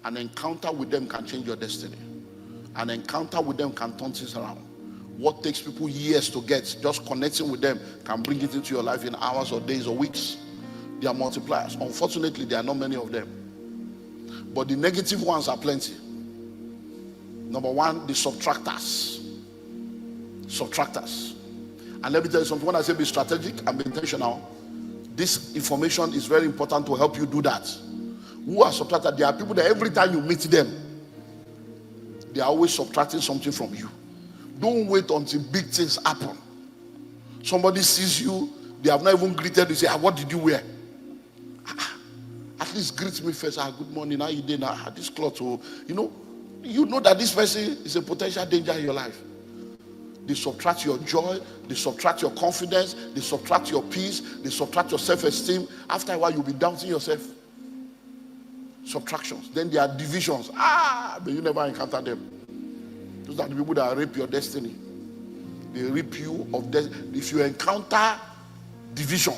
An encounter with them can change your destiny. An encounter with them can turn things around. What takes people years to get, just connecting with them can bring it into your life in hours or days or weeks. They are multipliers. Unfortunately, there are not many of them. But the negative ones are plenty. Number 1, the subtractors. Subtractors. And let me tell you something. When I say be strategic and be intentional, this information is very important to help you do that. Who are subtractors? There are people that every time you meet them, they are always subtracting something from you. Don't wait until big things happen. Somebody sees you, they have not even greeted you, say, what did you wear? At least greet me first. Good morning, how you doing? This cloth, you know that this person is a potential danger in your life. They subtract your joy, they subtract your confidence, they subtract your peace, they subtract your self-esteem. After a while, you'll be doubting yourself. Subtractions. Then there are divisions. But you never encounter them. Those are the people that rape your destiny. They rape you of destiny. If you encounter division,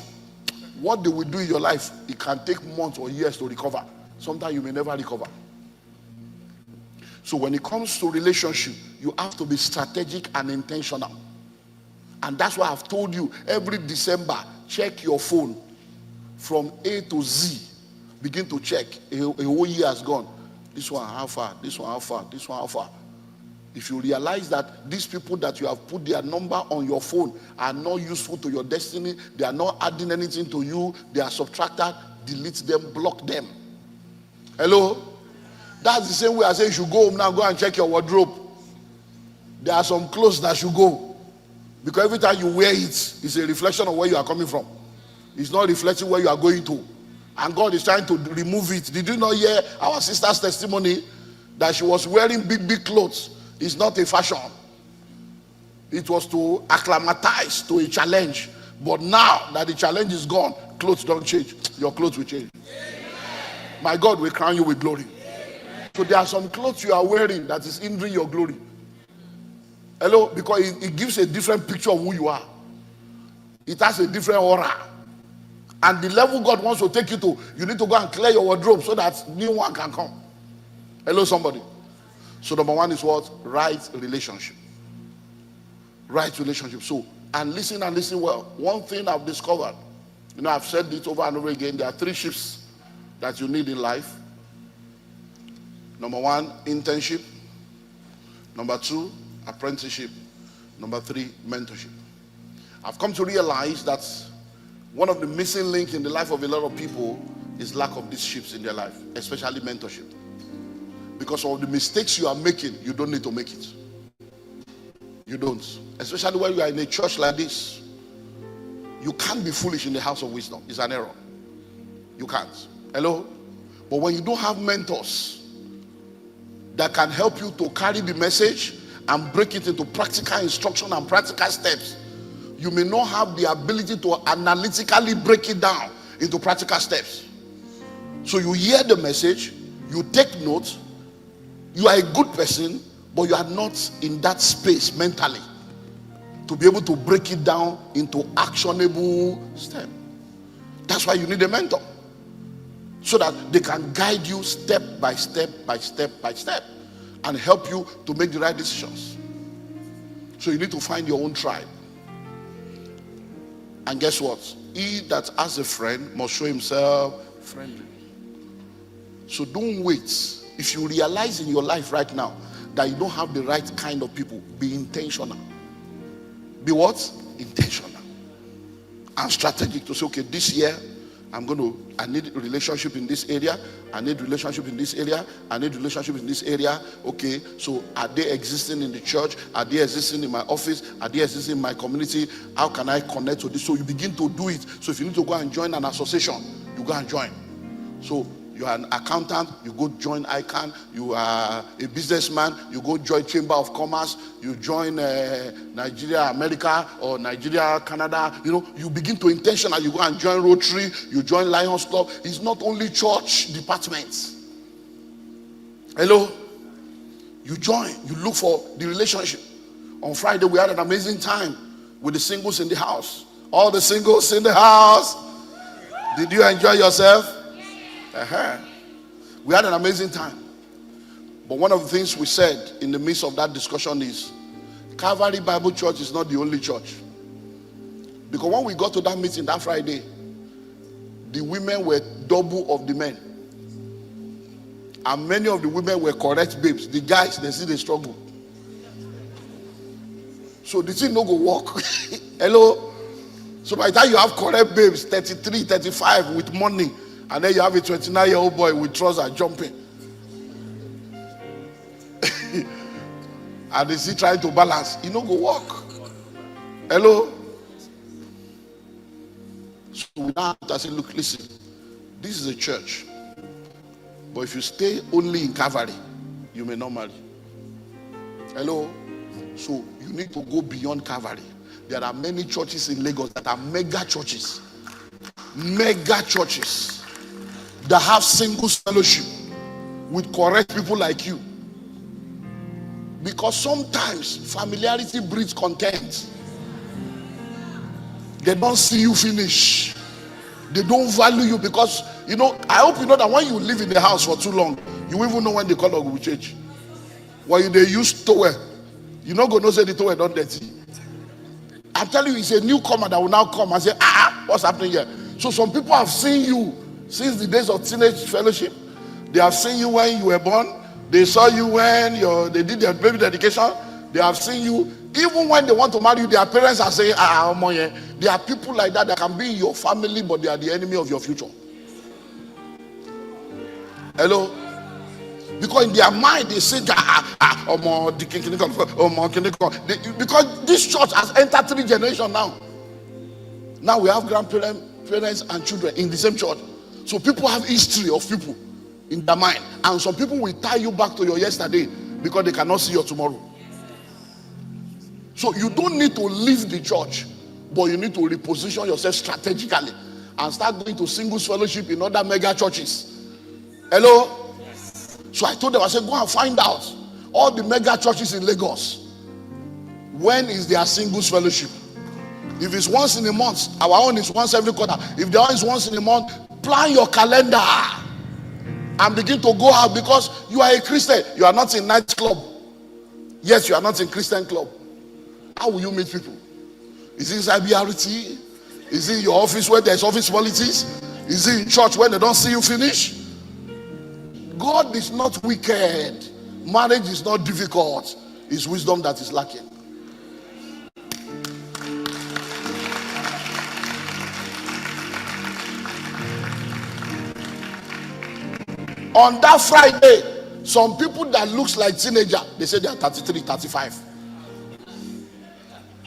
what they will do in your life, it can take months or years to recover. Sometimes you may never recover. So when it comes to relationship, you have to be strategic and intentional. And that's why I've told you, every December, check your phone from A to Z. Begin to check. A whole year has gone. This one, how far? This one, how far? This one, how far? If you realize that these people that you have put their number on your phone are not useful to your destiny, they are not adding anything to you, they are subtracted, delete them, block them. Hello? That's the same way I say you should go home now, go and check your wardrobe. There are some clothes that should go. Because every time you wear it, it's a reflection of where you are coming from. It's not reflecting where you are going to. And God is trying to remove it. Did you not hear our sister's testimony that she was wearing big clothes? It's not a fashion. It was to acclimatize to a challenge. But now that the challenge is gone, clothes don't change. Your clothes will change. My God will crown you with glory. So there are some clothes you are wearing that is hindering your glory. Hello? Because it gives a different picture of who you are. It has a different aura. And the level God wants to take you to, you need to go and clear your wardrobe so that new one can come. Hello, somebody. So number one is what? Right relationship. Right relationship. So, and listen well. One thing I've discovered, I've said this over and over again, there are 3 shifts that you need in life. Number 1, internship. Number 2, apprenticeship. Number 3, mentorship. I've come to realize that one of the missing links in the life of a lot of people is lack of these shifts in their life, especially mentorship. Because of the mistakes you are making, you don't need to make it. You don't. Especially when you are in a church like this. You can't be foolish in the house of wisdom. It's an error. You can't. Hello? But when you don't have mentors that can help you to carry the message and break it into practical instruction and practical steps, you may not have the ability to analytically break it down into practical steps. So you hear the message, you take notes, you are a good person, but you are not in that space mentally to be able to break it down into actionable steps. That's why you need a mentor, so that they can guide you step by step by step by step and help you to make the right decisions. So you need to find your own tribe. And guess what? He that has a friend must show himself friendly. So don't wait. If you realize in your life right now that you don't have the right kind of people, be intentional. Be what? Intentional. And strategic to say, okay, this year I need a relationship in this area. I need relationship in this area. I need relationship in this area. Okay, so are they existing in the church? Are they existing in my office? Are they existing in my community? How can I connect to this? So you begin to do it. So if you need to go and join an association, you go and join. So you are an accountant, you go join ICANN. You are a businessman, you go join Chamber of Commerce. You join Nigeria, America, or Nigeria, Canada. You begin to intentional. You go and join Rotary, you join Lions Club. It's not only church departments. Hello? You join, you look for the relationship. On Friday, we had an amazing time with the singles in the house. All the singles in the house. Did you enjoy yourself? We had an amazing time. But one of the things we said in the midst of that discussion is Calvary Bible Church is not the only church. Because when we got to that meeting that Friday, the women were double of the men. And many of the women were correct babes. The guys, they see the struggle. So the thing no go work. Hello? So by the time you have correct babes, 33, 35 with money, and then you have a 29-year-old boy with trousers jumping. And they see trying to balance. It no go work. Hello? So we now have to say, look, listen. This is a church. But if you stay only in Calvary, you may not marry. Hello? So you need to go beyond Calvary. There are many churches in Lagos that are mega churches. Mega churches. That have singles fellowship with correct people like you. Because sometimes familiarity breeds contempt. They don't see you finish. They don't value you because, I hope you know that when you live in the house for too long, you even know when the color will change. When they use towel, you're not going to say the towel not dirty. I'm telling you, it's a newcomer that will now come and say, what's happening here? So some people have seen you since the days of teenage fellowship. They have seen you when you were born. They saw you when they did their baby dedication. They have seen you. Even when they want to marry you, their parents are saying, there are people like that can be in your family, but they are the enemy of your future. Hello? Because in their mind they say because this church has entered 3 generations now. Now we have grandparents, parents, and children in the same church. So people have history of people in their mind, and some people will tie you back to your yesterday because they cannot see your tomorrow. So you don't need to leave the church, but you need to reposition yourself strategically and start going to singles fellowship in other mega churches. Hello? So I told them, I said, go and find out all the mega churches in Lagos. When is their singles fellowship? If it's once in a month, our own is once every quarter. If their own is once in a month, plan your calendar and begin to go out, because you are a Christian. You are not in nightclub. Yes, you are not in Christian club. How will you meet people? Is it inside BRT? Is it in your office where there's office politics? Is it in church when they don't see you finish? God is not wicked. Marriage is not difficult. It's wisdom that is lacking. On that Friday, some people that looks like teenager, they say they are 33, 35.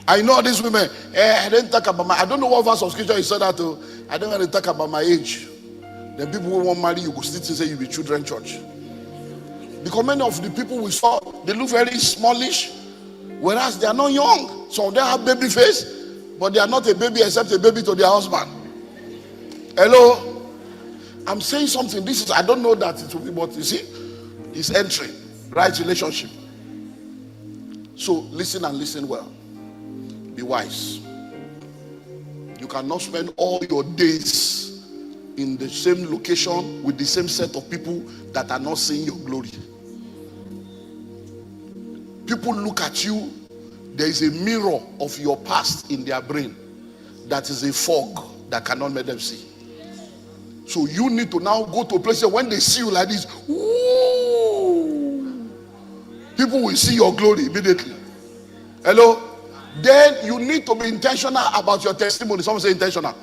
I know these women. I didn't talk about I don't know what verse of scripture you said that to. I don't want to talk about my age. The people who won't marry you will still say you be children church. Because many of the people we saw, they look very smallish, whereas they are not young. Some of them have baby face, but they are not a baby except a baby to their husband. Hello? I'm saying something. This is, I don't know that it will be, but you see, it's entering. Right relationship. So listen and listen well. Be wise. You cannot spend all your days in the same location with the same set of people that are not seeing your glory. People look at you, there is a mirror of your past in their brain that is a fog that cannot make them see. So you need to now go to a place where when they see you like this, ooh, people will see your glory immediately. Hello? Then you need to be intentional about your testimony. Someone say intentional.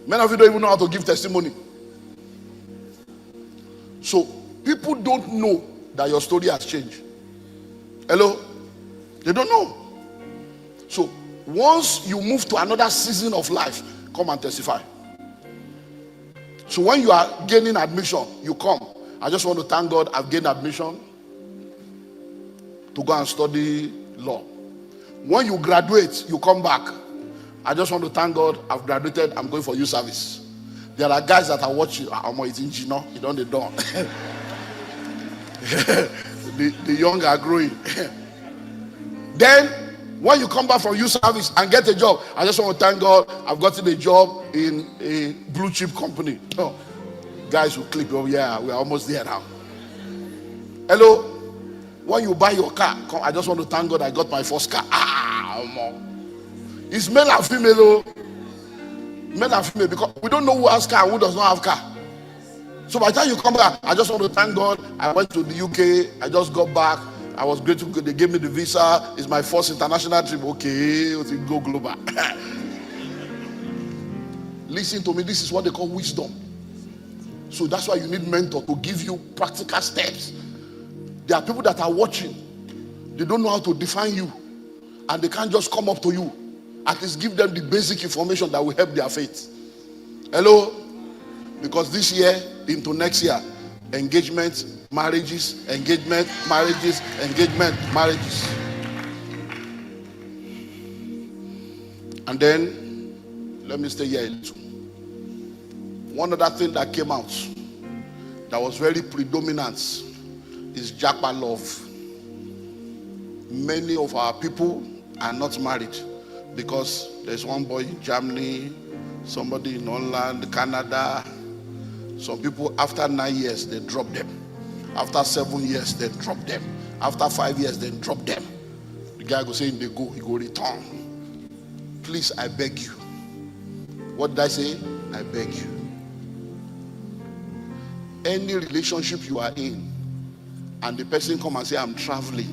Many of you don't even know how to give testimony. So people don't know that your story has changed. Hello? They don't know. So once you move to another season of life, come and testify. So when you are gaining admission, you come. I just want to thank God I've gained admission to go and study law. When you graduate, you come back. I just want to thank God I've graduated. I'm going for youth service. There are guys that are watching. I'm eating Gino. You don't the dawn. The young are growing. Then when you come back from youth service and get a job, I just want to thank God I've gotten a job in a blue chip company. Oh, guys will click. Oh yeah, we're almost there now. Hello. When you buy your car, I just want to thank God I got my first car. It's male and female. Male and female, because we don't know who has car and who does not have car. So by the time you come back, I just want to thank God I went to the UK. I just got back. I was grateful. They gave me the visa. It's my first international trip. Okay, go global. Listen to me. This is what they call wisdom. So that's why you need mentor to give you practical steps. There are people that are watching. They don't know how to define you. And they can't just come up to you. At least give them the basic information that will help their faith. Hello? Because this year into next year, engagement, marriages, engagement, marriages, engagement, marriages. And then, let me stay here a little. One other thing that came out that was very predominant is Japa love. Many of our people are not married because there's one boy in Germany, somebody in Holland, Canada. Some people after 9 years they drop them. After 7 years they drop them. After 5 years they drop them. The guy go say they go, he go return. Please, I beg you. What did I say? I beg you. Any relationship you are in, and the person come and say, I'm traveling,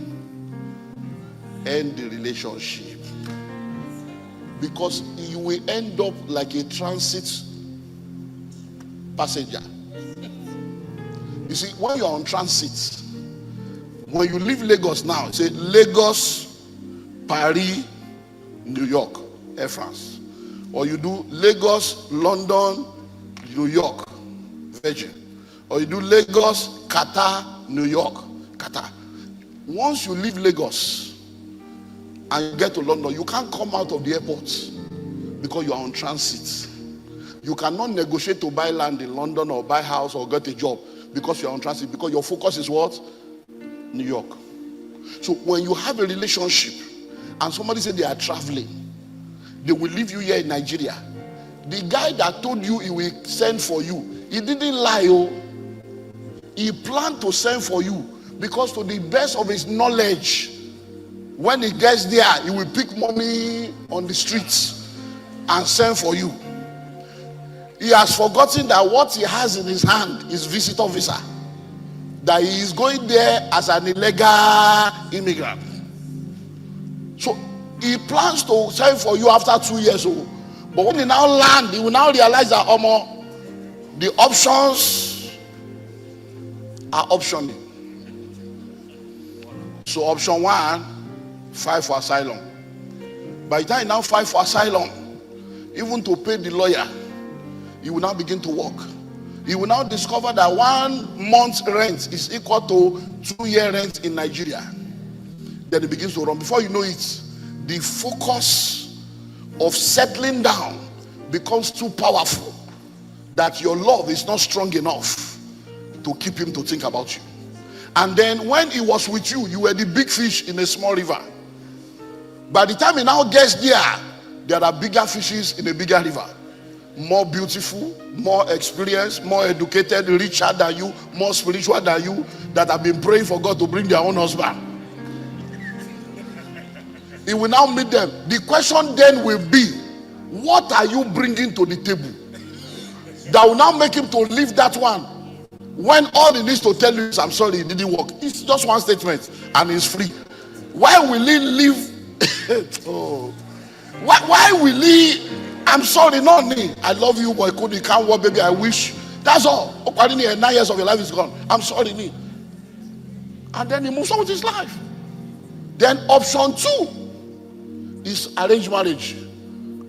end the relationship. Because you will end up like a transit passenger. You see, when you're on transit, when you leave Lagos now, say Lagos, Paris, New York, Air France. Or you do Lagos, London, New York, Virgin. Or you do Lagos, Qatar, New York, Qatar. Once you leave Lagos and you get to London, you can't come out of the airport because you are on transit. You cannot negotiate to buy land in London or buy house or get a job because you are on transit, because your focus is what? New York. So when you have a relationship and somebody said they are traveling, they will leave you here in Nigeria. The guy that told you he will send for you, he didn't lie. Oh, he planned to send for you because to the best of his knowledge, when he gets there, he will pick money on the streets and send for you. He has forgotten that what he has in his hand is visitor visa. That he is going there as an illegal immigrant. So he plans to send for you after 2 years old. But when he now land, he will now realize that the options are optioning. So option 1, file for asylum. By the time he now file for asylum, even to pay the lawyer, he will now begin to work. He will now discover that 1 month's rent is equal to 2-year rent in Nigeria. Then he begins to run. Before you know it, the focus of settling down becomes too powerful that your love is not strong enough to keep him to think about you. And then when he was with you, you were the big fish in a small river. By the time he now gets there are bigger fishes in a bigger river. More beautiful, more experienced, more educated, richer than you, more spiritual than you, that have been praying for God to bring their own husband. He will now meet them. The question then will be, what are you bringing to the table that will now make him to leave that one when all he needs to tell you is, I'm sorry, it didn't work? It's just one statement and he's free. Why will he leave? Why will he? I'm sorry, not me. I love you, boy. You can't work, baby. I wish. That's all. 9 years of your life is gone. I'm sorry, me. And then he moves on with his life. Then option 2 is arranged marriage.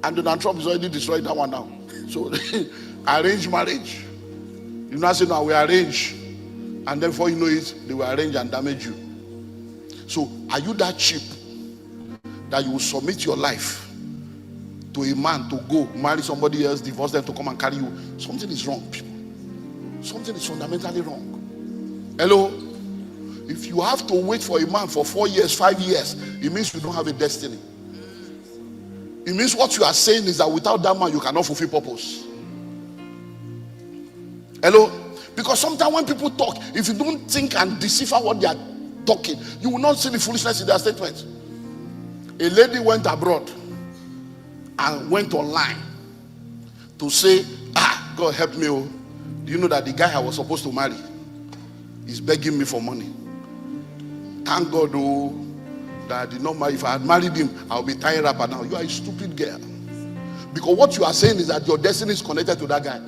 And Donald Trump is already destroyed that one now. So arranged marriage. You now say, no, we arrange. And then before you know it, they will arrange and damage you. So are you that cheap that you will submit your life to a man to go marry somebody else, divorce them to come and carry you? Something is wrong, people. Something is fundamentally wrong. Hello? If you have to wait for a man for 4 years, 5 years, it means you don't have a destiny. It means what you are saying is that without that man, you cannot fulfill purpose. Hello? Because sometimes when people talk, if you don't think and decipher what they are talking, you will not see the foolishness in their statements. A lady went abroad and went online to say, God help me. Oh. Do you know that the guy I was supposed to marry is begging me for money? Thank God, oh, that I did not marry. If I had married him, I would be tying rapper now. You are a stupid girl. Because what you are saying is that your destiny is connected to that guy.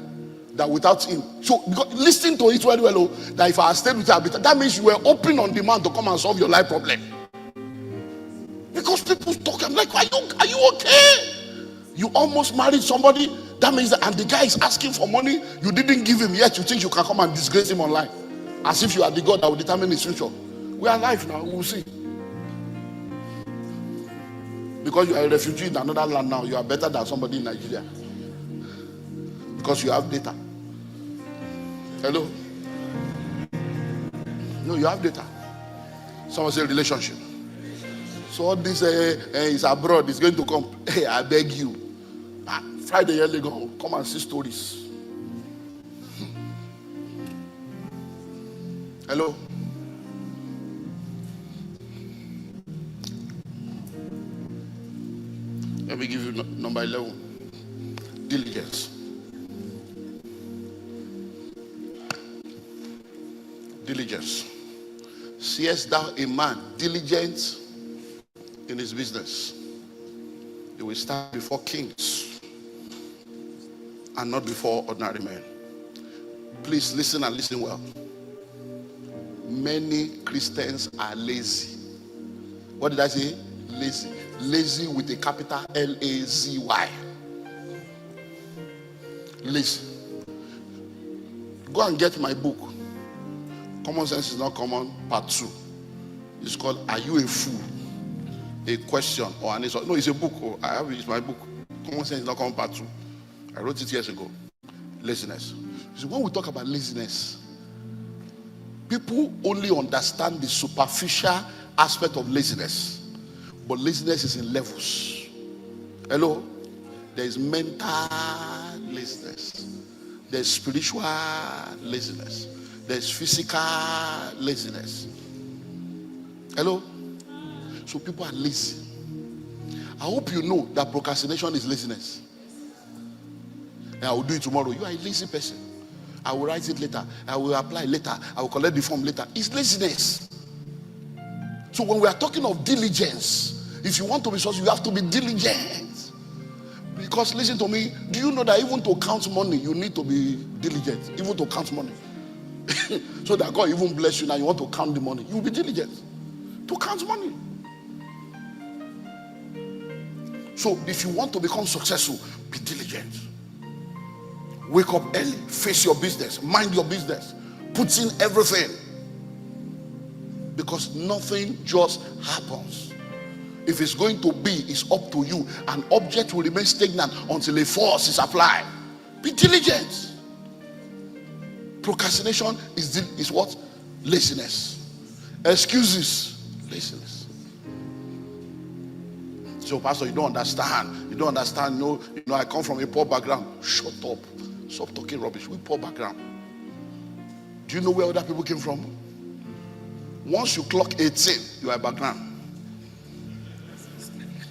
That without him. So listen to it very well. Oh, that if I had stayed with her, that means you were open on demand to come and solve your life problem. Because people talk, I'm like, are you okay? You almost married somebody. That means that, and the guy is asking for money. You didn't give him, yet you think you can come and disgrace him online. As if you are the God that will determine his future. We are alive now. We will see. Because you are a refugee in another land now, you are better than somebody in Nigeria. Because you have data. Hello? No, you have data. Someone say relationship. So all this is abroad, is going to come. Hey, I beg you. Friday years ago, come and see stories. Hello? Let me give you number 11. Diligence. Diligence. Seest thou a man diligent in his business, he will stand before kings and not before ordinary men. Please listen and listen well. Many Christians are lazy. What did I say? Lazy. Lazy with a capital Lazy. Lazy. Go and get my book. Common Sense is Not Common, part 2. It's called Are You a Fool? A question or an answer. No, it's a book. Oh, I have it. It's my book. Common Sense is Not Common, part 2. I wrote it years ago. Laziness. So when we talk about laziness, people only understand the superficial aspect of laziness. But laziness is in levels. Hello? There is mental laziness. There's spiritual laziness. There's physical laziness. Hello? So people are lazy. I hope you know that procrastination is laziness. And I will do it tomorrow. You are a lazy person. I will write it later. I will apply later. I will collect the form later. It's laziness. So when we are talking of diligence, if you want to be successful, you have to be diligent. Because listen to me, do you know that even to count money, you need to be diligent? Even to count money. So that God even bless you now, you want to count the money. You will be diligent to count money. So if you want to become successful, be diligent. Wake up early, face your business, mind your business, put in everything. Because nothing just happens. If it's going to be, it's up to you. An object will remain stagnant until a force is applied. Be diligent. Procrastination is what? Laziness. Excuses. Laziness. So, Pastor, you don't understand. You don't understand. No, I come from a poor background. Shut up. Stop talking rubbish. We poor background. Do you know where other people came from? Once you clock 18, you are background.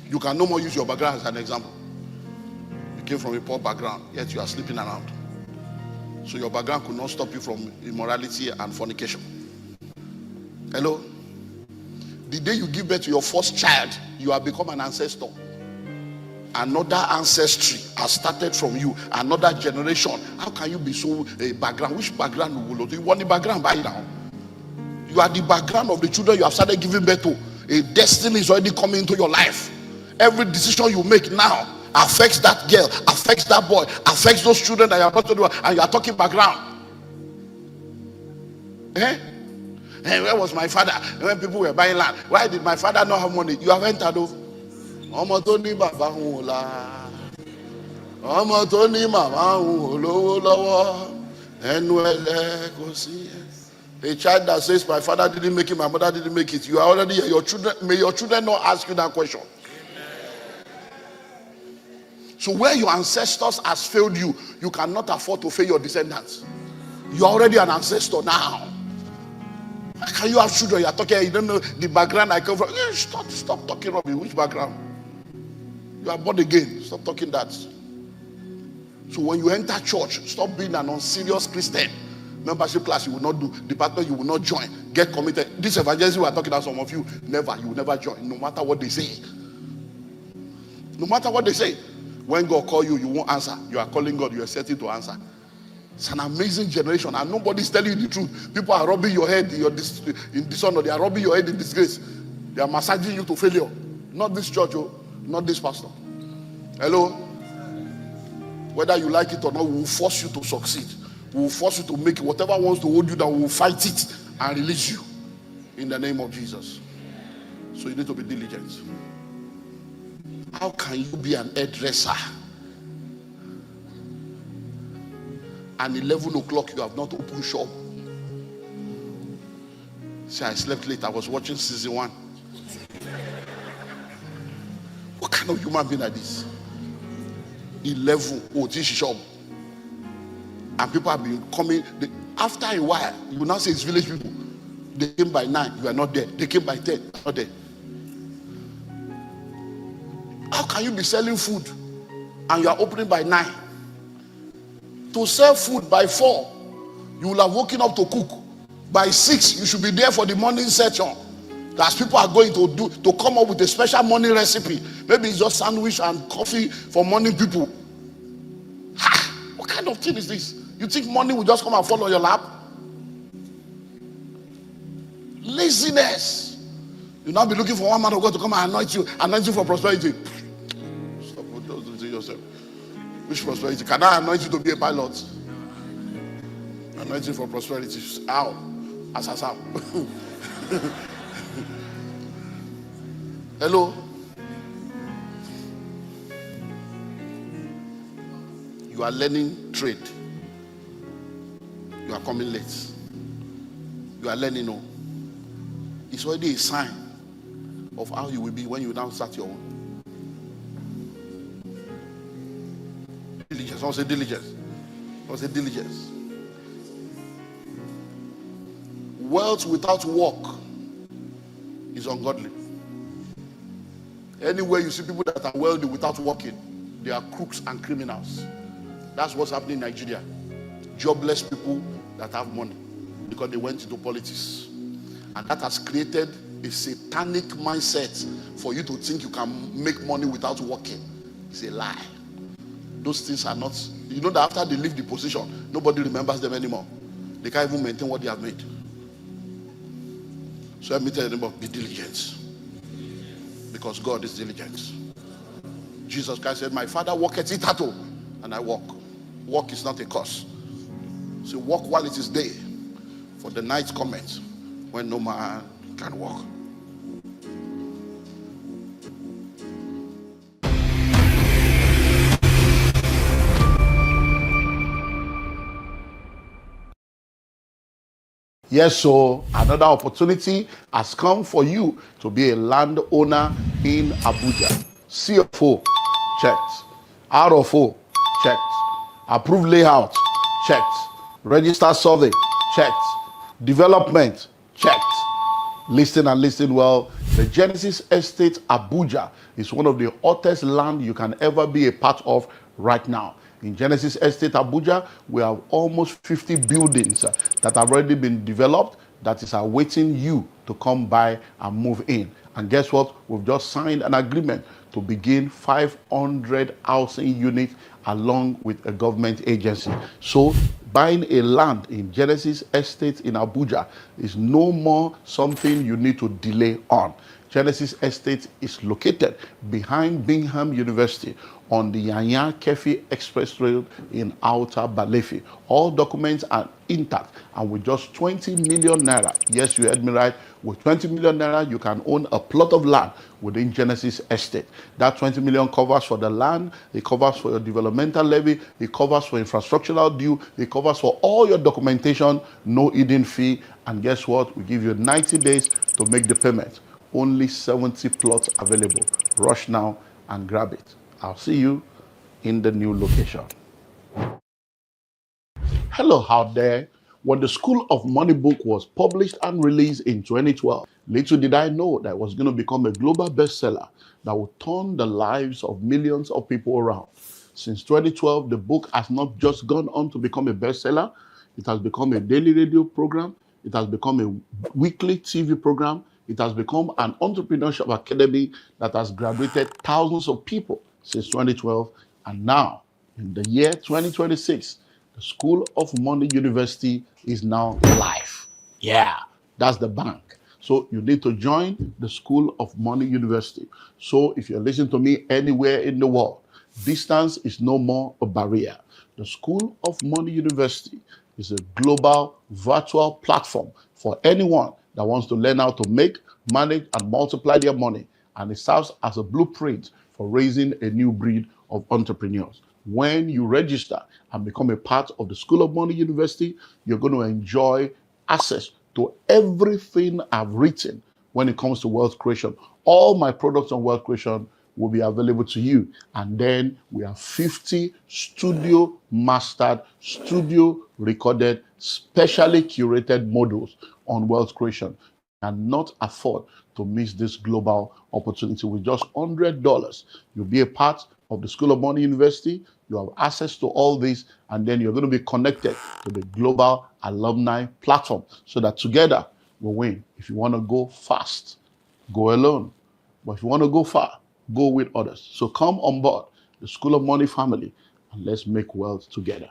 You can no more use your background as an example. You came from a poor background, yet you are sleeping around. So your background could not stop you from immorality and fornication. Hello? The day you give birth to your first child, you have become an ancestor. Another ancestry has started from you. Another generation. How can you be so background? Which background will you want the background by now? You are the background of the children you have started giving birth to. A destiny is already coming into your life. Every decision you make now affects that girl, affects that boy, affects those children that you are about to do, and you are talking background. And where was my father when people were buying land? Why did my father not have money? You have entered over. Ọmọ tó ní bàbá òun ò la, ọmọ tó ní màmá òun ò lówó lọ́wọ́, ẹnu ẹlẹ́ kò sí. A child that says my father didn't make it, my mother didn't make it, you are already here. Your children, may your children not ask you that question. So where your ancestors has failed you, you cannot afford to fail your descendants. You are already an ancestor now. How can you have children? You are talking, you don't know the background I come from. Yeah, stop talking rubbish. Which background? You are born again. Stop talking that. So when you enter church, stop being an unserious Christian. Membership class you will not do, department you will not join. Get committed. This evangelism we are talking about, some of you you will never join, no matter what they say. No matter what they say. When God call you, you won't answer. You are calling God, you are setting to answer. It's an amazing generation, and nobody's telling you the truth. People are rubbing your head in dishonor. They are rubbing your head in disgrace. They are massaging you to failure. Not this church, not this pastor. Hello? Whether you like it or not, we will force you to succeed. We will force you to make it. Whatever wants to hold you down, we will fight it and release you in the name of Jesus. So you need to be diligent. How can you be an hairdresser and 11 o'clock you have not opened shop? See, I slept late. I was watching season 1. What kind of human being are this? 11 this shop. And people have been coming. After a while, you will now say it's village people. They came by 9, you are not there. They came by 10, you are not there. How can you be selling food and you are opening by 9? To sell food by 4, you will have woken up to cook. By 6, you should be there for the morning session. As people are going to come up with a special morning recipe. Maybe it's just sandwich and coffee for morning people. What kind of thing is this? You think money will just come and fall on your lap? Laziness. You'll now be looking for one man of God to come and anoint you for prosperity. Stop doing to yourself. Which prosperity? Can I anoint you to be a pilot? Anoint you for prosperity. Ow. How? Hello? You are learning trade. You are coming late. You are learning, no. It's already a sign of how you will be when you now start your own. Diligence. Don't say diligence. Don't say diligence. Wealth without work is ungodly. Anywhere you see people that are wealthy without working, they are crooks and criminals. That's what's happening in Nigeria. Jobless people that have money because they went into politics. And that has created a satanic mindset for you to think you can make money without working. It's a lie. Those things are not, you know that after they leave the position, nobody remembers them anymore. They can't even maintain what they have made. So let me tell you, be diligent. Because God is diligent. Jesus Christ said, my Father worketh hitherto, and I walk. Walk is not a curse. So walk while it is day, for the night cometh when no man can walk. Yes, so another opportunity has come for you to be a landowner in Abuja. CFO, checked. RFO, checked. Approved layout, checked. Register survey, checked. Development, checked. Listen and listen well. The Genesis Estate Abuja is one of the hottest land you can ever be a part of right now. In Genesis Estate Abuja, we have almost 50 buildings that have already been developed that is awaiting you to come by and move in. And guess what? We've just signed an agreement to begin 500 housing units along with a government agency. So buying a land in Genesis Estate in Abuja is no more something you need to delay on. Genesis Estate is located behind Bingham University on the Yanya Kefi Express Road in Outer Balefi. All documents are intact, and with just 20 million naira, yes, you heard me right, with 20 million naira, you can own a plot of land within Genesis Estate. That 20 million covers for the land, it covers for your developmental levy, it covers for infrastructural due, it covers for all your documentation, no hidden fee, and guess what? We give you 90 days to make the payment. Only 70 plots available. Rush now and grab it. I'll see you in the new location. Hello out there. When the School of Money book was published and released in 2012, little did I know that it was going to become a global bestseller that would turn the lives of millions of people around. Since 2012, the book has not just gone on to become a bestseller, it has become a daily radio program, it has become a weekly TV program, it has become an entrepreneurship academy that has graduated thousands of people since 2012. And now, in the year 2026, the School of Money University is now live. Yeah, that's the bank. So you need to join the School of Money University. So if you're listening to me anywhere in the world, distance is no more a barrier. The School of Money University is a global virtual platform for anyone that wants to learn how to make, manage, and multiply their money. And it serves as a blueprint for raising a new breed of entrepreneurs. When you register and become a part of the School of Money University, you're going to enjoy access to everything I've written when it comes to wealth creation. All my products on wealth creation will be available to you. And then we have 50 studio mastered, studio recorded, specially curated modules on wealth creation. And not afford to miss this global opportunity. With just $100, you'll be a part of the School of Money University. You have access to all this, and then you're going to be connected to the global alumni platform so that together we win. If you want to go fast, go alone. But if you want to go far, go with others. So come on board the School of Money family and let's make wealth together.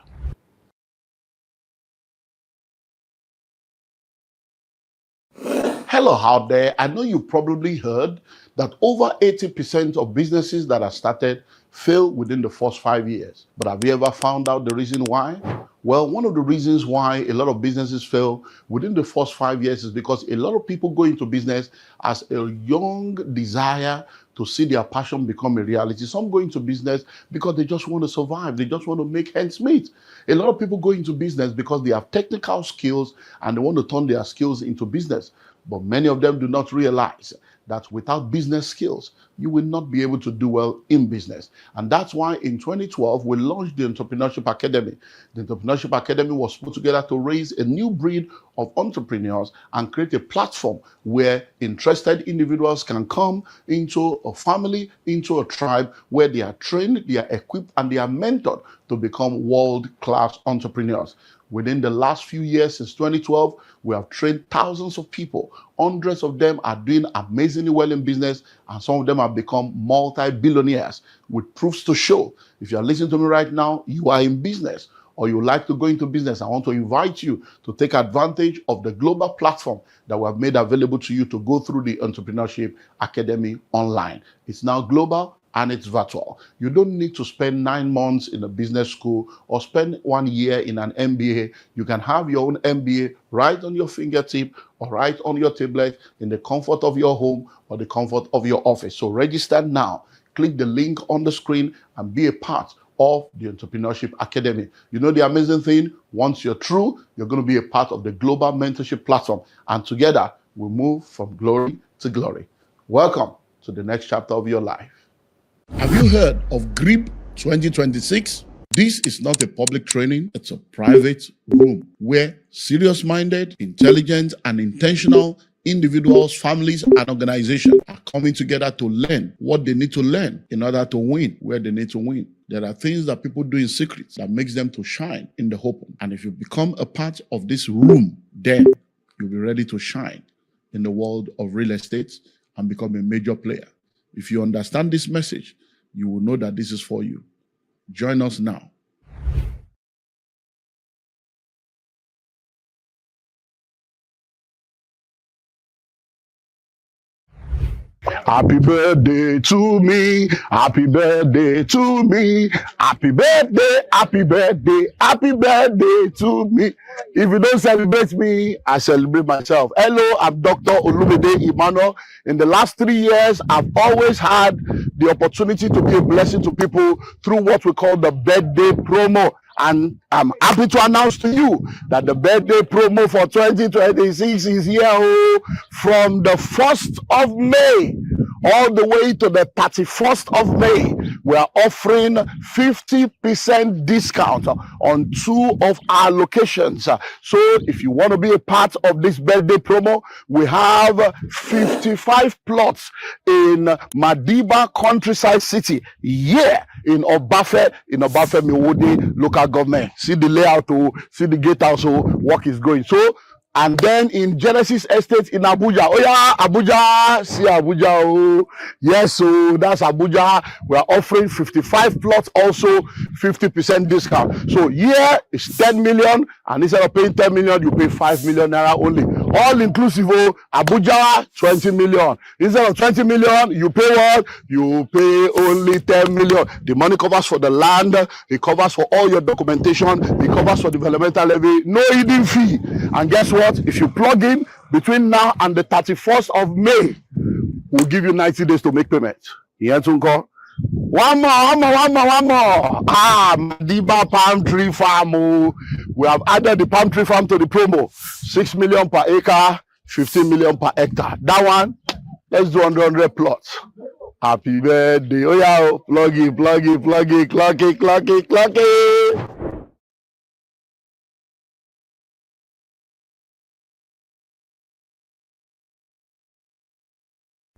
Hello out there. I know you probably heard that over 80% of businesses that are started fail within the first 5 years. But have you ever found out the reason why? Well, one of the reasons why a lot of businesses fail within the first 5 years is because a lot of people go into business as a young desire to see their passion become a reality. Some go into business because they just want to survive. They just want to make ends meet. A lot of people go into business because they have technical skills and they want to turn their skills into business. But many of them do not realize that without business skills, you will not be able to do well in business. And that's why in 2012, we launched the Entrepreneurship Academy. The Entrepreneurship Academy was put together to raise a new breed of entrepreneurs and create a platform where interested individuals can come into a family, into a tribe where they are trained, they are equipped, and they are mentored to become world-class entrepreneurs. Within the last few years, since 2012, we have trained thousands of people. Hundreds of them are doing amazingly well in business, and some of them have become multi-billionaires with proofs to show. If you are listening to me right now, you are in business or you like to go into business, I want to invite you to take advantage of the global platform that we have made available to you to go through the Entrepreneurship Academy online. It's now global and it's virtual. You don't need to spend 9 months in a business school or spend 1 year in an MBA. You can have your own MBA right on your fingertip or right on your tablet in the comfort of your home or the comfort of your office. So register now. Click the link on the screen and be a part of the Entrepreneurship Academy. You know the amazing thing, once you're through, you're going to be a part of the global mentorship platform. And together, we move from glory to glory. Welcome to the next chapter of your life. Have you heard of GRIP 2026? This is not a public training, it's a private room where serious-minded, intelligent, and intentional individuals, families, and organizations are coming together to learn what they need to learn in order to win where they need to win. There are things that people do in secret that makes them to shine in the open. And if you become a part of this room, then you'll be ready to shine in the world of real estate and become a major player. If you understand this message, you will know that this is for you. Join us now. Happy birthday to me. Happy birthday to me. Happy birthday, happy birthday, happy birthday to me. If you don't celebrate me, I celebrate myself. Hello, I'm Dr. Olumide Emmanuel. In the last 3 years, I've always had the opportunity to be a blessing to people through what we call the birthday promo. And I'm happy to announce to you that the birthday promo for 2026 is here from the 1st of May all the way to the 31st of May. We are offering 50% discount on 2 of our locations. So if you want to be a part of this birthday promo, we have 55 plots in Madiba Countryside City, in Obafe Miwodi local government. See the layout, see the gatehouse, work is going. So, and then in Genesis Estate in Abuja. Oh yeah, Abuja, see Abuja. Oh, yes, so that's Abuja. We are offering 55 plots, also 50% discount. So here is 10 million, and instead of paying 10 million, you pay 5 million naira only. All inclusive. Oh, Abuja, 20 million. Instead of 20 million, you pay what? You pay only 10 million. The money covers for the land, it covers for all your documentation, it covers for developmental levy, no hidden fee. And guess what? If you plug in between now and the 31st of May, we'll give you 90 days to make payment. One more. Madiba Palm Tree Farm. We have added the palm tree farm to the promo. 6 million per acre, 15 million per hectare. That one, let's do 100 plots. Happy birthday. Oh yeah, plug it, clock it.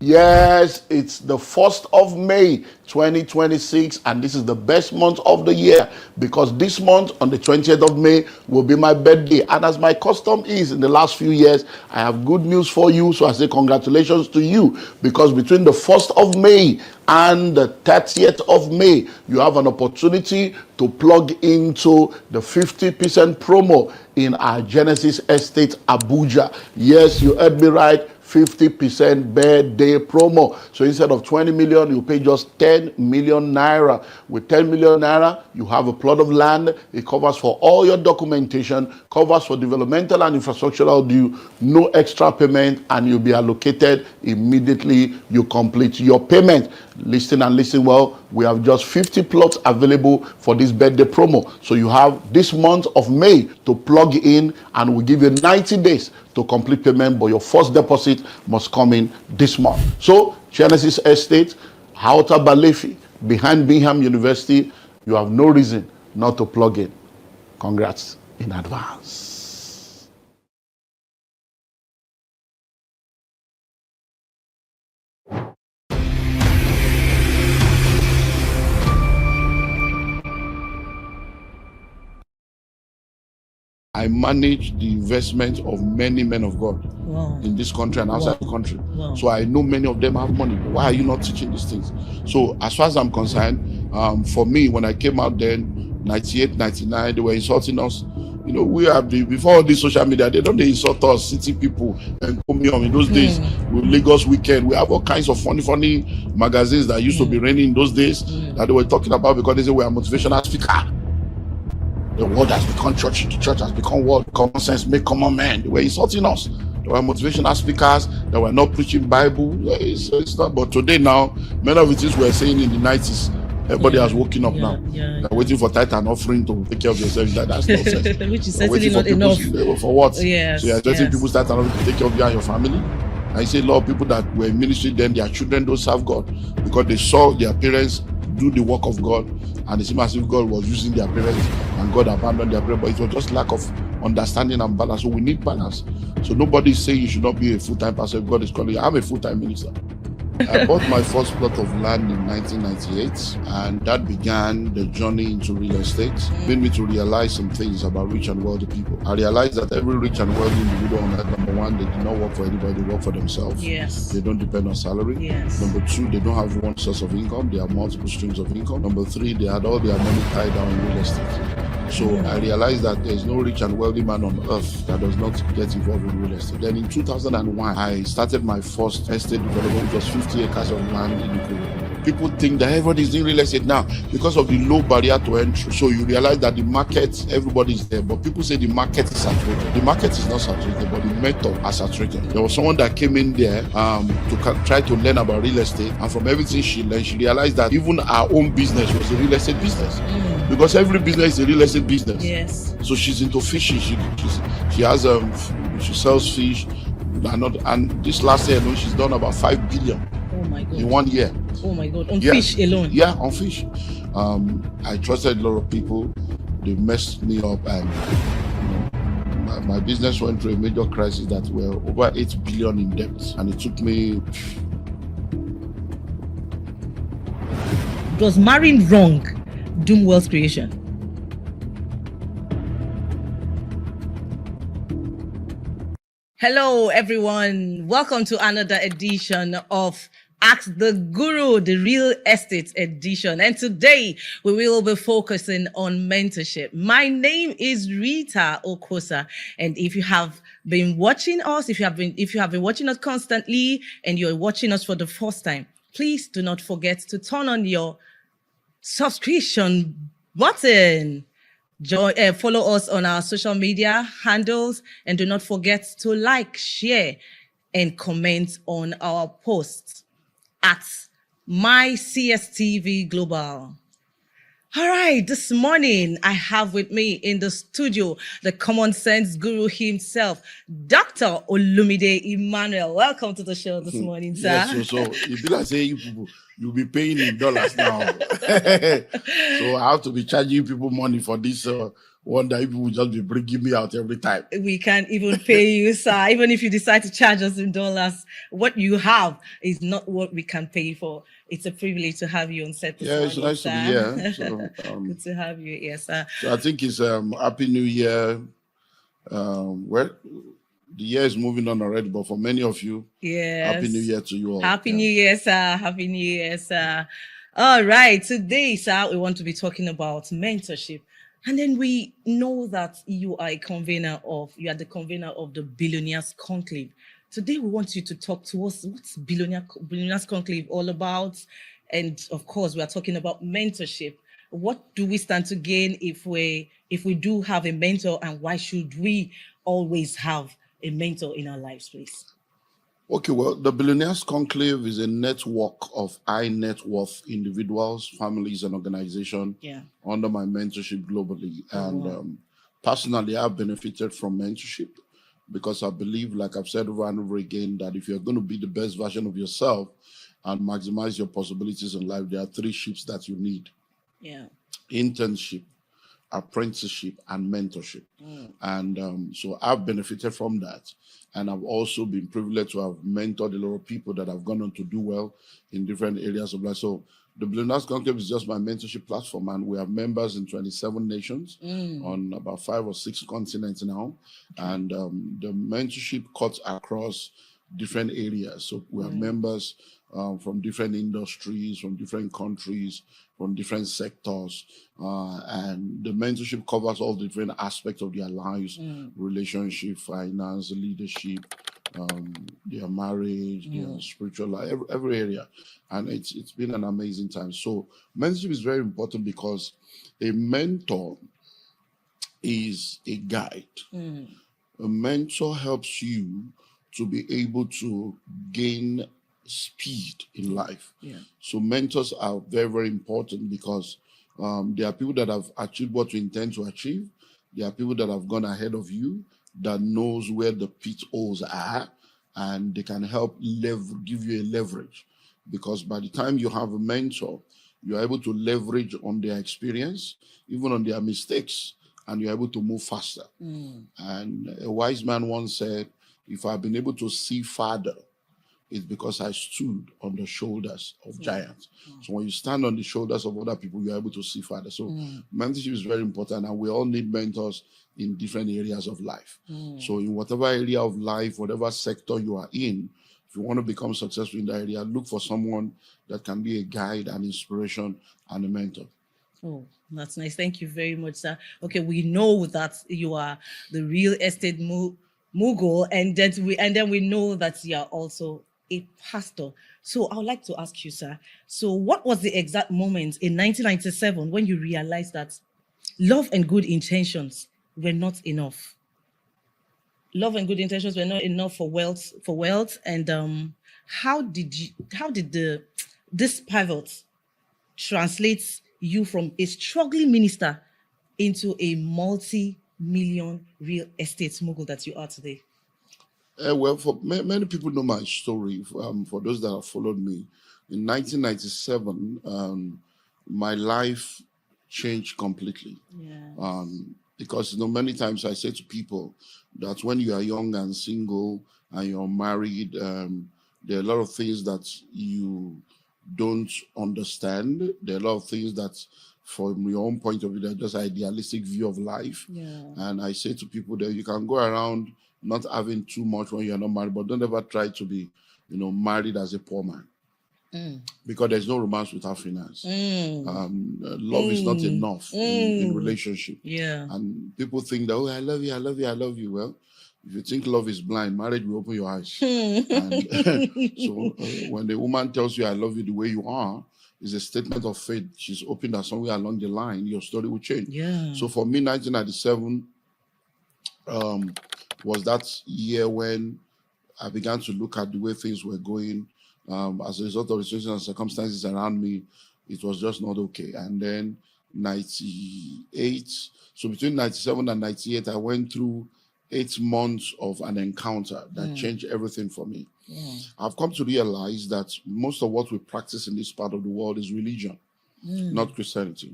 Yes, it's the 1st of May 2026, and this is the best month of the year because this month on the 20th of May will be my birthday. And as my custom is in the last few years, I have good news for you. So I say congratulations to you because between the 1st of May and the 30th of May, you have an opportunity to plug into the 50% promo in our Genesis Estate Abuja. Yes, you heard me right. 50% birthday promo. So instead of 20 million, you pay just 10 million naira. With 10 million naira, you have a plot of land. It covers for all your documentation, covers for developmental and infrastructural due, no extra payment, and you'll be allocated immediately you complete your payment. Listen and listen well. We have just 50 plots available for this birthday promo. So you have this month of May to plug in, and we give you 90 days to complete payment, but your first deposit must come in this month. So Genesis Estate, Outer Balefi, behind Bingham University, you have no reason not to plug in. Congrats in advance. I manage the investment of many men of God in this country and outside the country. So I know many of them have money. Why are you not teaching these things? So as far as I'm concerned, for me, when I came out then, 98, 99, they were insulting us. You know, we have before all this social media, they insult us, city people, and Comium. In those days, with Lagos Weekend, we have all kinds of funny magazines that used to be raining in those days that they were talking about because they say we are motivational speaker. The world has become church. The church has become world. Common sense, make common men. They were insulting us. They were motivational speakers. They were not preaching Bible. It's not. But today now, many of the things we were saying in the 90s, everybody has woken up now. They're waiting for tithe and offering to take care of yourself. That's nonsense. Which is certainly not enough. For what? Yes, so you're letting people tithe and offering to take care of you and your family. I say a lot of people that were in ministry then, their children don't serve God because they saw their parents do the work of God, and it seemed as if God was using their parents and God abandoned their parents, but it was just lack of understanding and balance. So we need balance. So nobody is saying you should not be a full-time pastor if God is calling you. I'm a full-time minister. I bought my first plot of land in 1998, and that began the journey into real estate. It made me to realize some things about rich and wealthy people. I realized that every rich and wealthy individual on earth, number one, they do not work for anybody, they work for themselves. Yes. They don't depend on salary. Yes. Number two, they don't have one source of income, they have multiple streams of income. Number three, they had all their money tied down in real estate. So I realized that there's no rich and wealthy man on earth that does not get involved in real estate. Then in 2001, I started my first estate development, which was 50 acres of land in Ikoro. People think that everybody is doing real estate now because of the low barrier to entry. So you realize that the market, everybody is there, but people say the market is saturated. The market is not saturated, but the method are saturated. There was someone that came in there to try to learn about real estate, and from everything she learned, she realized that even our own business was a real estate business. Because every business is a real estate business. Yes. So she's into fishing. She has she sells fish, and this last year alone she's done about 5 billion. Oh my God. In 1 year. Oh my God. On fish alone. Yeah, on fish. I trusted a lot of people. They messed me up, and my business went through a major crisis that were over 8 billion in debt, and it took me. Does marrying wrong doom wealth creation? Hello, everyone. Welcome to another edition of Ask the Guru, the Real Estate Edition. And today we will be focusing on mentorship. My name is Rita Okosa. And if you have been watching us, if you have been watching us constantly and you're watching us for the first time, please do not forget to turn on your subscription button. Follow us on our social media handles, and do not forget to like, share, and comment on our posts at MyCSTV Global. All right, this morning I have with me in the studio the common sense guru himself, Dr. Olumide Emmanuel. Welcome to the show this morning, sir. Yes, so if you like say you people, you'll be paying in dollars now. So I have to be charging people money for this wonder if you will just be bringing me out every time. We can't even pay you, sir. Even if you decide to charge us in dollars, what you have is not what we can pay for. It's a privilege to have you on set this morning, It's nice sir. to be here. So, good to have you here, sir. So I think it's Happy New Year. Well, the year is moving on already, but for many of you, Happy New Year to you all. Happy New Year, sir. Happy New Year, sir. All right, today, sir, we want to be talking about mentorship. And then we know that you are the convener of the Billionaires Conclave. Today, we want you to talk to us. What's Billionaires Conclave all about? And of course, we are talking about mentorship. What do we stand to gain if we do have a mentor, and why should we always have a mentor in our lives, please? Okay, well, the Billionaires Conclave is a network of high net worth individuals, families, and organizations under my mentorship globally. And personally, I've benefited from mentorship because I believe, like I've said over and over again, that if you're going to be the best version of yourself and maximize your possibilities in life, there are 3 ships that you need. Internship, apprenticeship, and mentorship. And so I've benefited from that. And I've also been privileged to have mentored a lot of people that have gone on to do well in different areas of life. So the Billionaires Conclave is just my mentorship platform, and we have members in 27 nations on about 5 or 6 continents now. And the mentorship cuts across different areas. So we have members from different industries, from different countries, from different sectors. And the mentorship covers all different aspects of their lives, relationship, finance, leadership, their marriage, their spiritual life, every area. And it's been an amazing time. So mentorship is very important because a mentor is a guide. A mentor helps you to be able to gain speed in life. So mentors are very, very important because there are people that have achieved what you intend to achieve. There are people that have gone ahead of you that knows where the pitfalls are, and they can help give you a leverage. Because by the time you have a mentor, you're able to leverage on their experience, even on their mistakes, and you're able to move faster. And a wise man once said, if I've been able to see farther, it's because I stood on the shoulders of giants. So when you stand on the shoulders of other people, you're able to see farther. So mentorship is very important, and we all need mentors in different areas of life. So in whatever area of life, whatever sector you are in, if you want to become successful in that area, look for someone that can be a guide, an inspiration, and a mentor. Oh, that's nice. Thank you very much, sir. Okay, we know that you are the real estate mogul, and then we know that you are also a pastor. So I would like to ask you, sir, so what was the exact moment in 1997 when you realized that love and good intentions were not enough? Love and good intentions were not enough for wealth, and how did this pivot translate you from a struggling minister into a multi-million real estate mogul that you are today? Well, for many people know my story. For those that have followed me, in 1997, my life changed completely. Because many times I say to people that when you are young and single and you're married, there are a lot of things that you don't understand. There are a lot of things that, from your own point of view, they're just idealistic view of life. And I say to people that you can go around not having too much when you're not married, but don't ever try to be, married as a poor man. Because there's no romance without finance. Love is not enough in relationship. And people think that, oh, I love you, I love you, I love you. Well, if you think love is blind, marriage will open your eyes. And so when the woman tells you, I love you the way you are, it's a statement of faith. She's hoping that somewhere along the line, your story will change. So for me, 1997 was that year when I began to look at the way things were going. As a result of the situations and circumstances around me, it was just not okay. And then 98, so between 97 and 98, I went through 8 months of an encounter that changed everything for me. I've come to realize that most of what we practice in this part of the world is religion. not Christianity.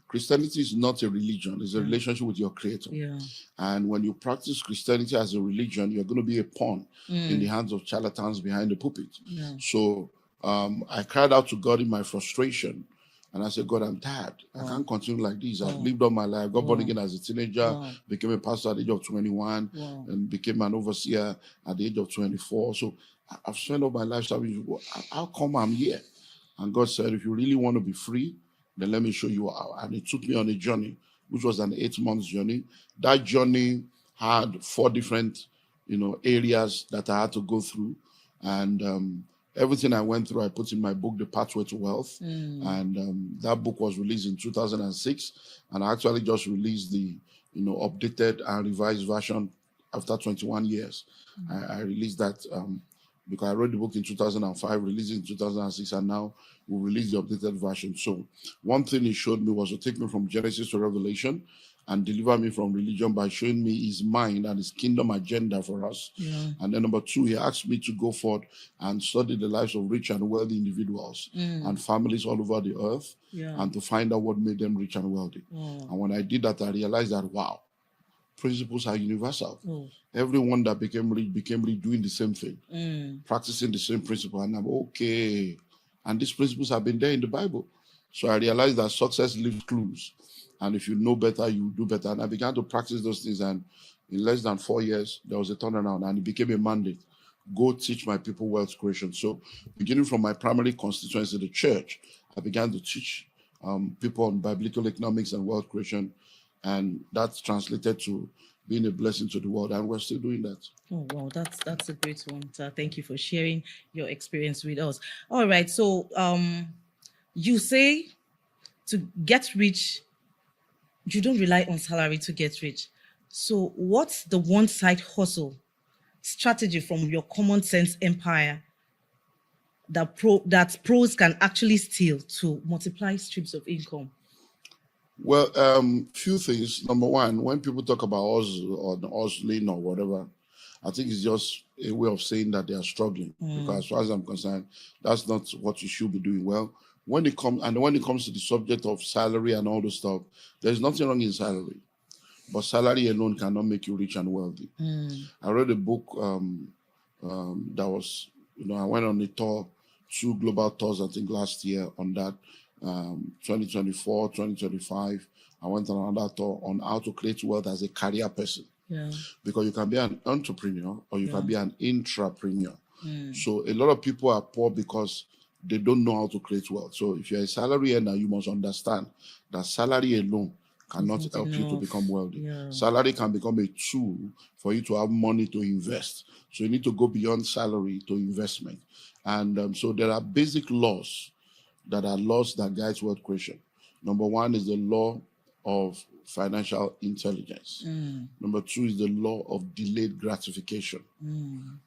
Christianity is not a religion, it's a relationship with your Creator. Yeah. And when you practice Christianity as a religion, you're going to be a pawn in the hands of charlatans behind the pulpit. Yeah. So I cried out to God in my frustration. And I said, God, I'm tired. I can't continue like this. I've lived all my life. Got born again as a teenager, became a pastor at the age of 21, and became an overseer at the age of 24. So I've spent all my life serving you. How come I'm here? And God said, if you really want to be free, then let me show you how. And He took me on a journey, which was an 8-month journey. That journey had 4 different, areas that I had to go through. And everything I went through, I put in my book, The Pathway to Wealth. And that book was released in 2006. And I actually just released the, updated and revised version after 21 years. I released that because I wrote the book in 2005, released it in 2006, and now we release the updated version. So one thing He showed me was to take me from Genesis to Revelation and deliver me from religion by showing me His mind and His kingdom agenda for us. And then number 2, He asked me to go forth and study the lives of rich and wealthy individuals and families all over the earth and to find out what made them rich and wealthy. And when I did that, I realized that, wow, principles are universal. Everyone that became rich doing the same thing, practicing the same principle. And I'm okay. And these principles have been there in the Bible. So I realized that success leaves clues. And if you know better, you do better. And I began to practice those things. And in less than 4 years, there was a turnaround. And it became a mandate. Go teach my people wealth creation. So beginning from my primary constituency, the church, I began to teach people on biblical economics and wealth creation. And that's translated to being a blessing to the world. And we're still doing that. Oh, wow. That's a great one, sir. Thank you for sharing your experience with us. All right. So you say to get rich, you don't rely on salary to get rich. So what's the one side hustle strategy from your common sense empire that pros can actually steal to multiply streams of income? Well, few things. Number one, when people talk about hustling or whatever, I think it's just a way of saying that they are struggling. Because as far as I'm concerned, that's not what you should be doing. Well, when it comes to the subject of salary and all the stuff, there's nothing wrong in salary, but salary alone cannot make you rich and wealthy. I read a book that was, I went on a tour, 2 global tours, I think last year on that, 2024, 2025. I went on another tour on how to create wealth as a career person. Because you can be an entrepreneur or you can be an intrapreneur. So a lot of people are poor because they don't know how to create wealth. So if you're a salary earner, you must understand that salary alone cannot help you to become wealthy. Salary can become a tool for you to have money to invest. So you need to go beyond salary to investment. And so there are basic laws that guide wealth creation. Number 1 is the law of financial intelligence. Number 2 is the law of delayed gratification.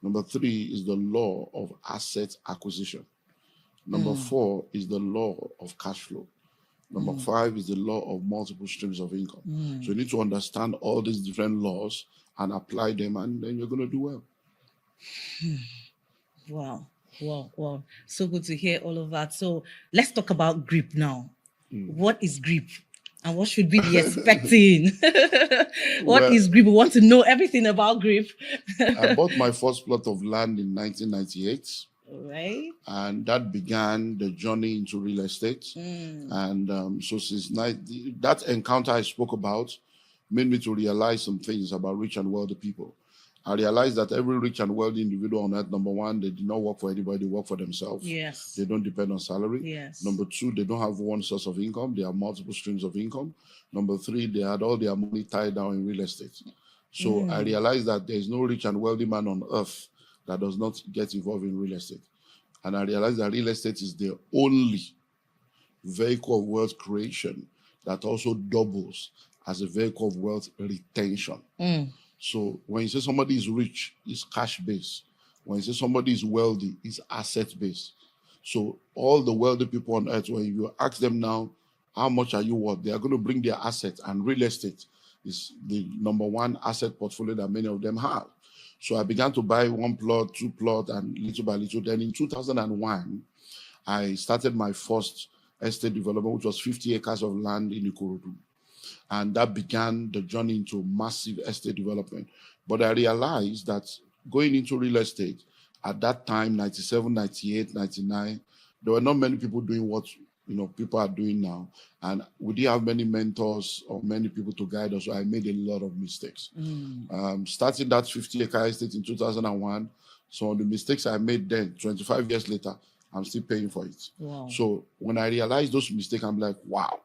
Number 3 is the law of asset acquisition. Number 4 is the law of cash flow. Number 5 is the law of multiple streams of income. So you need to understand all these different laws and apply them, and then you're going to do well. Wow. So good to hear all of that. So let's talk about grip now. What is grip? And what should we be expecting? What is grip? We want to know everything about grip. I bought my first plot of land in 1998. Right. And that began the journey into real estate. And so since that encounter I spoke about made me to realize some things about rich and wealthy people. I realized that every rich and wealthy individual on earth, number 1, they do not work for anybody, they work for themselves. Yes. They don't depend on salary. Yes. Number 2, they don't have one source of income, they have multiple streams of income. Number 3, they had all their money tied down in real estate. So I realized that there is no rich and wealthy man on earth that does not get involved in real estate. And I realized that real estate is the only vehicle of wealth creation that also doubles as a vehicle of wealth retention. So when you say somebody is rich, it's cash-based. When you say somebody is wealthy, it's asset-based. So all the wealthy people on earth, when you ask them now, how much are you worth? They are going to bring their assets, and real estate is the number 1 asset portfolio that many of them have. So I began to buy 1 plot, 2 plot, and little by little. Then in 2001, I started my first estate development, which was 50 acres of land in Ikorodu. And that began the journey into massive estate development. But I realized that going into real estate at that time, 97, 98, 99, there were not many people doing what people are doing now. And we didn't have many mentors or many people to guide us. So I made a lot of mistakes. Starting that 50-acre estate in 2001, so the mistakes I made then, 25 years later, I'm still paying for it. Wow. So when I realized those mistakes, I'm like, wow.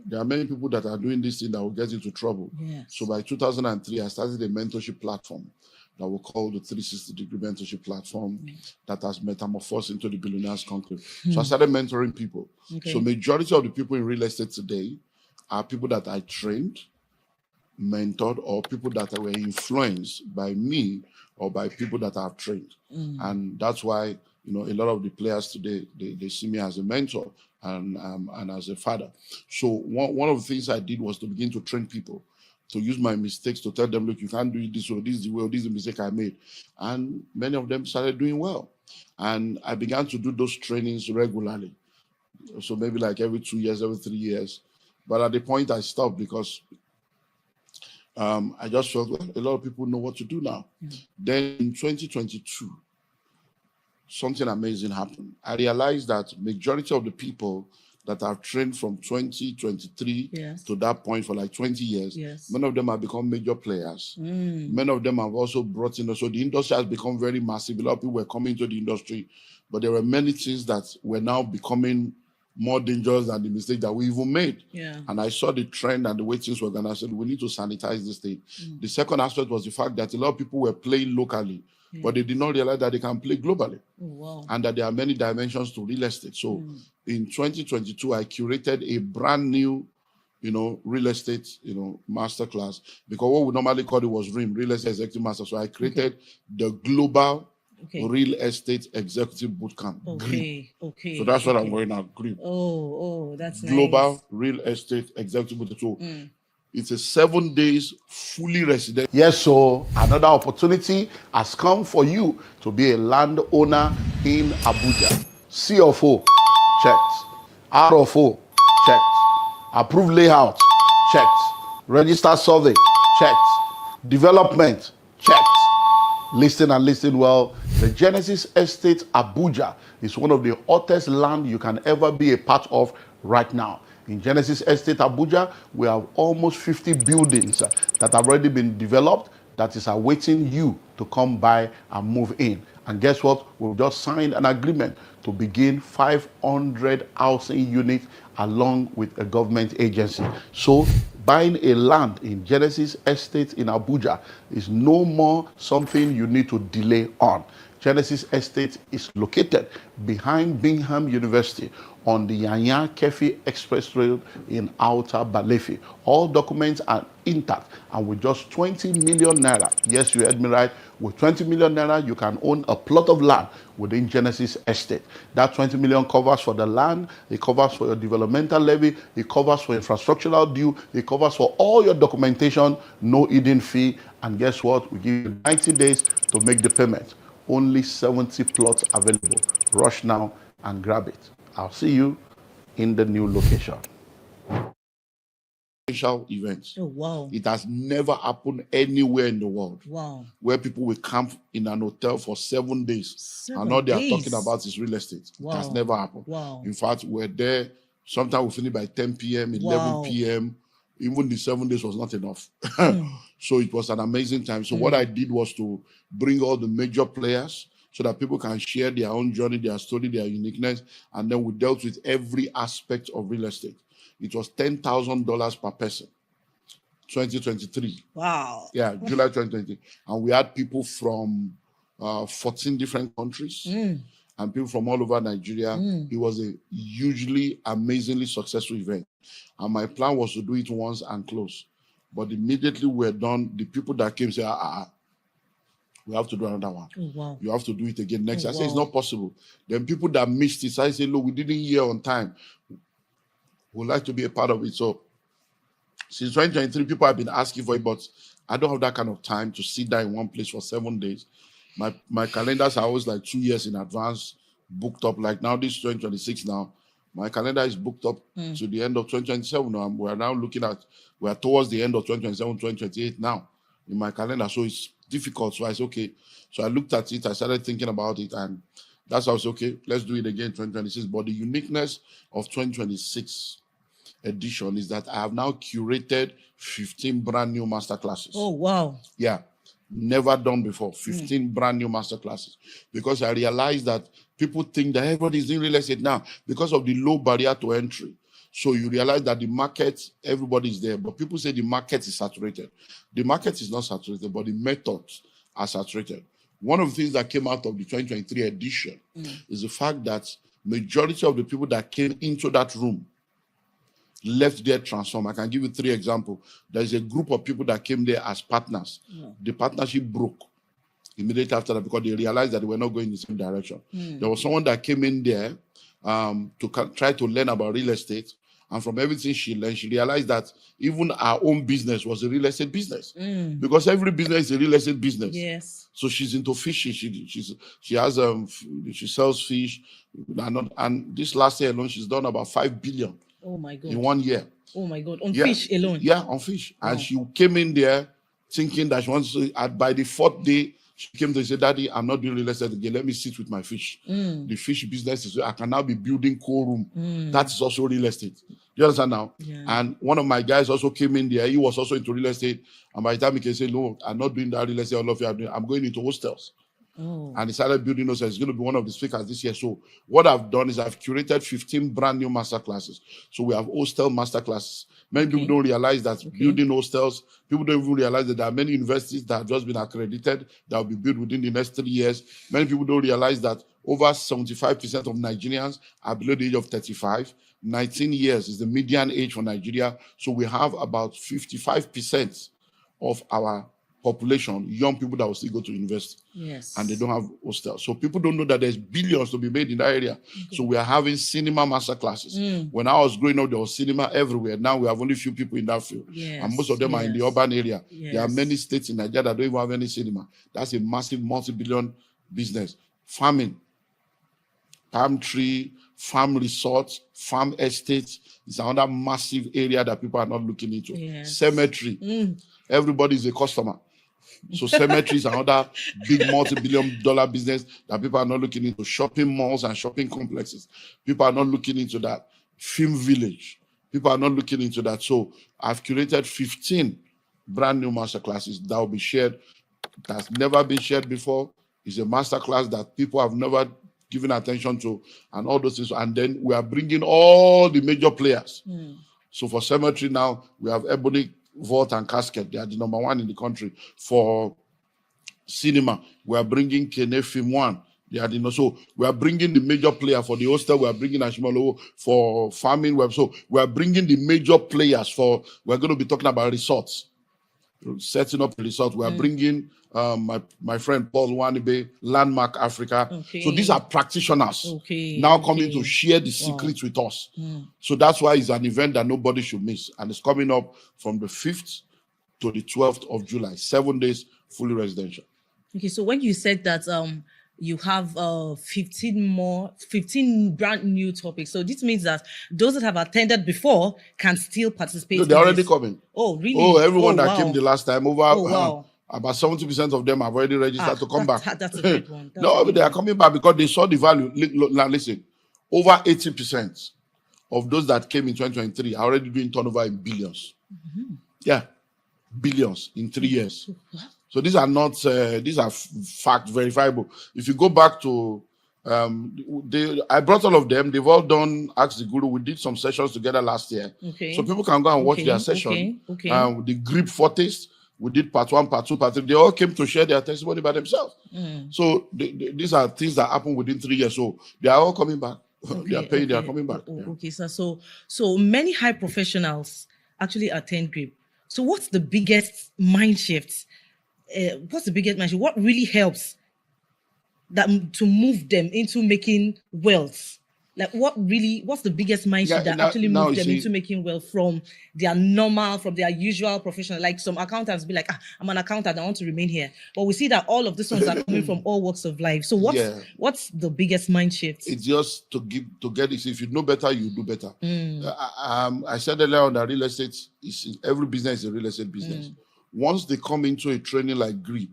There are many people that are doing this thing that will get into trouble. Yes. So by 2003, I started a mentorship platform that we call the 360-degree mentorship platform that has metamorphosed into the Billionaires Conclave. So I started mentoring people. Okay. So majority of the people in real estate today are people that I trained, mentored, or people that were influenced by me or by people that I've trained. And that's why a lot of the players today, they see me as a mentor and as a father. So one of the things I did was to begin to train people, to use my mistakes to tell them, look, you can't do it this way, this is the way, or this is the mistake I made. And many of them started doing well. And I began to do those trainings regularly. So maybe like every 2 years, every 3 years. But at the point I stopped because I just felt a lot of people know what to do now. Then in 2022, something amazing happened. I realized that majority of the people that I've trained from 2023 to that point for like 20 years, many of them have become major players. Many of them have also brought in, so the industry has become very massive. A lot of people were coming to the industry, but there were many things that were now becoming more dangerous than the mistake that we even made. And I saw the trend and the way things were going. I said, we need to sanitize this thing. The second aspect was the fact that a lot of people were playing locally, but they did not realize that they can play globally. And that there are many dimensions to real estate. So in 2022, I curated a brand new, real estate, masterclass, because what we normally call it was REAM, Real Estate Executive Master. So I created the Global Real Estate Executive Bootcamp. Okay. So that's what I'm going now. GREEP. That's Global nice. Real Estate Executive Bootcamp. So it's a 7 days fully resident. Yes, so another opportunity has come for you to be a landowner in Abuja. C of O, checked. R of O, checked. Approved layout, checked. Registered survey, checked. Development, checked. Listing and listing well. The Genesis Estate Abuja is one of the hottest land you can ever be a part of right now. In Genesis Estate Abuja, we have almost 50 buildings that have already been developed that is awaiting you to come by and move in. And guess what? We've just signed an agreement to begin 500 housing units along with a government agency. So buying a land in Genesis Estate in Abuja is no more something you need to delay on. Genesis Estate is located behind Bingham University on the Yanya Kefi Express Road in Outer Balefi. All documents are intact, and with just 20 million naira, yes, you heard me right, with 20 million naira, you can own a plot of land within Genesis Estate. That 20 million covers for the land, it covers for your developmental levy, it covers for infrastructural due, it covers for all your documentation, no hidden fee, and guess what? We give you 90 days to make the payment. Only 70 plots available. Rush now and grab it. I'll see you in the new location. Special events. Oh, wow. It has never happened anywhere in the world. Wow. Where people will camp in an hotel for 7 days. 7 and all they are days? talking about is real estate. Wow. It has never happened. Wow. In fact, we're there. Sometimes we finish by 10 p.m., 11 Wow. p.m. Even the 7 days was not enough. So it was an amazing time. So what I did was to bring all the major players so that people can share their own journey, their story, their uniqueness. And then we dealt with every aspect of real estate. It was $10,000 per person. 2023. Wow. Yeah, July 2020. And we had people from 14 different countries and people from all over Nigeria. It was a hugely, amazingly successful event. And my plan was to do it once and close. But immediately we're done, the people that came say, we have to do another one. Oh, wow. You have to do it again next. Oh, I say, it's wow. not possible. Then people that missed it, I say, look, we didn't hear on time. We'd like to be a part of it. So since 2023, people have been asking for it, but I don't have that kind of time to sit down in one place for 7 days. My calendars are always like 2 years in advance, booked up. Like now, this is 2026 now. My calendar is booked up to the end of 2027. We are now we are towards the end of 2027, 2028 now in my calendar. So it's difficult. So I said, okay. So I looked at it, I started thinking about it, and that's how I said, okay, let's do it again 2026. But the uniqueness of 2026 edition is that I have now curated 15 brand new masterclasses. Oh, wow. Yeah. Never done before. 15 brand new masterclasses. Because I realized that people think that everybody's doing real estate now because of the low barrier to entry. So you realize that the market, everybody's there. But people say the market is saturated. The market is not saturated, but the methods are saturated. One of the things that came out of the 2023 edition is the fact that majority of the people that came into that room left there transformed. I can give you 3 examples. There's a group of people that came there as partners. The partnership broke immediately after that because they realized that they were not going in the same direction. There was someone that came in there to try to learn about real estate. And from everything she learned, she realized that even our own business was a real estate business. Because every business is a real estate business. Yes. So she's into fishing. She has she sells fish. And this last year alone, she's done about 5 billion. Oh my God. In 1 year. Oh my God. On fish alone. Yeah, on fish. And she came in there thinking that she wants to, by the 4th day, she came to say, Daddy, I'm not doing real estate again. Let me sit with my fish. The fish business is, I can now be building co-room. That is also real estate. You understand now? Yeah. And one of my guys also came in there. He was also into real estate. And by the time he can say, no, I'm not doing that real estate. All of you are doing. I'm going into hostels. And he started building those. It's going to be one of the speakers this year. So what I've done is I've curated 15 brand new masterclasses. So we have hostel masterclasses. Many people don't realize that building hostels, people don't even realize that there are many universities that have just been accredited that will be built within the next 3 years. Many people don't realize that over 75% of Nigerians are below the age of 35. 19 years is the median age for Nigeria. So we have about 55% of our population, young people that will still go to university. Yes. And they don't have hostels. So people don't know that there's billions to be made in that area. So we are having cinema master classes. When I was growing up, there was cinema everywhere. Now we have only few people in that field. Yes. And most of them are in the urban area. Yes. There are many states in Nigeria that don't even have any cinema. That's a massive multi-billion business. Farming, palm tree, farm resorts, farm estates is another massive area that people are not looking into. Yes. Cemetery. Everybody is a customer. So cemetery is another big multi-billion dollar business that people are not looking into. Shopping malls and shopping complexes. People are not looking into that. Film village. People are not looking into that. So I've curated 15 brand new masterclasses that will be shared. That's never been shared before. It's a masterclass that people have never given attention to and all those things. And then we are bringing all the major players. So for cemetery now, we have Ebony, Vault and Casket. They are the number 1 in the country. For cinema, we are bringing Kene Film 1. They are the, so we are bringing the major player. For the hostel, we are bringing Ashimolo. For farming, so we are bringing the major players. We're going to be talking about resorts, setting up a resort. We are bringing my friend Paul Wanibe, Landmark Africa. So these are practitioners now coming to share the secrets with us. So that's why it's an event that nobody should miss. And it's coming up from the 5th to the 12th of July. 7 days, fully residential. Okay, so when you said that you have 15 brand new topics, so this means that those that have attended before can still participate. No, they're already coming. Oh, really? Oh, everyone that came the last time, wow. About 70% of them have already registered to come back. That's a good one. No, they are coming back because they saw the value. Now listen, over 80% of those that came in 2023 are already doing turnover in billions. Yeah, billions in 3 years. So these are not, these are fact verifiable. If you go back to, I brought all of them. They've all done Ask the Guru. We did some sessions together last year. So people can go and watch their session. The Grip Fortis, we did part 1, part 2, part 3. They all came to share their testimony by themselves. So these are things that happen within 3 years. So they are all coming back. They are paying, they are coming back. Okay, so many high professionals actually attend Grip. So what's the biggest mind shift? What really helps that to move them into making wealth? Like what's the biggest mind shift that now- actually now moves you them see- into making wealth from their usual profession? Like some accountants be like, I'm an accountant, I want to remain here. But we see that all of these ones are coming from all walks of life. So what's the biggest mind shift? It's just to get this. If you know better, you do better. I said earlier on that real estate every business is a real estate business. Once they come into a training like GRIP,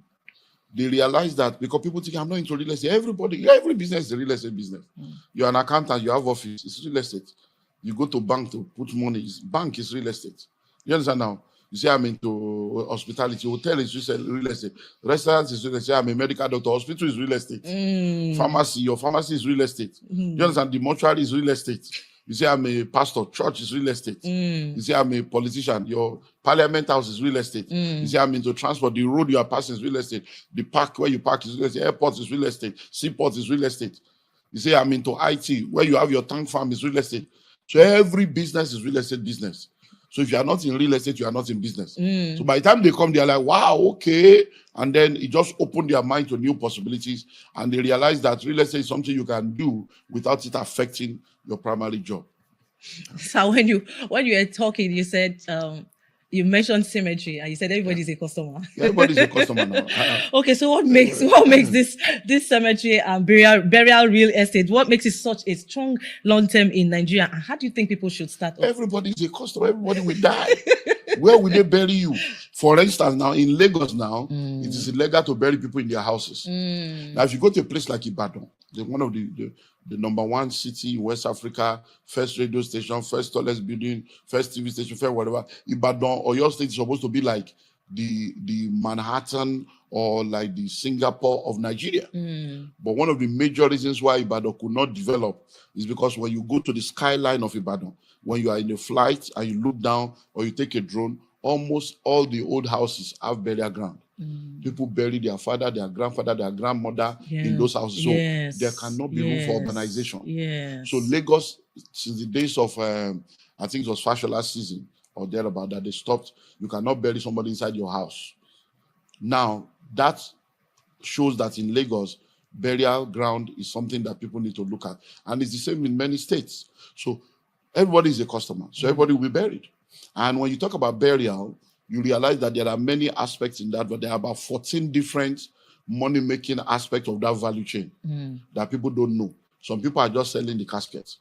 they realize that, because people think I'm not into real estate. Every business is a real estate business. You're an accountant, you have office, it's real estate. You go to bank to put money, bank is real estate. You understand now? You say I'm into hospitality, hotel is real estate, restaurants is real estate, I'm a medical doctor, hospital is real estate, pharmacy, your pharmacy is real estate. You understand? The mortuary is real estate. You say I'm a pastor, church is real estate. You say I'm a politician, your parliament house is real estate. You say I'm into transport, the road you are passing is real estate. The park where you park is real estate. Airport is real estate. Seaport is real estate. You say I'm into IT, where you have your tank farm is real estate. So every business is real estate business. So if you are not in real estate, you are not in business. So by the time they come, they are like, wow, okay. And then it just opened their mind to new possibilities. And they realize that real estate is something you can do without it affecting your primary job. So when you were talking, you said you mentioned symmetry, and you said everybody's a customer. Everybody's a customer now. Okay, so what makes this cemetery and burial real estate? What makes it such a strong long term in Nigeria? And how do you think people should start off? Everybody's a customer. Everybody will die. Where will they bury you? For instance, now in Lagos, it is illegal to bury people in their houses. Now, if you go to a place like Ibadan, one of the number one city in West Africa, first radio station, first tallest building, first TV station, first whatever, Ibadan or your state is supposed to be like the Manhattan or like the Singapore of Nigeria. But one of the major reasons why Ibadan could not develop is because when you go to the skyline of Ibadan, when you are in a flight and you look down or you take a drone, almost all the old houses have burial ground. People bury their father, their grandfather, their grandmother in those houses. So there cannot be room for urbanization. So Lagos, since the days of, I think it was Fashola season or thereabout, that they stopped, you cannot bury somebody inside your house. Now, that shows that in Lagos, burial ground is something that people need to look at. And it's the same in many states. So everybody is a customer. So everybody will be buried. And when you talk about burial, you realize that there are many aspects in that, but there are about 14 different money-making aspects of that value chain that people don't know. Some people are just selling the casket.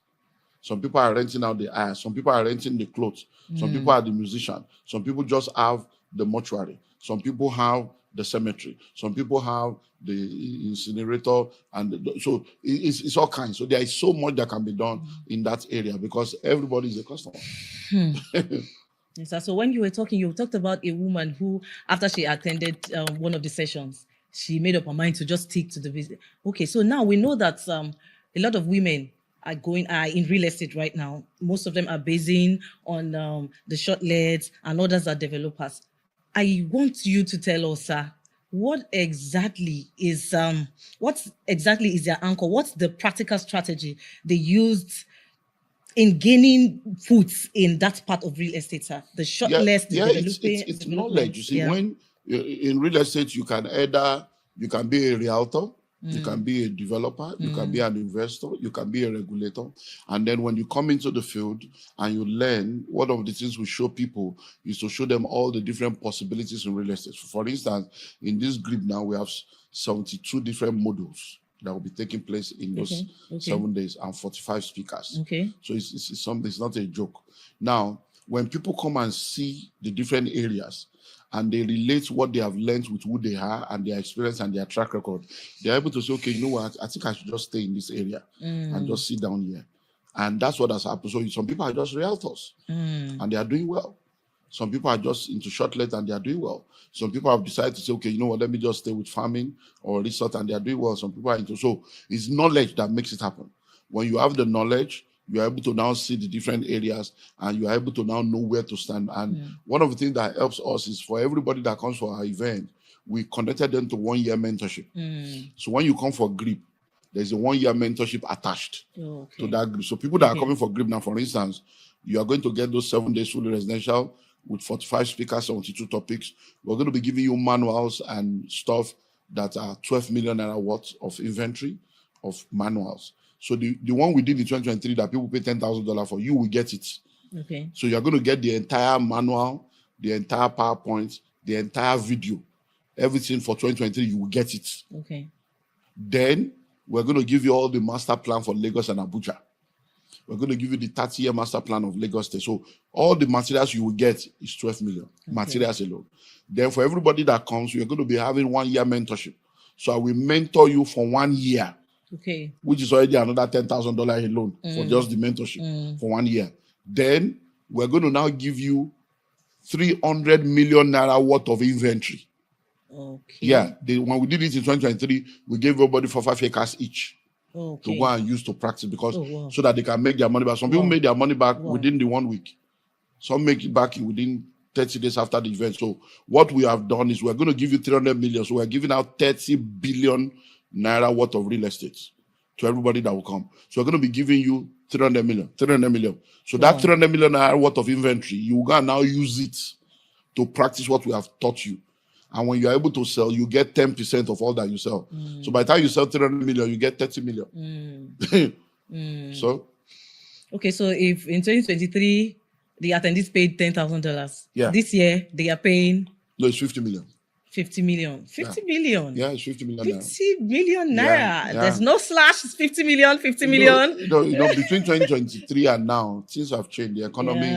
Some people are renting out the air. Some people are renting the clothes. Some people are the musician. Some people just have the mortuary. Some people have the cemetery. Some people have the incinerator. And so it's all kinds. So there is so much that can be done in that area because everybody is a customer. Yes, so when you were talking, you talked about a woman who, after she attended one of the sessions, she made up her mind to just stick to the business. Okay, so now we know that a lot of women are in real estate right now. Most of them are basing on the short-lets, and others are developers. I want you to tell us, sir, what exactly is their anchor? What's the practical strategy they used in gaining foots in that part of real estate, sir? The short-lets, developing. It's knowledge. You see, when in real estate, you can be a realtor, you can be a developer, you can be an investor, you can be a regulator. And then when you come into the field and you learn, one of the things we show people is to show them all the different possibilities in real estate. For instance, in this group now, we have 72 different modules that will be taking place in those 7 days and 45 speakers. Okay. So it's something, it's not a joke. Now, when people come and see the different areas and they relate what they have learned with who they are and their experience and their track record, they're able to say, okay, you know what, I think I should just stay in this area and just sit down here. And that's what has happened. So some people are just realtors and they are doing well. Some people are just into short-let and they are doing well. Some people have decided to say, okay, you know what, let me just stay with farming or resort and they are doing well. Some people are into, so it's knowledge that makes it happen. When you have the knowledge, you are able to now see the different areas and you are able to now know where to stand. And one of the things that helps us is for everybody that comes for our event, we connected them to 1 year mentorship. So when you come for GRIP, there's a 1 year mentorship attached to that GRIP. So people that are coming for GRIP now, for instance, you are going to get those 7 days fully residential with 45 speakers, 72 topics. We're going to be giving you manuals and stuff that are 12 million naira worth of inventory of manuals. So the one we did in 2023 that people pay $10,000 for, you will get it. Okay. So you're going to get the entire manual, the entire PowerPoint, the entire video, everything for 2023. You will get it. Okay. Then we're going to give you all the master plan for Lagos and Abuja. We're going to give you the 30-year master plan of Lagos State. So all the materials you will get is 12 million materials alone. Then for everybody that comes, we're going to be having 1 year mentorship. So I will mentor you for 1 year. Okay. Which is already another $10,000 alone for just the mentorship for 1 year. Then we're going to now give you 300 million naira worth of inventory. Okay. Yeah. When we did it in 2023, we gave everybody for 5 acres each. Okay. To go and use to practice because so that they can make their money back. Some people made their money back within the 1 week. Some make it back within 30 days after the event. So what we have done is we're going to give you 300 million. So we're giving out 30 billion naira worth of real estate to everybody that will come. So we're going to be giving you 300 million. So that 300 million naira worth of inventory, you will go and now use it to practice what we have taught you. And when you're able to sell, you get 10% of all that you sell. So by the time you sell 300 million, you get 30 million. So? Okay, so if in 2023, the attendees paid $10,000, this year they are paying? No, it's 50 million. 50 million. 50 million. Yeah, it's 50 million. 50 million naira. There's no slash. It's 50 million, 50 million. Between 2023 and now, things have changed. The economy,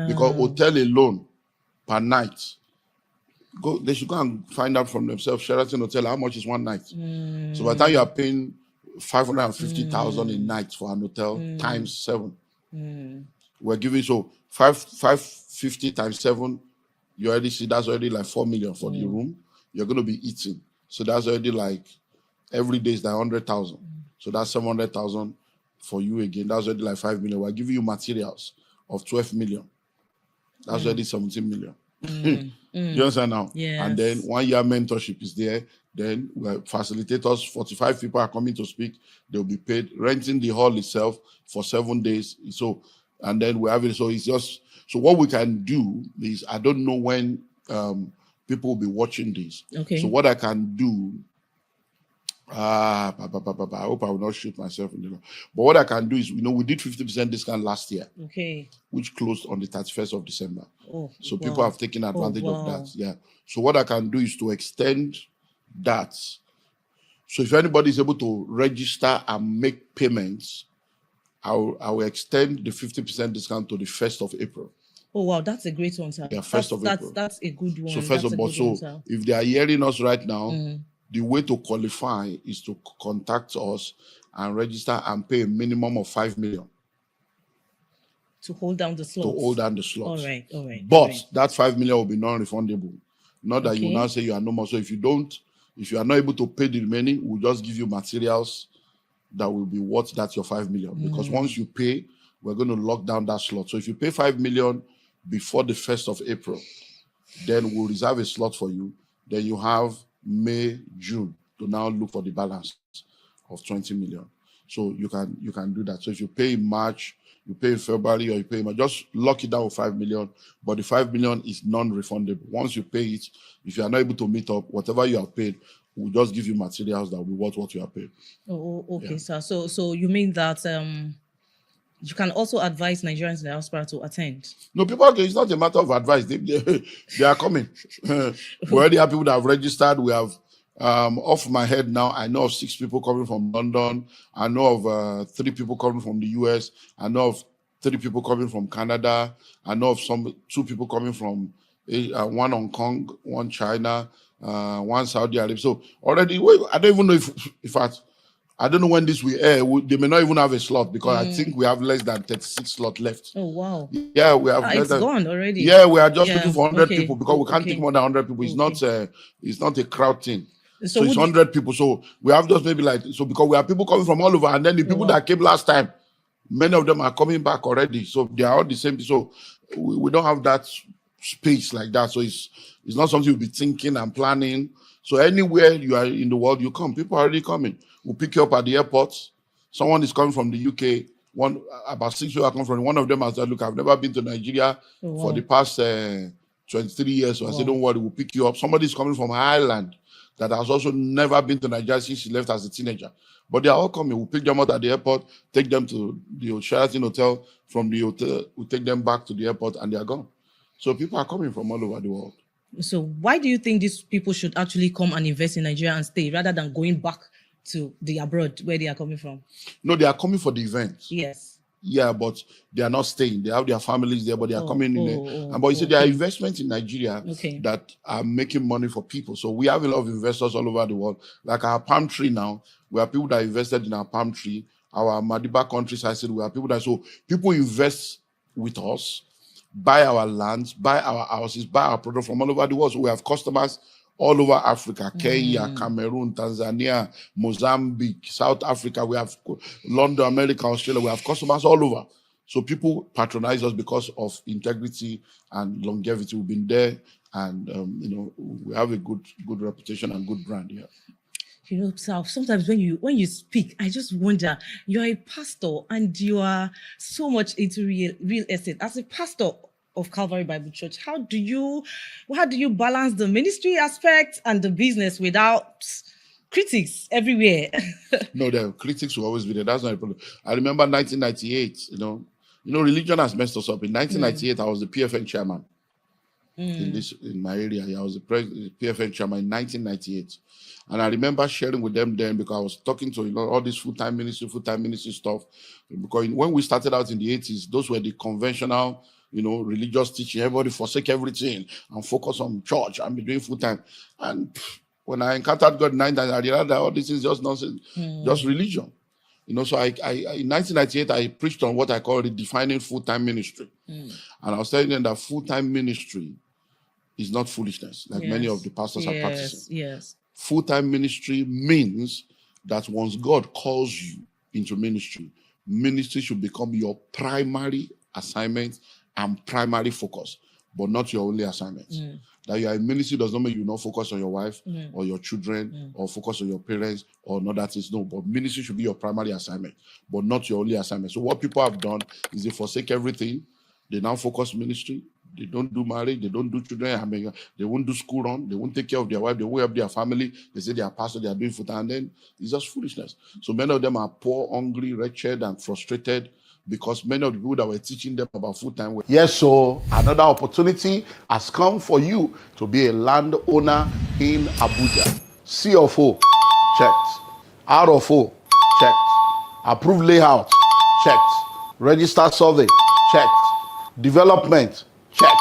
because hotel alone per night, they should go and find out from themselves, Sheraton Hotel, how much is 1 night. So by the time you are paying 550,000 a night for an hotel times 7, we're giving 550 times 7. You already see that's already like 4 million for the room. You're going to be eating, so that's already like every day is like 100,000. So that's 700,000 for you again. That's already like 5 million. We're giving you materials of 12 million. That's already 17 million. You understand now? Yes. And then 1 year mentorship is there. Then facilitators, 45 people are coming to speak. They'll be paid. Renting the hall itself for 7 days. So, and then we have it. So it's just, so what we can do is, I don't know when people will be watching this. Okay. So what I can do, I hope I will not shoot myself in the leg. But what I can do is, we did 50% discount last year. Okay. Which closed on the 31st of December. So people have taken advantage of that. Yeah. So what I can do is to extend that. So if anybody is able to register and make payments, I will extend the 50% discount to the 1st of April. Oh, wow. That's a great one, sir. Yeah, 1st of April. That's a good one. So first of all, if they are hearing us right now, the way to qualify is to contact us and register and pay a minimum of 5 million. To hold down the slots. To hold down the slots. All right. But that 5 million will be non-refundable. Not that you now say you are no more. So if you are not able to pay the remaining, we'll just give you materials that will be worth that your 5 million. Because once you pay, we're going to lock down that slot. So if you pay 5 million before the 1st of April, then we'll reserve a slot for you. Then you have May, June to now look for the balance of 20 million. So you can do that. So if you pay in March, you pay in February, or you pay in March, just lock it down with 5 million. But the 5 million is non-refundable. Once you pay it, if you are not able to meet up, whatever you have paid, we'll just give you materials that will be worth what you have paid. Oh, okay, sir. So you mean that you can also advise Nigerians in the diaspora to attend? No, people, it's not a matter of advice. They are coming. We already have people that have registered. We have, off my head now, I know of 6 people coming from London. I know of 3 people coming from the US. I know of 3 people coming from Canada. I know of 2 people coming from 1 Hong Kong, 1 China, 1 Saudi Arabia. So already, I don't even know if I don't know when this will air. They may not even have a slot because I think we have less than 36 slots left. Oh, wow. Yeah, we have. It's gone already. Yeah, we are just looking for 100 people because we can't take more than 100 people. It's not a crowd thing. So it's 100 people. So we have just maybe because we have people coming from all over, and then the people that came last time, many of them are coming back already. So they are all the same. So we don't have that space like that. So it's not something you'll be thinking and planning. So anywhere you are in the world, you come. People are already coming. We'll pick you up at the airport. Someone is coming from the UK. About 6 people are coming from. One of them has said, "Look, I've never been to Nigeria for the past 23 years." So I said, "Don't worry, we'll pick you up." Somebody is coming from Ireland. that has also never been to Nigeria since she left as a teenager. But they are all coming. We'll pick them up at the airport, take them to the Sheraton Hotel. From the hotel, we'll take them back to the airport, and they are gone. So people are coming from all over the world. So why do you think these people should actually come and invest in Nigeria and stay rather than going back to the abroad where they are coming from? No, they are coming for the event. Yes. Yeah, but they are not staying. They have their families there, but they are coming in there. But you see, there are investments in Nigeria that are making money for people. So we have a lot of investors all over the world. Like our palm tree now, we have people that invested in our palm tree. Our Madiba countryside, we have people that, so people invest with us, buy our lands, buy our houses, buy our product from all over the world. So we have customers all over Africa, Kenya, Cameroon, Tanzania, Mozambique, South Africa. We have London, America, Australia. We have customers all over. So people patronize us because of integrity and longevity. We've been there, and we have a good reputation and good brand here. You know, sometimes when you speak, I just wonder, you're a pastor and you are so much into real estate. As a pastor of Calvary Bible Church, how do you balance the ministry aspect and the business without critics everywhere? No, the critics will always be there. That's not a problem. I remember 1998, religion has messed us up. In 1998, I was the PFN chairman in my area. I was the PFN chairman in 1998. And I remember sharing with them then, because I was talking to all this full-time ministry stuff. Because when we started out in the 80s, those were the conventional, religious teaching. Everybody forsake everything and focus on church and be doing full-time. And when I encountered God in 1998, I realized that all this is just nonsense, just religion. So I in 1998, I preached on what I call redefining full-time ministry. And I was telling them that full-time ministry is not foolishness, like many of the pastors are practicing. Yes. Full-time ministry means that once God calls you into ministry, ministry should become your primary assignment and primary focus, but not your only assignment. That you are in ministry does not mean you not focus on your wife or your children or focus on your parents or no, that is no. But ministry should be your primary assignment, but not your only assignment. So what people have done is they forsake everything. They now focus ministry. They don't do marriage. They don't do children. They won't do school run. They won't take care of their wife. They won't help their family. They say they are pastor. They are doing full time. And then it's just foolishness. So many of them are poor, hungry, wretched, and frustrated because many of the people that were teaching them about full time. Yes, so another opportunity has come for you to be a landowner in Abuja. C of O, checked. R of O, checked. Approved layout, checked. Registered survey, checked. Development, checked.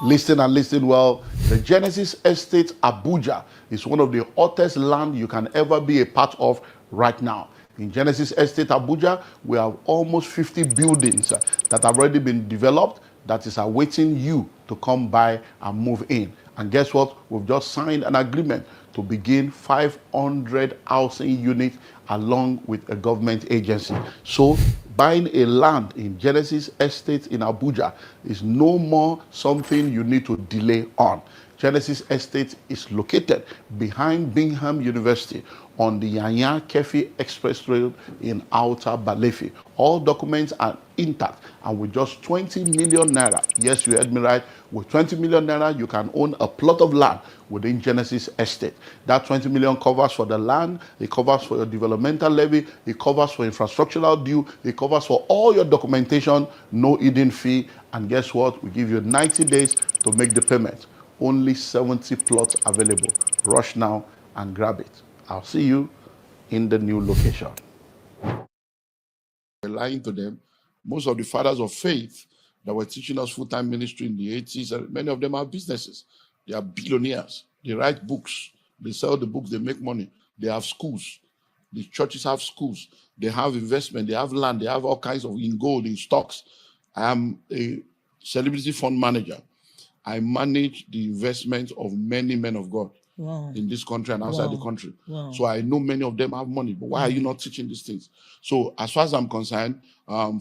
Listen and listen well. The Genesis Estate Abuja is one of the hottest land you can ever be a part of right now. In Genesis Estate Abuja, we have almost 50 buildings that have already been developed that is awaiting you to come by and move in. And guess what? We've just signed an agreement to begin 500 housing units along with a government agency. So buying a land in Genesis Estate in Abuja is no more something you need to delay on. Genesis Estate is located behind Bingham University on the Yanya Kefi Express Road in Outer Balefi. All documents are intact, and with just 20 million naira, yes, you heard me right, with 20 million naira, you can own a plot of land within Genesis Estate. That 20 million covers for the land, it covers for your developmental levy, it covers for infrastructural due, it covers for all your documentation, no hidden fee, and guess what? We give you 90 days to make the payment. Only 70 plots available. Rush now and grab it. I'll see you in the new location. We're lying to them. Most of the fathers of faith that were teaching us full-time ministry in the 80s, many of them have businesses. They are billionaires. They write books. They sell the books. They make money. They have schools. The churches have schools. They have investment. They have land. They have all kinds of in gold, in stocks. I am a celebrity fund manager. I manage the investment of many men of God in this country and outside the country. So I know many of them have money, but why are you not teaching these things? So as far as I'm concerned,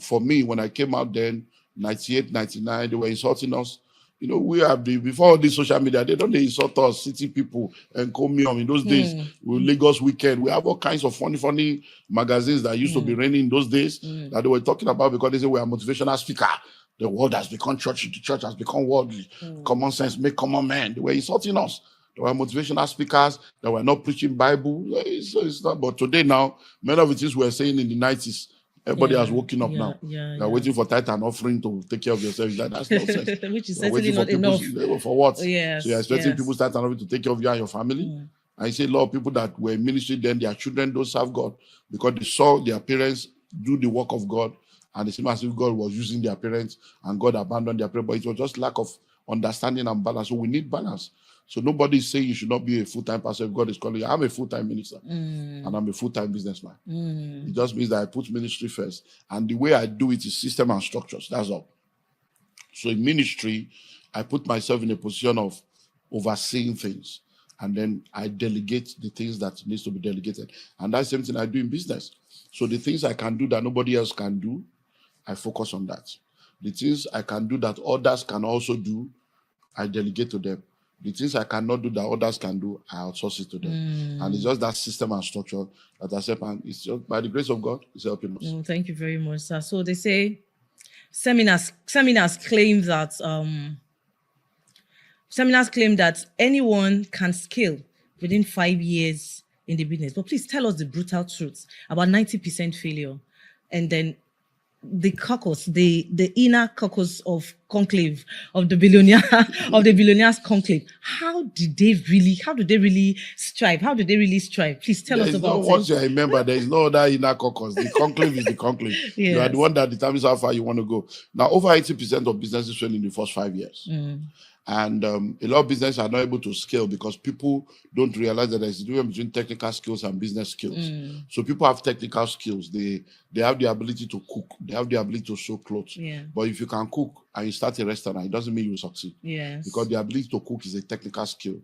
for me, when I came out then, 98, 99, they were insulting us. We have before this social media, they don't insult us, city people, and Comium. In those days, with Lagos Weekend, we have all kinds of funny magazines that used to be raining in those days that they were talking about because they say we are motivational speaker. The world has become church. The church has become worldly. Common sense, make common man. They were insulting us. There were motivational speakers that were not preaching Bible. So it's not. But today now, many of the things we were saying in the 90s, everybody has woken up now. They're waiting for tithe and offering to take care of yourself. That's nonsense. Which is You're certainly waiting not for enough. people for what? Yes, so you're expecting people tithe and offering to take care of you and your family. I say a lot of people that were in ministry then, their children don't serve God because they saw their parents do the work of God, and it seemed as if God was using their parents and God abandoned their parents. But it was just lack of understanding and balance. So we need balance. So nobody is saying you should not be a full-time pastor if God is calling you. I'm a full-time minister and I'm a full-time businessman. It just means that I put ministry first. And the way I do it is system and structures. That's all. So in ministry, I put myself in a position of overseeing things. And then I delegate the things that needs to be delegated. And that's the same thing I do in business. So the things I can do that nobody else can do, I focus on that. The things I can do that others can also do, I delegate to them. The things I cannot do that others can do, I outsource it to them. And it's just that system and structure that I said, and it's just by the grace of God, it's helping us. Oh, thank you very much, sir. So they say seminars claim that anyone can scale within 5 years in the business. But please tell us the brutal truth about 90% failure. And then the caucus, the inner caucus of conclave of the billionaires conclave. How do they really strive? Please tell us about it. Once you remember, there is no other inner caucus. The conclave is the conclave. Yes. You are the one that determines how far you want to go. Now, over 80% of businesses fail in the first 5 years. And a lot of businesses are not able to scale because people don't realize that there's a difference between technical skills and business skills. So people have technical skills. They have the ability to cook. They have the ability to sew clothes. But if you can cook and you start a restaurant, it doesn't mean you will succeed. Because the ability to cook is a technical skill.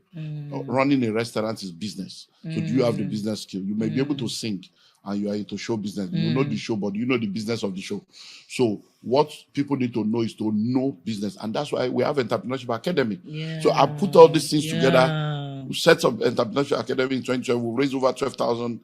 Running a restaurant is business. So do you have the business skill? You may be able to sing and you are into show business. You know the show, but you know the business of the show. So what people need to know is to know business. And that's why we have Entrepreneurship Academy. So I put all these things together. We set up Entrepreneurship Academy in 2012. We raised over 12,000,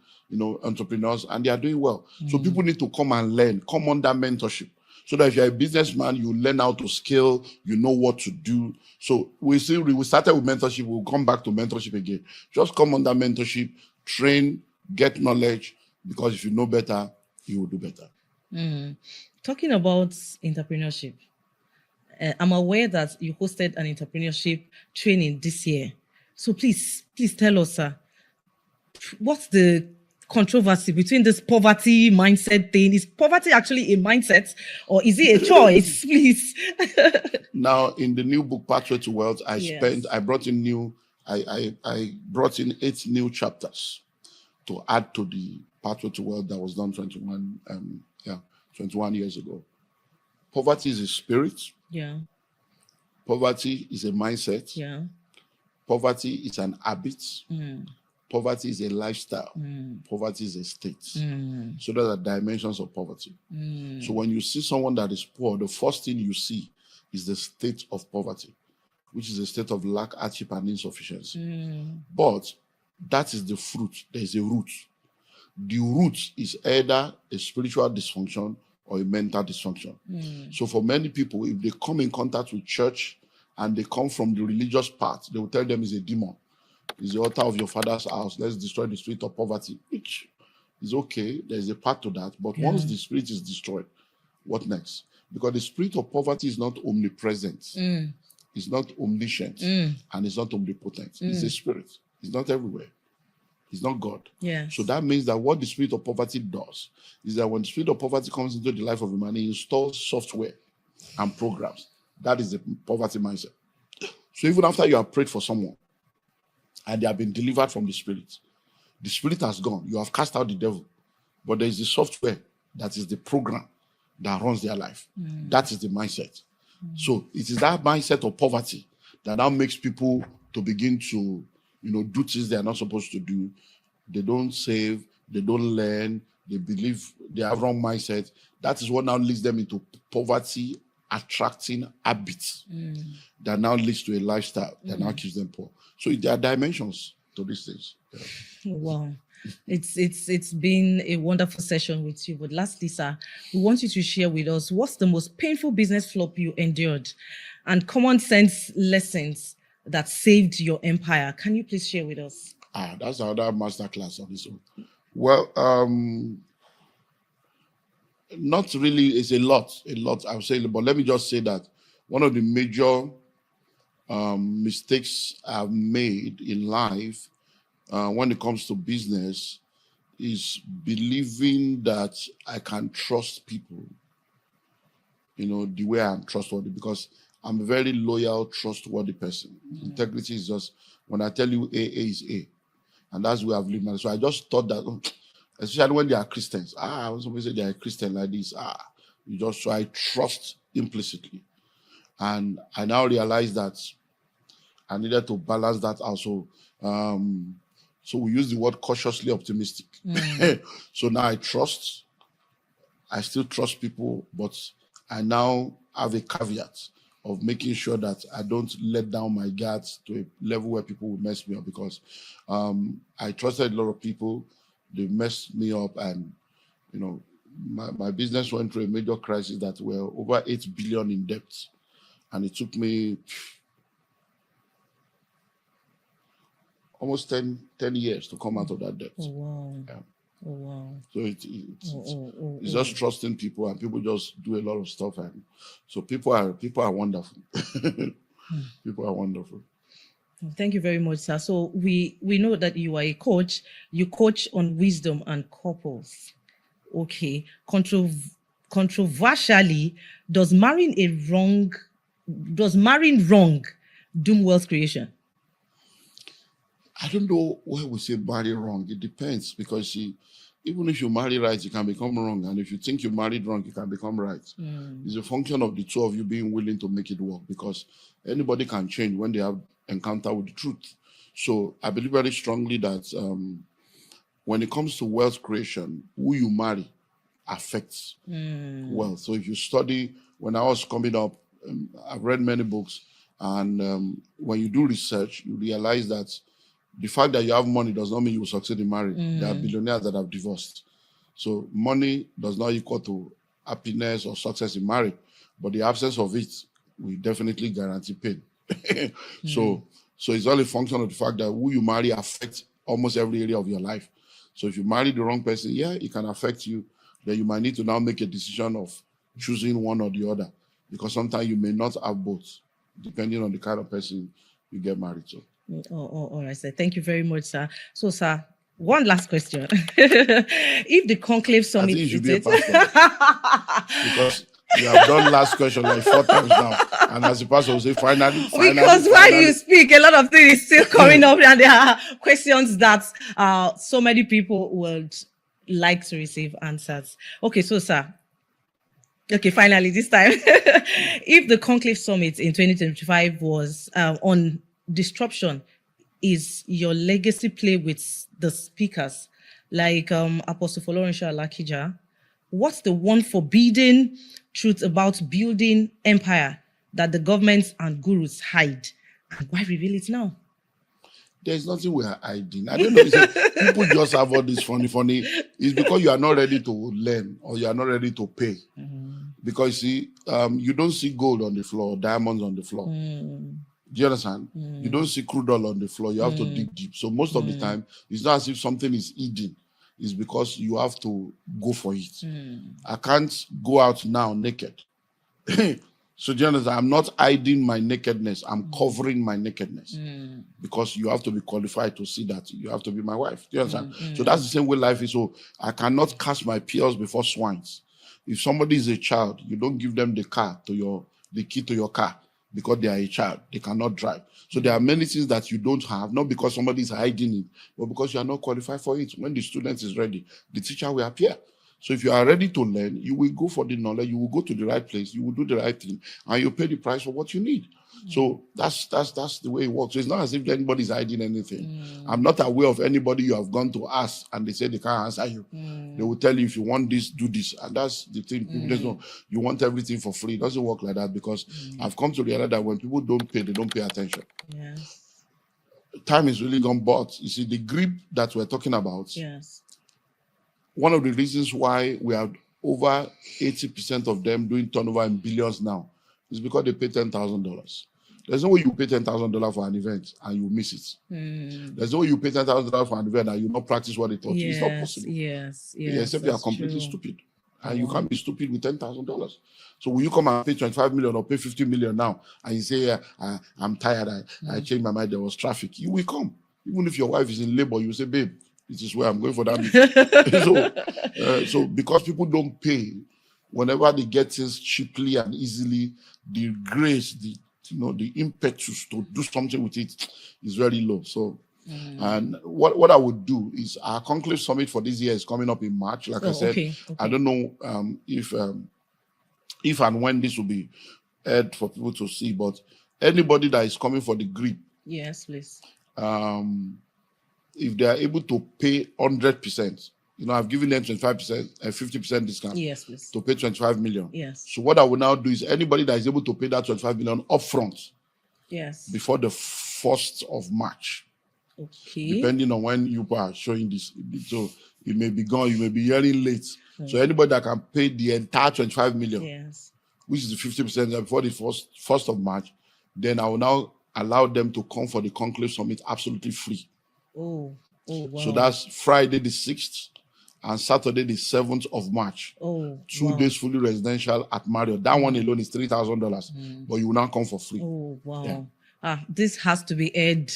entrepreneurs, and they are doing well. So people need to come and learn, come under mentorship. So that if you're a businessman, you learn how to scale, you know what to do. So we started with mentorship. We'll come back to mentorship again. Just come under mentorship, train, get knowledge, because if you know better, you will do better. Talking about entrepreneurship, I'm aware that you hosted an entrepreneurship training this year. So please tell us, sir, what's the controversy between this poverty mindset thing? Is poverty actually a mindset or is it a choice? Please. Now, in the new book, Pathway to Wealth, I brought in 8 new chapters to add to the Pathway to Wealth that was done 21 years ago. Poverty is a spirit. Poverty is a mindset. Poverty is an habit. Poverty is a lifestyle. Poverty is a state. So those are dimensions of poverty. So when you see someone that is poor, the first thing you see is the state of poverty, which is a state of lack, hardship, and insufficiency. But that is the fruit. There is a root. The root is either a spiritual dysfunction or a mental dysfunction. So for many people, if they come in contact with church and they come from the religious part, they will tell them it's a demon. It's the altar of your father's house. Let's destroy the spirit of poverty, which is okay. There's a part to that. But once the spirit is destroyed, what next? Because the spirit of poverty is not omnipresent. It's not omniscient. And it's not omnipotent. It's a spirit. It's not everywhere. It's not God. So that means that what the spirit of poverty does is that when the spirit of poverty comes into the life of a man, he installs software and programs. That is the poverty mindset. So even after you have prayed for someone and they have been delivered from the spirit has gone. You have cast out the devil. But there is the software that is the program that runs their life. That is the mindset. So it is that mindset of poverty that now makes people to begin to do things they are not supposed to do. They don't save, they don't learn, they believe they have wrong mindset. That is what now leads them into poverty attracting habits that now leads to a lifestyle that now keeps them poor. So there are dimensions to these things. Wow. It's been a wonderful session with you. But lastly, sir, we want you to share with us what's the most painful business flop you endured and common sense lessons that saved your empire. Can you please share with us? That's another masterclass on this one. Well, not really. It's a lot. I would say, but let me just say that one of the major mistakes I've made in life when it comes to business is believing that I can trust people, the way I'm trustworthy, because I'm a very loyal, trustworthy person. Integrity is just, when I tell you A is A. And that's where I've lived my life. So I just thought that, especially when they are Christians, when somebody say they are a Christian like this, so I trust implicitly. And I now realize that I needed to balance that also. So we use the word cautiously optimistic. So now I still trust people, but I now have a caveat of making sure that I don't let down my guards to a level where people will mess me up, because I trusted a lot of people. They messed me up, and my business went through a major crisis that were over 8 billion in debt, and it took me almost 10 years to come out of that debt. Oh, wow. Yeah. Oh, wow. So it's just trusting people, and people just do a lot of stuff, and so people are wonderful. People are wonderful. Thank you very much, sir. So we know that you are a coach. You coach on wisdom and couples. Okay. Controversially, does marrying wrong doom wealth creation? I don't know where we say marry wrong. It depends, because even if you marry right, you can become wrong. And if you think you married wrong, you can become right. It's a function of the two of you being willing to make it work, because anybody can change when they have encounter with the truth. So I believe very strongly that when it comes to wealth creation, who you marry affects wealth. So if you study, when I was coming up, I've read many books, and when you do research, you realize that the fact that you have money does not mean you will succeed in marriage. There are billionaires that have divorced. So money does not equal to happiness or success in marriage, but the absence of it will definitely guarantee pain. So it's all a function of the fact that who you marry affects almost every area of your life. So if you marry the wrong person, it can affect you. Then you might need to now make a decision of choosing one or the other, because sometimes you may not have both, depending on the kind of person you get married to. All right, sir. Thank you very much, sir. So, sir, one last question. If the conclave summit, I think you should be a pastor, because you have done last question like 4 times now, and as a pastor will say, finally. Because while you speak, a lot of things is still coming up, and there are questions that so many people would like to receive answers. Okay, so, sir. Okay, finally, this time, if the conclave summit in 2025 was on disruption, is your legacy play with the speakers like Apostle Florensha Lakija? What's the one forbidden truth about building empire that the governments and gurus hide, and why reveal it now? There's nothing we are hiding. I don't know. People just have all this funny. It's because you are not ready to learn, or you are not ready to pay. Because you don't see gold on the floor, diamonds on the floor. Do you understand? You don't see crude oil on the floor. You have to dig deep. So most of the time, it's not as if something is hidden. It's because you have to go for it. I can't go out now naked. So do you understand? I'm not hiding my nakedness. I'm covering my nakedness. Because you have to be qualified to see that. You have to be my wife. Do you understand? So that's the same way life is. So I cannot cast my pearls before swines. If somebody is a child, you don't give them the key to your car, because they are a child. They cannot drive. So there are many things that you don't have, not because somebody is hiding it, but because you are not qualified for it. When the student is ready, the teacher will appear. So if you are ready to learn, you will go for the knowledge, you will go to the right place, you will do the right thing, and you pay the price for what you need. So that's the way it works. So it's not as if anybody's hiding anything. I'm not aware of anybody you have gone to ask and they say they can't answer you. They will tell you, if you want this, do this. And that's the thing. People don't know. You want everything for free. It doesn't work like that, because I've come to realize that when people don't pay, they don't pay attention. Yes. Time is really gone, but you see, the grip that we're talking about, one of the reasons why we have over 80% of them doing turnover in billions now is because they pay $10,000. There's no way you pay $10,000 for an event and you miss it. There's no way you pay $10,000 for an event and you not practice what they taught you. It's not possible. Yes. Except you are completely true. stupid. And you can't be stupid with $10,000. So will you come and pay 25 million or pay 50 million now and you say, I'm tired, I changed my mind, there was traffic. You will come. Even if your wife is in labor, you say, babe, this is where I'm going for that meeting. So because people don't pay, whenever they get things cheaply and easily, the grace, the impetus to do something with it is very low. So, and what I would do is our conclave summit for this year is coming up in March. Like I said, Okay. I don't know if and when this will be aired for people to see, but anybody that is coming for the grip, Yes, please. if they are able to pay 100%, I've given them 25% and 50% discount. Yes, please. To pay 25 million. Yes. So what I will now do is anybody that is able to pay that 25 million upfront Yes. before the 1st of March, Okay. depending on when you are showing this. So it may be gone, you may be hearing late. So anybody that can pay the entire 25 million, Yes. which is the 50% before the 1st of March, then I will now allow them to come for the conclave summit absolutely free. Oh, wow. So that's Friday the 6th and Saturday the 7th of March. Oh, 2 days fully residential at Marriott. That one alone is $3,000, but you will now come for free. Oh, wow. Yeah. This has to be aired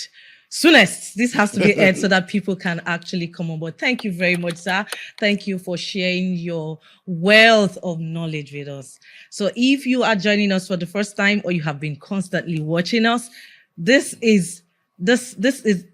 soonest. This has to be aired so that people can actually come on board. Thank you very much, sir. Thank you for sharing your wealth of knowledge with us. So if you are joining us for the first time or you have been constantly watching us, this is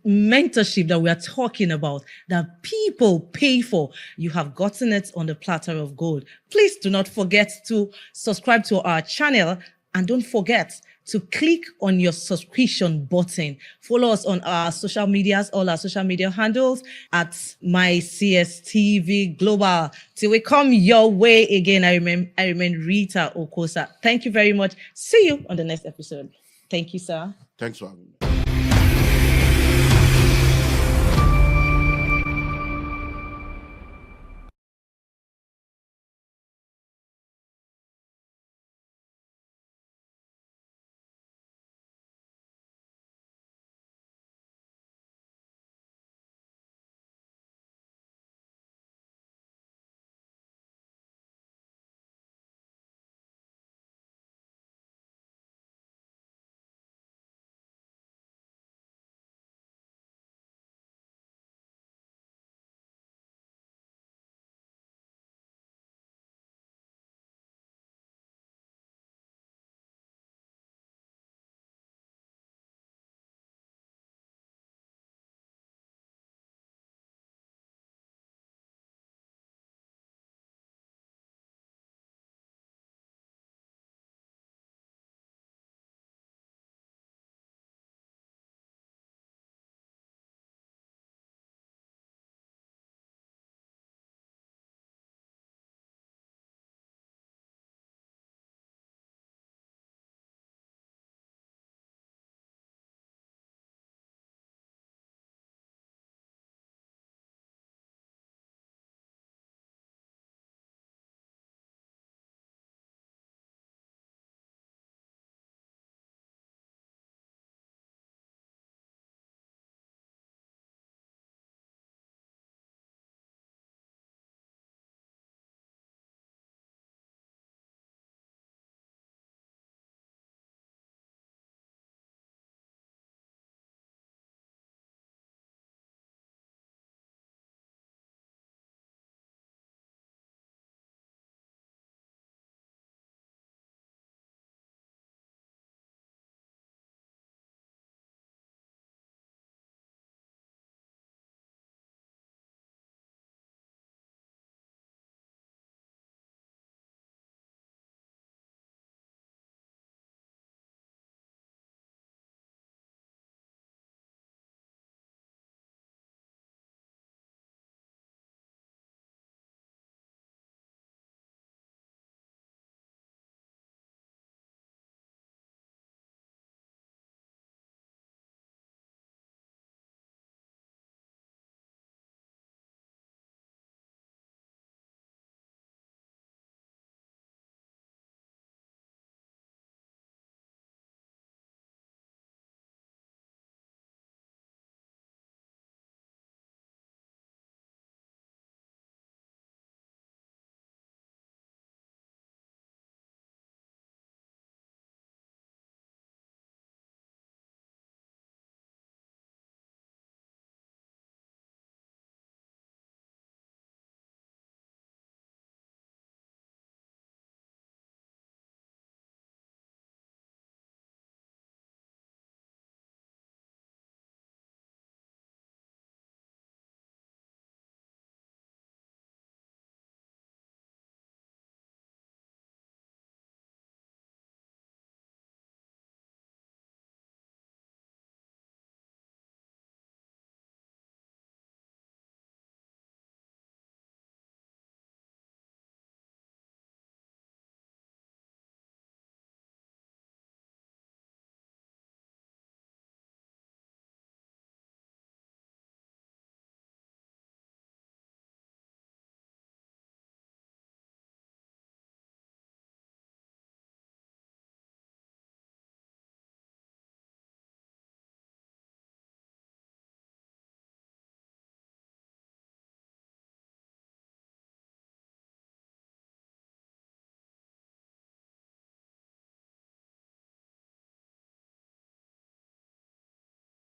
mentorship that we are talking about, that people pay for. You have gotten it on the platter of gold. Please do not forget to subscribe to our channel, and don't forget to click on your subscription button. Follow us on our social medias, all our social media handles at MyCSTV Global. Till we come your way again, I remain Rita Okosa. Thank you very much. See you on the next episode. Thank you, sir. Thanks for having me.